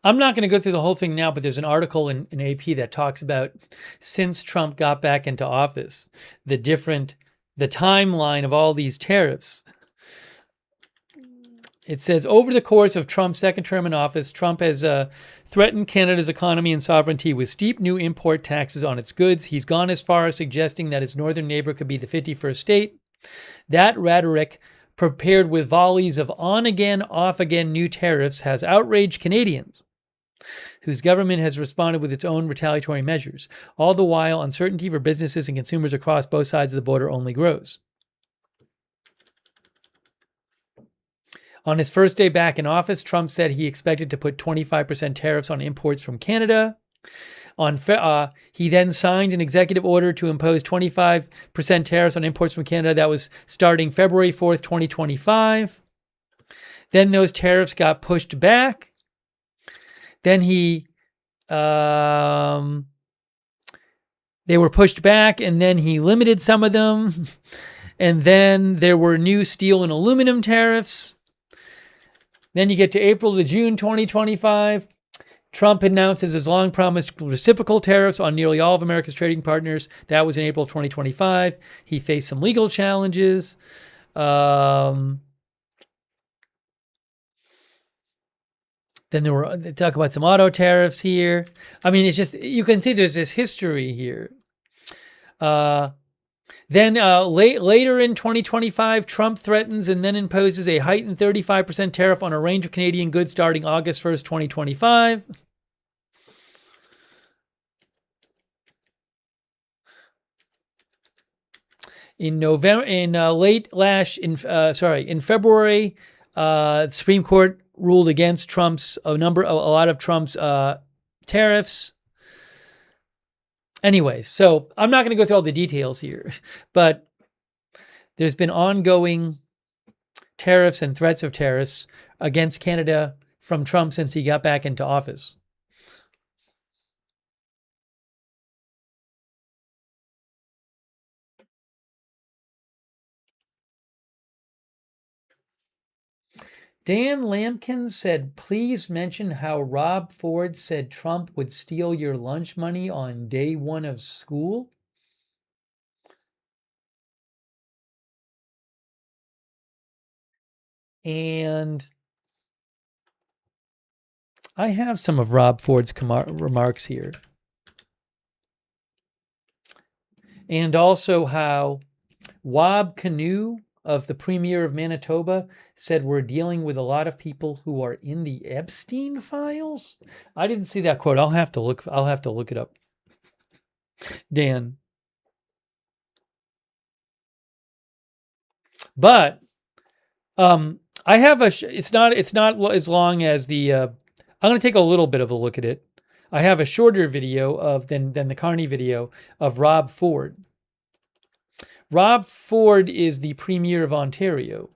I'm not going to go through the whole thing now, but there's an article in AP that talks about since Trump got back into office, the timeline of all these tariffs. It says, over the course of Trump's second term in office, Trump has threatened Canada's economy and sovereignty with steep new import taxes on its goods. He's gone as far as suggesting that his northern neighbor could be the 51st state. That rhetoric, prepared with volleys of on-again, off-again new tariffs, has outraged Canadians, whose government has responded with its own retaliatory measures. All the while, uncertainty for businesses and consumers across both sides of the border only grows. On his first day back in office, Trump said he expected to put 25% tariffs on imports from Canada. He then signed an executive order to impose 25% tariffs on imports from Canada. That was starting February 4th, 2025. Then those tariffs got pushed back. Then they were pushed back, and then he limited some of them. And then there were new steel and aluminum tariffs. Then you get to April to June 2025. Trump announces his long-promised reciprocal tariffs on nearly all of America's trading partners. That was in April of 2025. He faced some legal challenges. Then they talk about some auto tariffs here. I mean, it's just, you can see there's this history here. Then later in 2025, Trump threatens and then imposes a heightened 35% tariff on a range of Canadian goods starting August 1st, 2025. In February, the Supreme Court ruled against a lot of Trump's tariffs. Anyways, so I'm not going to go through all the details here, but there's been ongoing tariffs and threats of tariffs against Canada from Trump since he got back into office. Dan Lampkin said, please mention how Rob Ford said Trump would steal your lunch money on day one of school. And I have some of Rob Ford's remarks here. And also how Wab Kinew of the Premier of Manitoba said we're dealing with a lot of people who are in the Epstein files. I didn't see that quote. I'll have to look it up. Dan. But I have it's not as long as the I'm going to take a little bit of a look at it. I have a shorter video than the Carney video of Rob Ford. Rob Ford is the Premier of Ontario.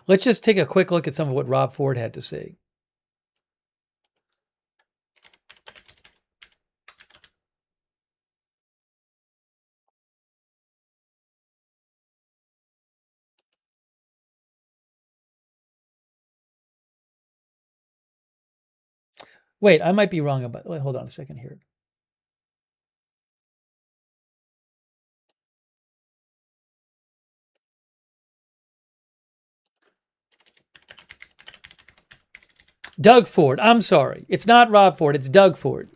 Let's just take a quick look at some of what Rob Ford had to say. Wait, I might be wrong about. Wait, hold on a second here. Doug Ford. I'm sorry. It's not Rob Ford. It's Doug Ford.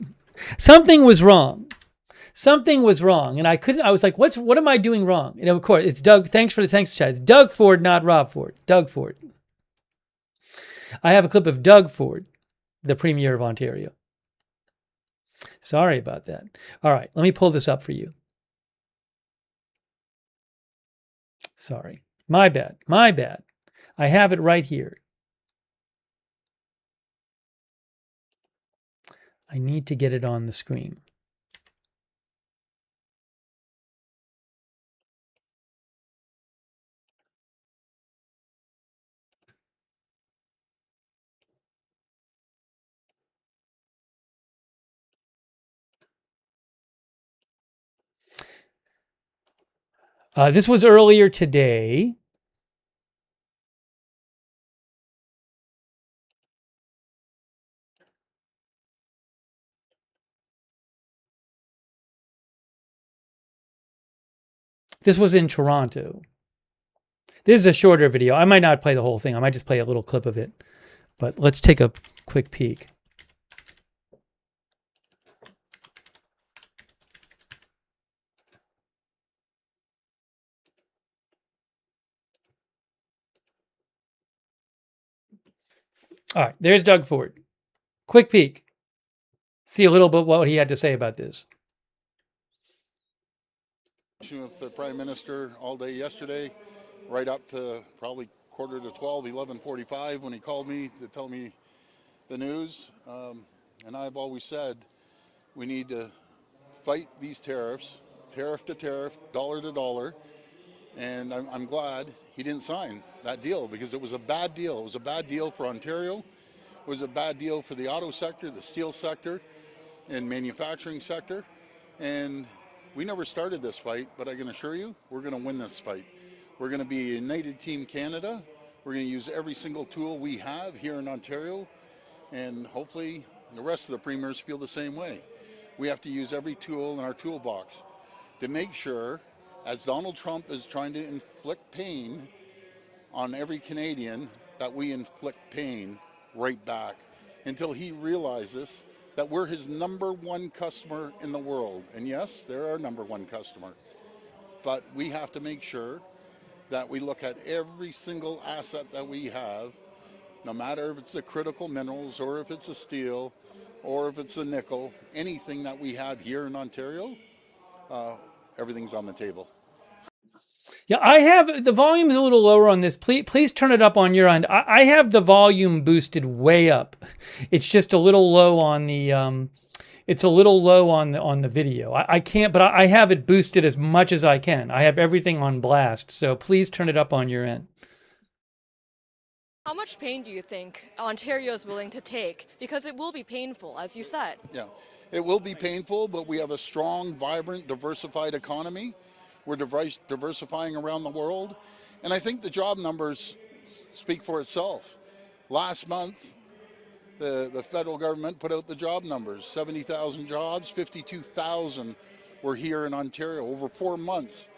Something was wrong. Something was wrong. And I was like, what am I doing wrong? And of course, it's Doug. Thanks for the thanks chat. It's Doug Ford, not Rob Ford. Doug Ford. I have a clip of Doug Ford, the Premier of Ontario. Sorry about that. All right, let me pull this up for you. Sorry. My bad. My bad. I have it right here. I need to get it on the screen. This was earlier today. This was in Toronto. This is a shorter video. I might not play the whole thing. I might just play a little clip of it. But let's take a quick peek. All right, there's Doug Ford. Quick peek. See a little bit what he had to say about this. With the Prime Minister all day yesterday, right up to probably quarter to 12, 11:45 when he called me to tell me the news. And I've always said we need to fight these tariffs, tariff to tariff, dollar to dollar. And I'm glad he didn't sign that deal because it was a bad deal. It was a bad deal for Ontario. It was a bad deal for the auto sector, the steel sector, and manufacturing sector. And we never started this fight, but I can assure you, we're going to win this fight. We're going to be a United Team Canada. We're going to use every single tool we have here in Ontario, and hopefully the rest of the premiers feel the same way. We have to use every tool in our toolbox to make sure, as Donald Trump is trying to inflict pain on every Canadian, that we inflict pain right back until he realizes that we're his #1 customer in the world. And yes, they're our #1 customer. But we have to make sure that we look at every single asset that we have, no matter if it's the critical minerals or if it's a steel or if it's a nickel, anything that we have here in Ontario, everything's on the table. Yeah, I have the volume is a little lower on this. Please turn it up on your end. I have the volume boosted way up. It's just a little low on the it's a little low on the video. I can't, but I have it boosted as much as I can. I have everything on blast. So please turn it up on your end. How much pain do you think Ontario is willing to take? Because it will be painful, as you said. Yeah, it will be painful, but we have a strong, vibrant, diversified economy. We're diversifying around the world. And I think the job numbers speak for itself. Last month, the federal government put out the job numbers. 70,000 jobs, 52,000 were here in Ontario over 4 months.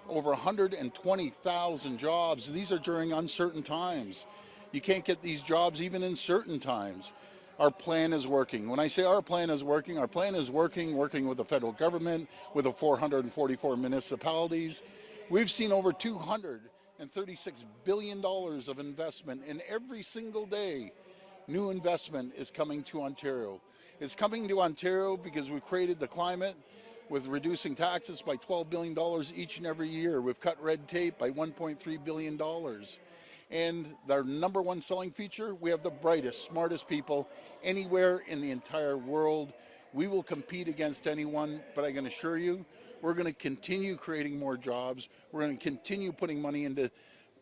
Over 120,000 jobs. These are during uncertain times. You can't get these jobs even in certain times. Our plan is working. When I say our plan is working working with the federal government, with the 444 municipalities. We've seen over $236 billion of investment, and every single day, new investment is coming to Ontario. It's coming to Ontario because we've created the climate with reducing taxes by $12 billion each and every year. We've cut red tape by $1.3 billion. And our #1 selling feature, we have the brightest, smartest people anywhere in the entire world. We will compete against anyone, but I can assure you, we're going to continue creating more jobs. We're going to continue putting money into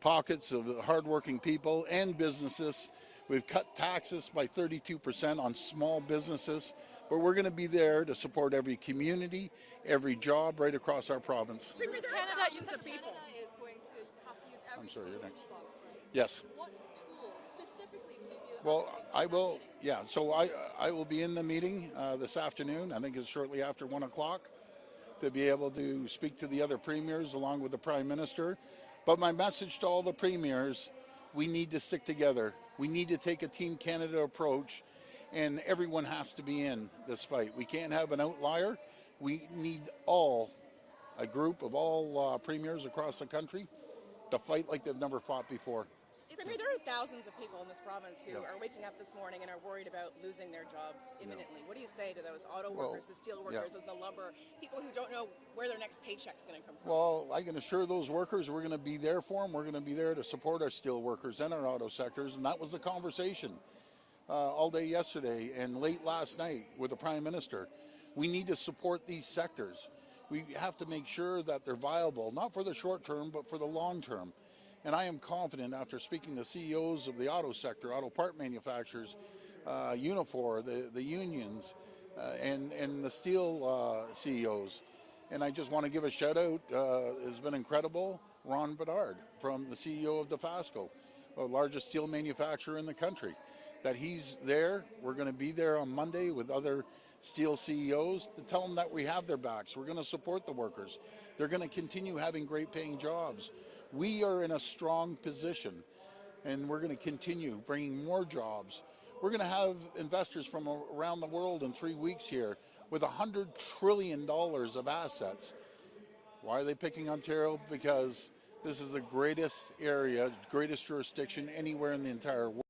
pockets of hardworking people and businesses. We've cut taxes by 32% on small businesses, but we're going to be there to support every community, every job right across our province. Canada, you said people is going to have to use every I'm sorry, you're next. box, right? Yes. What tools specifically will you Well, I will, yeah, so I will be in the meeting this afternoon. I think it's shortly after 1 o'clock, to be able to speak to the other premiers along with the Prime Minister. But my message to all the premiers, we need to stick together. We need to take a Team Canada approach, and everyone has to be in this fight. We can't have an outlier. We need a group of all premiers across the country to fight like they've never fought before. Premier, there are thousands of people in this province who are waking up this morning and are worried about losing their jobs imminently. What do you say to those auto workers, the steel workers, the lumber, people who don't know where their next paycheck's going to come from? Well, I can assure those workers we're going to be there for them. We're going to be there to support our steel workers and our auto sectors, and that was the conversation all day yesterday and late last night with the Prime Minister. We need to support these sectors. We have to make sure that they're viable, not for the short term, but for the long term. And I am confident after speaking to CEOs of the auto sector, auto part manufacturers, Unifor, the unions, and the steel CEOs. And I just want to give a shout out, it's been incredible, Ron Bedard, from the CEO of DeFasco, the largest steel manufacturer in the country, that he's there. We're going to be there on Monday with other steel CEOs to tell them that we have their backs. We're going to support the workers. They're going to continue having great paying jobs. We are in a strong position, and we're going to continue bringing more jobs. We're going to have investors from around the world in 3 weeks here with $100 trillion of assets. Why are they picking Ontario? Because this is the greatest area, greatest jurisdiction anywhere in the entire world.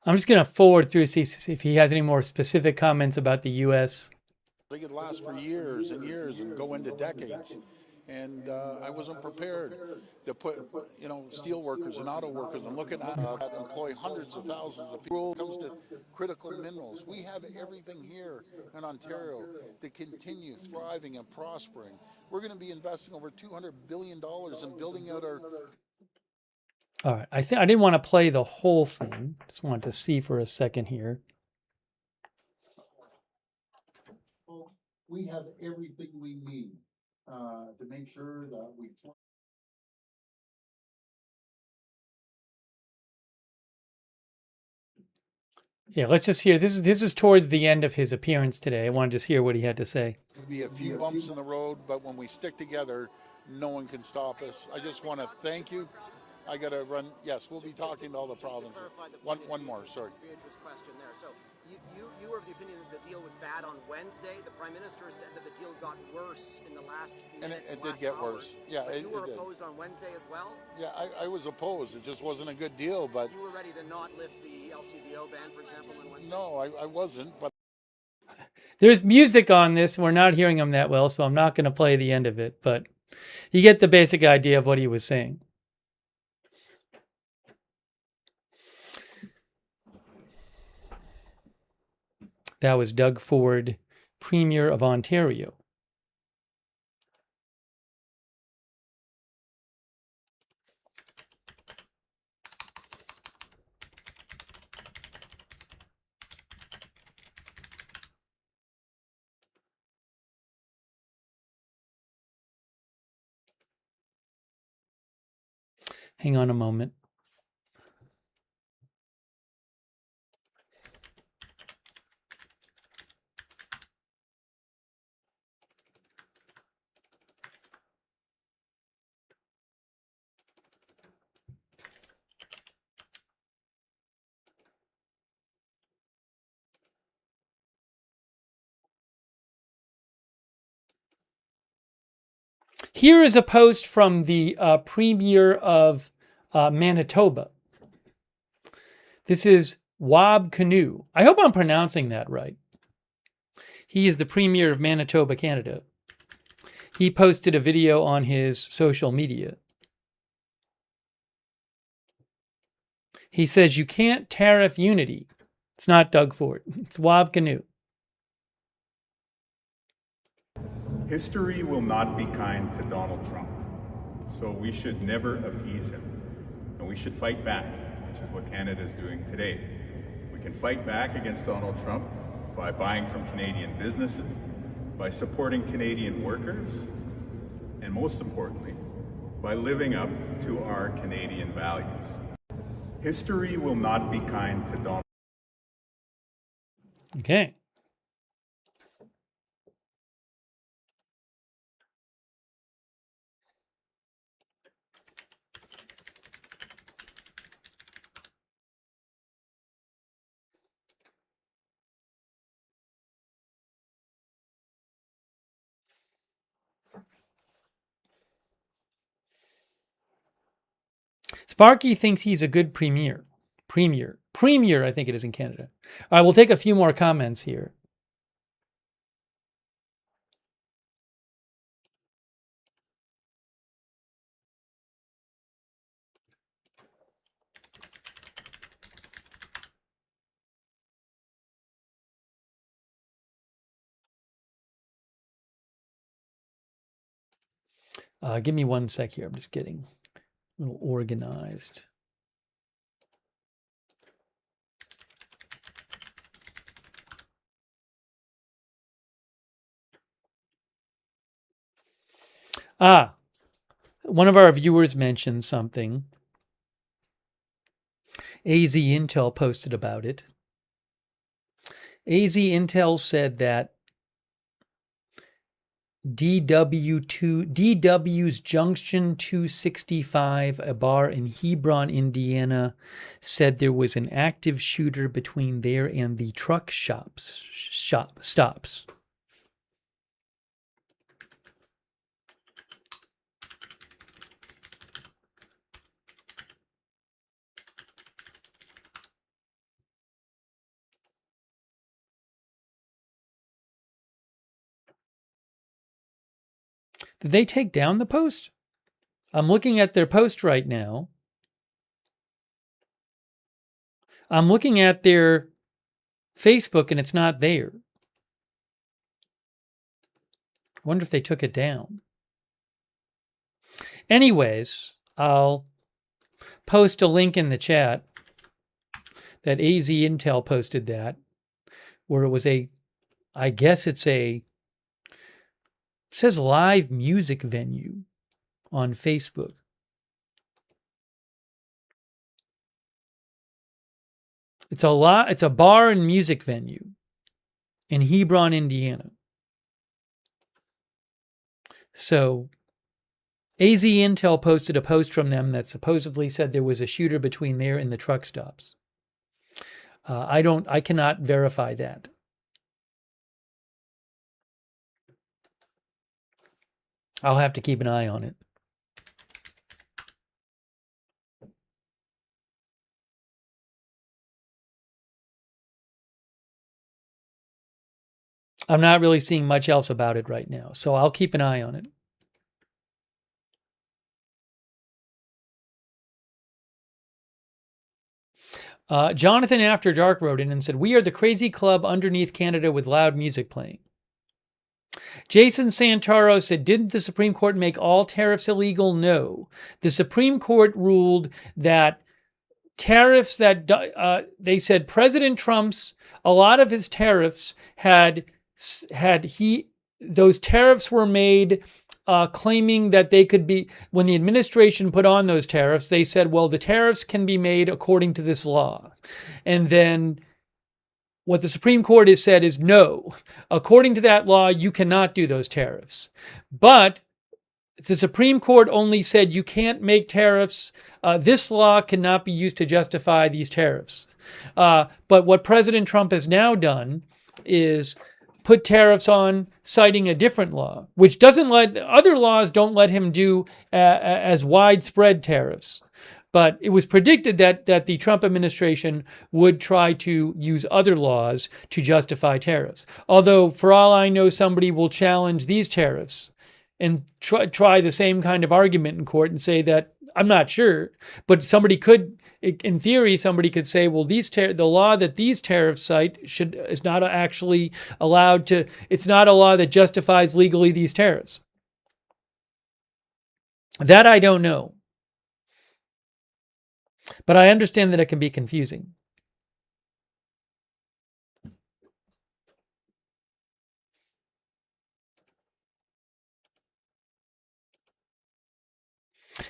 I'm just going to forward through, see if he has any more specific comments about the U.S. They could last for years and years and go into decades. And I wasn't prepared to put, steel workers and auto workers and look at that employ hundreds of thousands of people. When it comes to critical minerals, we have everything here in Ontario to continue thriving and prospering. We're going to be investing over $200 billion in building out our... All right, I didn't want to play the whole thing. Just wanted to see for a second here. We have everything we need to make sure that we... Yeah, let's just hear. This is towards the end of his appearance today. I want to just hear what he had to say. There'll be a few bumps in the road, but when we stick together, no one can stop us. I just want to thank you. I got to run. Yes, we'll be talking to all the provinces. One more, sorry. Interest question there. So you were of the opinion that the deal was bad on Wednesday. The Prime Minister said that the deal got worse in the last minutes, and it did get worse. Yeah, but you were did. opposed on Wednesday as well? Yeah, I was opposed. It just wasn't a good deal, but... You were ready to not lift the LCBO ban, for example, on Wednesday? No, I wasn't, but... There's music on this. We're not hearing him that well, so I'm not going to play the end of it, but you get the basic idea of what he was saying. That was Doug Ford, Premier of Ontario. Hang on a moment. Here is a post from the Premier of Manitoba. This is Wab Canoe. I hope I'm pronouncing that right. He is the Premier of Manitoba, Canada. He posted a video on his social media. He says, you can't tariff unity. It's not Doug Ford. It's Wab Canoe. History will not be kind to Donald Trump. so we should never appease him. And we should fight back, which is what Canada is doing today. We can fight back against Donald Trump by buying from Canadian businesses, by supporting Canadian workers, and most importantly, by living up to our Canadian values. History will not be kind to Donald. Okay. Sparky thinks he's a good premier. Premier, I think it is in Canada. All right, we'll take a few more comments here. Give me one sec here. I'm just getting a little organized. One of our viewers mentioned something. AZ Intel posted about it. AZ Intel said that DW's Junction 265, a bar in Hebron, Indiana, said there was an active shooter between there and the truck stops. Did they take down the post? I'm looking at their post right now. I'm looking at their Facebook and it's not there. I wonder if they took it down. Anyways, I'll post a link in the chat that AZ Intel posted that, where it was I guess it says live music venue on Facebook. It's a bar and music venue in Hebron, Indiana. So AZ Intel posted a post from them that supposedly said there was a shooter between there and the truck stops. I cannot verify that. I'll have to keep an eye on it. I'm not really seeing much else about it right now, so I'll keep an eye on it. Jonathan After Dark wrote in and said, "We are the crazy club underneath Canada with loud music playing." Jason Santoro said, "Didn't the Supreme Court make all tariffs illegal?" No. The Supreme Court ruled that tariffs that they said President Trump's, a lot of his tariffs those tariffs were made claiming that they could be, when the administration put on those tariffs, they said, well, the tariffs can be made according to this law. And then what the Supreme Court has said is, no, according to that law, you cannot do those tariffs. But the Supreme Court only said you can't make tariffs. This law cannot be used to justify these tariffs. But what President Trump has now done is put tariffs on, citing a different law, which doesn't let, other laws don't let him do as widespread tariffs. But it was predicted that the Trump administration would try to use other laws to justify tariffs. Although, for all I know, somebody will challenge these tariffs and try the same kind of argument in court and say that, I'm not sure, but somebody could, in theory, somebody could say, well, the law that these tariffs cite is not actually allowed to, it's not a law that justifies legally these tariffs. That I don't know. But I understand that it can be confusing.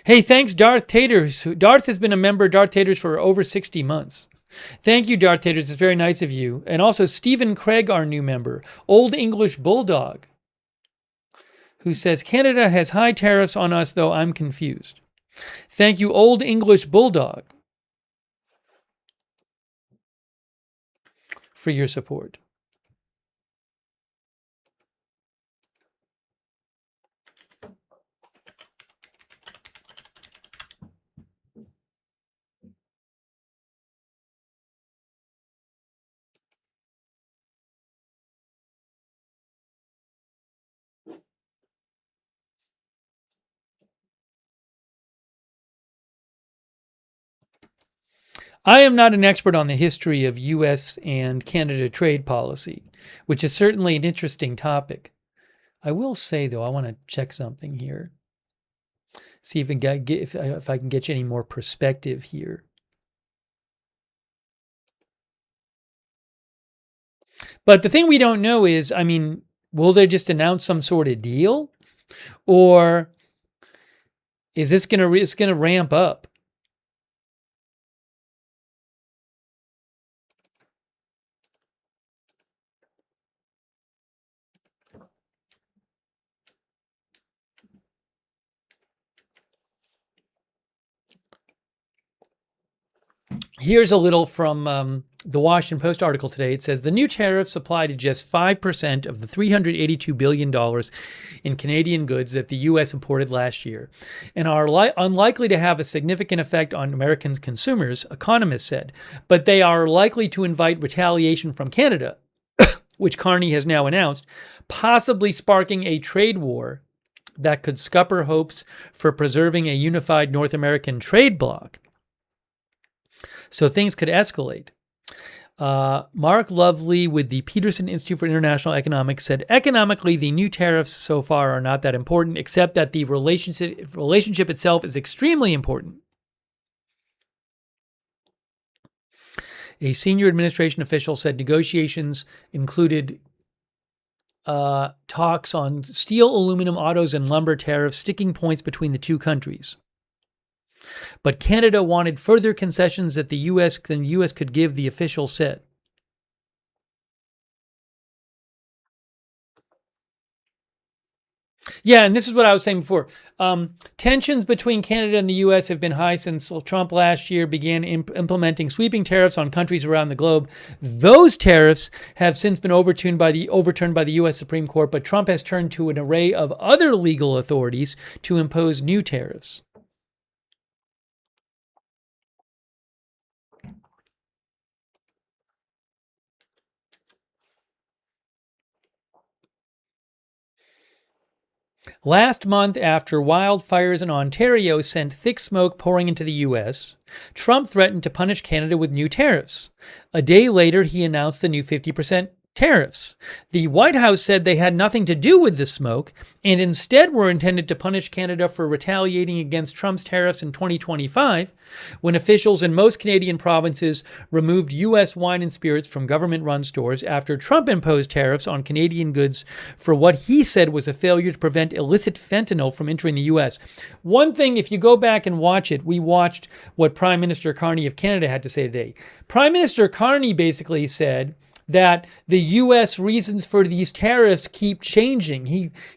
Hey, thanks, Darth Taters. Darth has been a member of Darth Taters for over 60 months. Thank you, Darth Taters. It's very nice of you. And also Stephen Craig, our new member. Old English Bulldog, who says, Canada has high tariffs on us, though I'm confused. Thank you, Old English Bulldog, for your support. I am not an expert on the history of U.S. and Canada trade policy, which is certainly an interesting topic. I will say, though, I want to check something here. See if I can get you any more perspective here. But the thing we don't know is, I mean, will they just announce some sort of deal? Or is this going to ramp up? Here's a little from the Washington Post article today. It says the new tariffs apply to just 5% of the $382 billion in Canadian goods that the U.S. imported last year and are unlikely to have a significant effect on American consumers, economists said. But they are likely to invite retaliation from Canada, which Carney has now announced, possibly sparking a trade war that could scupper hopes for preserving a unified North American trade bloc. So things could escalate. Mark Lovely with the Peterson Institute for International Economics said, economically, the new tariffs so far are not that important, except that the relationship itself is extremely important. A senior administration official said negotiations included talks on steel, aluminum, autos, and lumber tariffs, sticking points between the two countries. But Canada wanted further concessions that the U.S. could give, the official said. Yeah, and this is what I was saying before. Tensions between Canada and the U.S. have been high since Trump last year began implementing sweeping tariffs on countries around the globe. Those tariffs have since been overturned by the U.S. Supreme Court, but Trump has turned to an array of other legal authorities to impose new tariffs. Last month, after wildfires in Ontario sent thick smoke pouring into the U.S., Trump threatened to punish Canada with new tariffs. A day later, he announced the new 50% tariffs. The White House said they had nothing to do with the smoke and instead were intended to punish Canada for retaliating against Trump's tariffs in 2025, when officials in most Canadian provinces removed U.S. wine and spirits from government-run stores after Trump imposed tariffs on Canadian goods for what he said was a failure to prevent illicit fentanyl from entering the U.S. One thing, if you go back and watch it, we watched what Prime Minister Carney of Canada had to say today. Prime Minister Carney basically said that the U.S. reasons for these tariffs keep changing.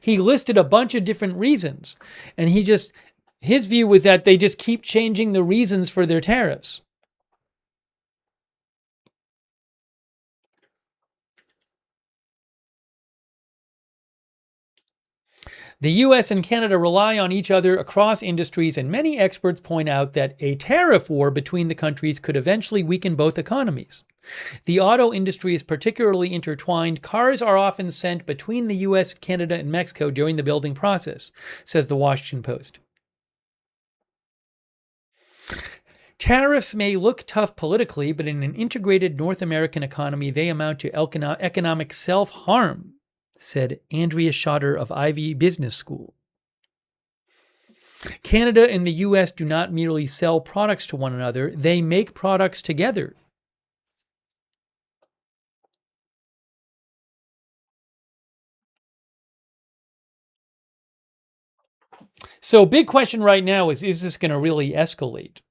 He listed a bunch of different reasons, and his view was that they just keep changing the reasons for their tariffs. The U.S. and Canada rely on each other across industries, and many experts point out that a tariff war between the countries could eventually weaken both economies. The auto industry is particularly intertwined. Cars are often sent between the U.S., Canada, and Mexico during the building process, says the Washington Post. Tariffs may look tough politically, but in an integrated North American economy, they amount to economic self-harm, said Andrea Schotter of Ivey Business School. Canada and the U.S. do not merely sell products to one another, they make products together. So big question right now is this going to really escalate?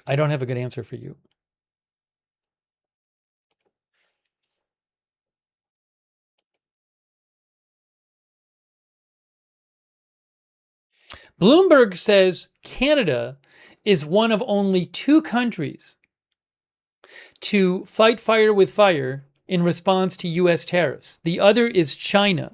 I don't have a good answer for you. Bloomberg says Canada is one of only 2 countries to fight fire with fire in response to U.S. tariffs. The other is China.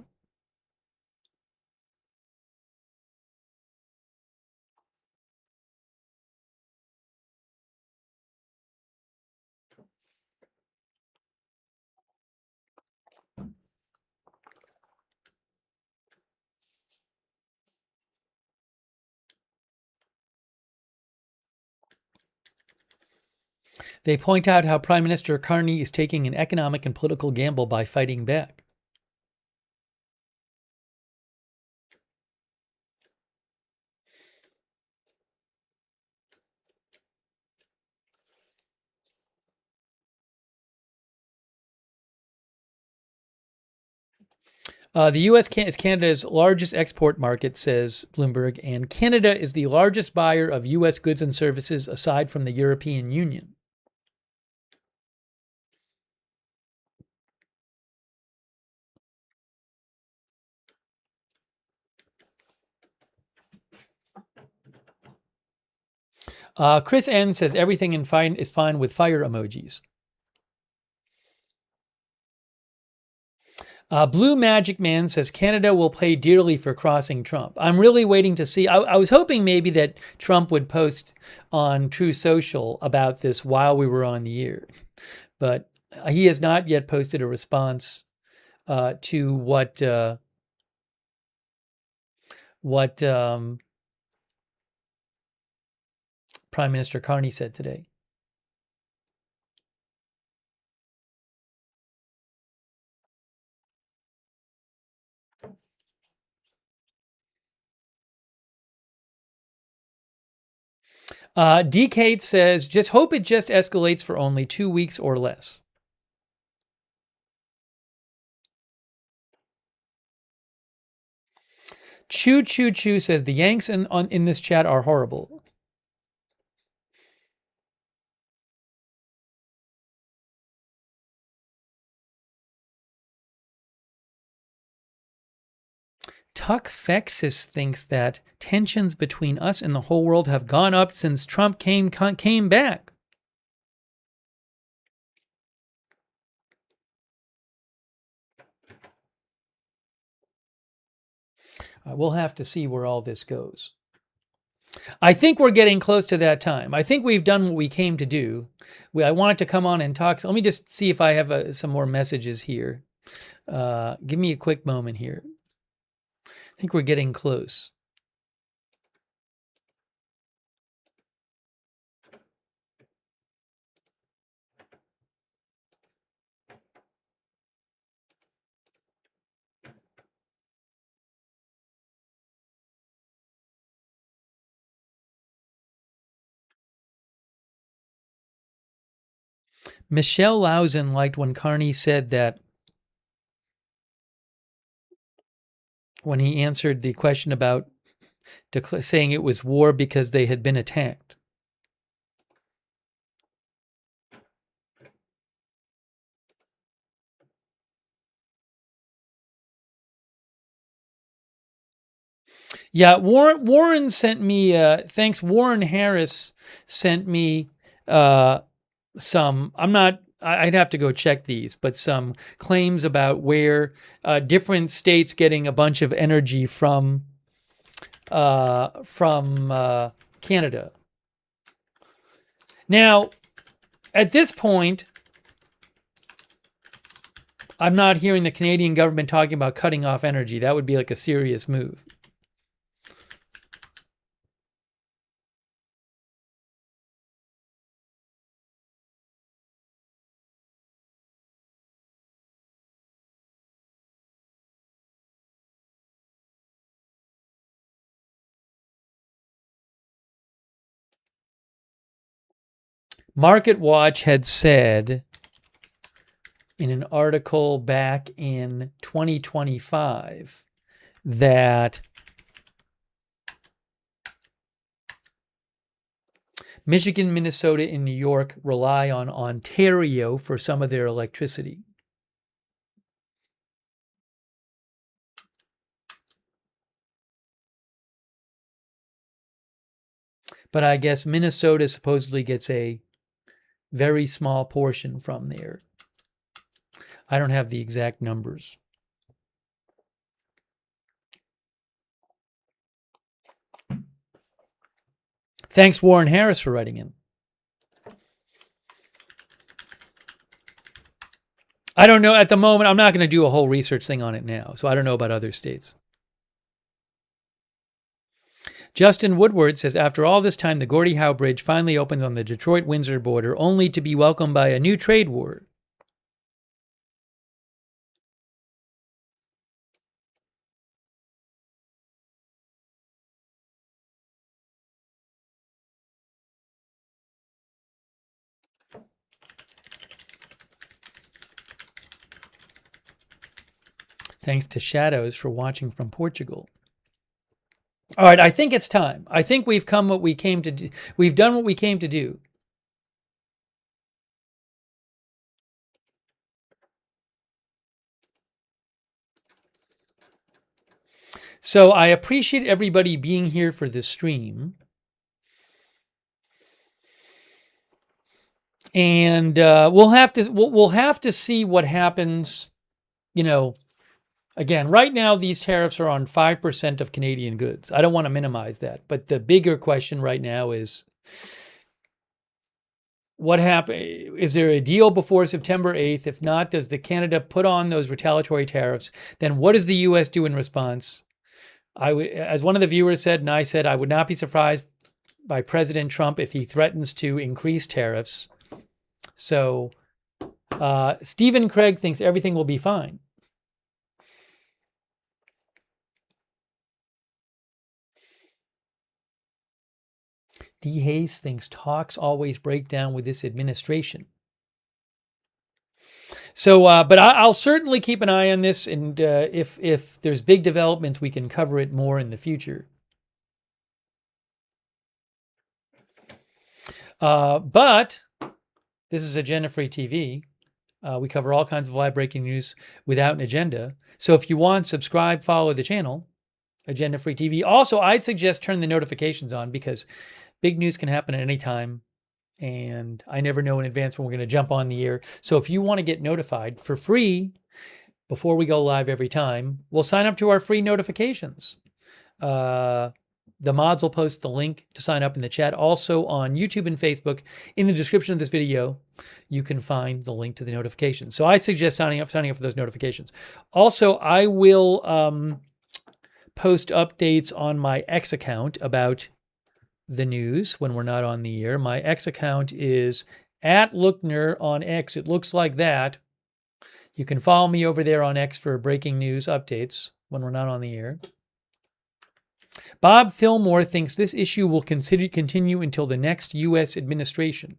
They point out how Prime Minister Carney is taking an economic and political gamble by fighting back. The U.S. is Canada's largest export market, says Bloomberg, and Canada is the largest buyer of U.S. goods and services aside from the European Union. Chris N. says everything is fine with fire emojis. Blue Magic Man says Canada will pay dearly for crossing Trump. I'm really waiting to see. I was hoping maybe that Trump would post on True Social about this while we were on the air, but he has not yet posted a response to what Prime Minister Carney said today. DK says, just hope it just escalates for only 2 weeks or less. Choo Choo Choo says, the Yanks in this chat are horrible. Tuck Fexis thinks that tensions between us and the whole world have gone up since Trump came back. We'll have to see where all this goes. I think we're getting close to that time. I think we've done what we came to do. I wanted to come on and talk. So let me just see if I have some more messages here. Give me a quick moment here. I think we're getting close. Michelle Lausen liked when Carney said that when he answered the question about saying it was war because they had been attacked. Yeah, Warren sent me, thanks, Warren Harris sent me some, I'd have to go check these, but some claims about where different states getting a bunch of energy from Canada. Now, at this point, I'm not hearing the Canadian government talking about cutting off energy. That would be like a serious move. Market Watch had said in an article back in 2025 that Michigan, Minnesota, and New York rely on Ontario for some of their electricity. But I guess Minnesota supposedly gets a very small portion from there. I don't have the exact numbers. Thanks, Warren Harris, for writing in. I don't know at the moment. I'm not going to do a whole research thing on it now, so I don't know about other states. Justin Woodward says, after all this time, the Gordie Howe Bridge finally opens on the Detroit-Windsor border, only to be welcomed by a new trade war. Thanks to Shadows for watching from Portugal. All right, I think it's time. I think we've come what we came to do. We've done what we came to do. So I appreciate everybody being here for this stream. And we'll have to see what happens, you know. Again, right now, these tariffs are on 5% of Canadian goods. I don't want to minimize that. But the bigger question right now is, what happened? Is there a deal before September 8th? If not, does the Canada put on those retaliatory tariffs? Then what does the U.S. do in response? As one of the viewers said, and I said, I would not be surprised by President Trump if he threatens to increase tariffs. So Stephen Craig thinks everything will be fine. D. Hayes thinks talks always break down with this administration. So, but I'll certainly keep an eye on this, and if there's big developments, we can cover it more in the future. But this is Agenda Free TV. We cover all kinds of live breaking news without an agenda. So if you want, subscribe, follow the channel, Agenda Free TV. Also, I'd suggest turn the notifications on because big news can happen at any time, and I never know in advance when we're going to jump on the air. So if you want to get notified for free before we go live every time, we'll sign up to our free notifications. The mods will post the link to sign up in the chat. Also on YouTube and Facebook, in the description of this video, you can find the link to the notifications. So I suggest signing up for those notifications. Also, I will post updates on my X account about the news when we're not on the air. My X account is @Lookner on X. It looks like that. You can follow me over there on X for breaking news updates when we're not on the air. Bob Fillmore thinks this issue will continue until the next U.S. administration.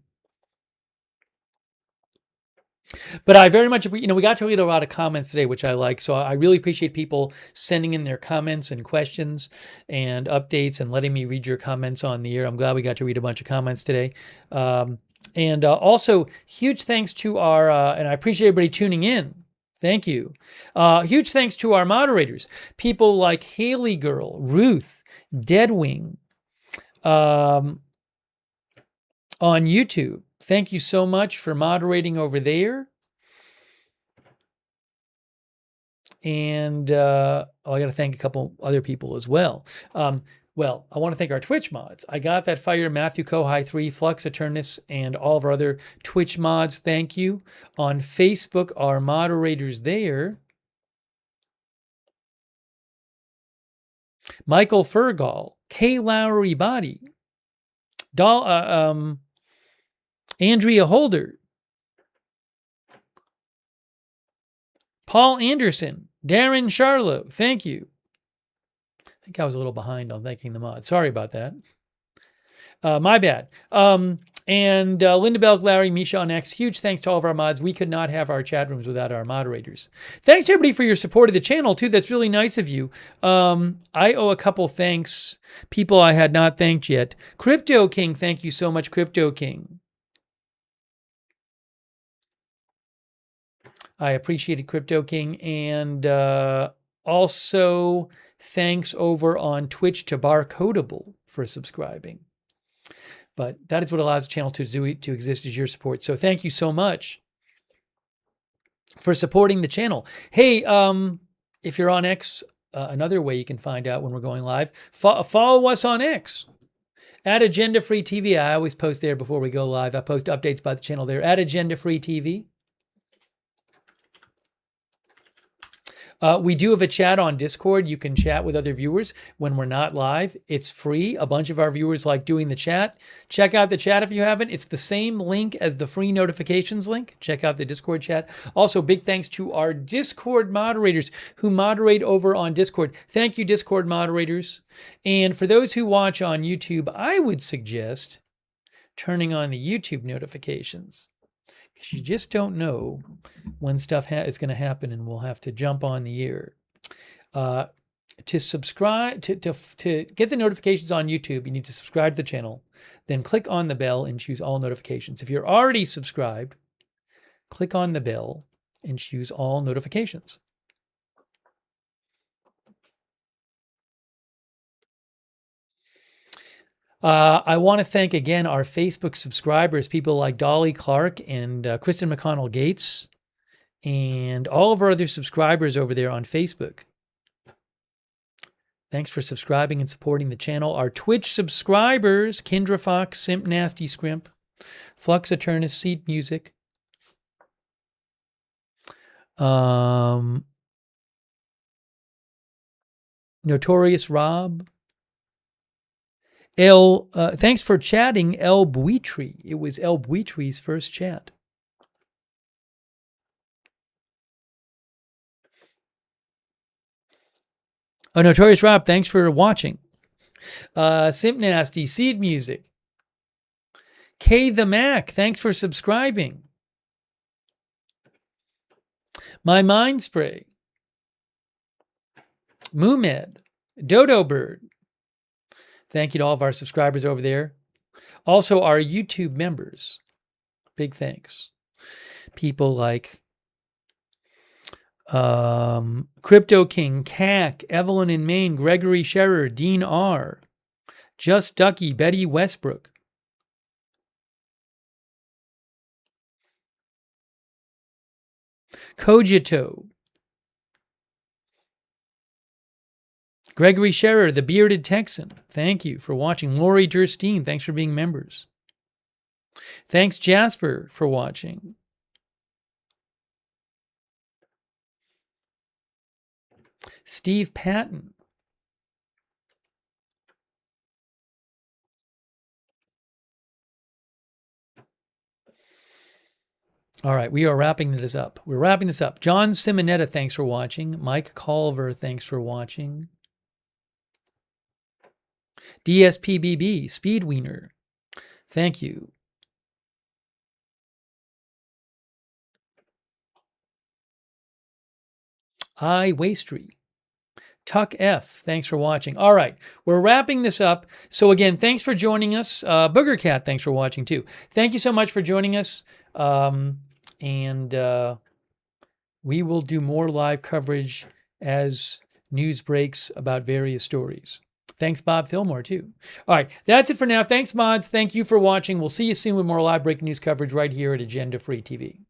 But I very much, we got to read a lot of comments today, which I like. So I really appreciate people sending in their comments and questions and updates and letting me read your comments on the air. I'm glad we got to read a bunch of comments today. And also, huge thanks to our, and I appreciate everybody tuning in. Thank you. Huge thanks to our moderators, people like Haley Girl, Ruth, Deadwing, on YouTube. Thank you so much for moderating over there. And I got to thank a couple other people as well. Well, I want to thank our Twitch mods. I got that fire, Matthew Kohai 3, Flux Eternus, and all of our other Twitch mods. Thank you. On Facebook, our moderators there: Michael Fergal, K. Lowry Body, Andrea Holder, Paul Anderson, Darren Charlo. Thank you. I think I was a little behind on thanking the mod. Sorry about that. My bad. And Linda Belk, Larry, Misha on X, huge thanks to all of our mods. We could not have our chat rooms without our moderators. Thanks to everybody for your support of the channel, too. That's really nice of you. I owe a couple thanks, people I had not thanked yet. Crypto King, thank you so much, Crypto King. I appreciated Crypto King. And also thanks over on Twitch to Barcodable for subscribing. But that is what allows the channel to exist, is your support. So thank you so much for supporting the channel. Hey, if you're on X, another way you can find out when we're going live, follow us on X at Agenda Free TV. I always post there before we go live. I post updates about the channel there at Agenda Free TV. We do have a chat on Discord. You can chat with other viewers when we're not live. It's free. A bunch of our viewers like doing the chat. Check out the chat if you haven't. It's the same link as the free notifications link. Check out the Discord chat. Also, big thanks to our Discord moderators who moderate over on Discord. Thank you, Discord moderators. And for those who watch on YouTube, I would suggest turning on the YouTube notifications. You just don't know when stuff is going to happen, and we'll have to jump on the air. To subscribe, to get the notifications on YouTube, you need to subscribe to the channel, then click on the bell and choose all notifications. If you're already subscribed, click on the bell and choose all notifications. I want to thank again our Facebook subscribers, people like Dolly Clark and Kristen McConnell Gates, and all of our other subscribers over there on Facebook. Thanks for subscribing and supporting the channel. Our Twitch subscribers, Kindra Fox, Simp Nasty Scrimp, Flux Eternus, Seed Music, Notorious Rob, thanks for chatting, El Buitri. It was El Buitri's first chat. Oh, Notorious Rob, thanks for watching. Simp Nasty, Seed Music. K the Mac, thanks for subscribing. My Mind Spray. Moomed. Dodo Bird. Thank you to all of our subscribers over there. Also, our YouTube members. Big thanks. People like Crypto King, CAC, Evelyn in Maine, Gregory Scherer, Dean R., Just Ducky, Betty Westbrook. Cogito. Gregory Scherer, the Bearded Texan. Thank you for watching. Lori Durstein, thanks for being members. Thanks, Jasper, for watching. Steve Patton. All right, we are wrapping this up. We're wrapping this up. John Simonetta, thanks for watching. Mike Culver, thanks for watching. DSPBB, Speedwiener, thank you. I Wastery. Tuck F, thanks for watching. All right, we're wrapping this up. So again, thanks for joining us. Booger Cat, thanks for watching too. Thank you so much for joining us. We will do more live coverage as news breaks about various stories. Thanks, Bob Fillmore, too. All right, that's it for now. Thanks, mods. Thank you for watching. We'll see you soon with more live breaking news coverage right here at Agenda Free TV.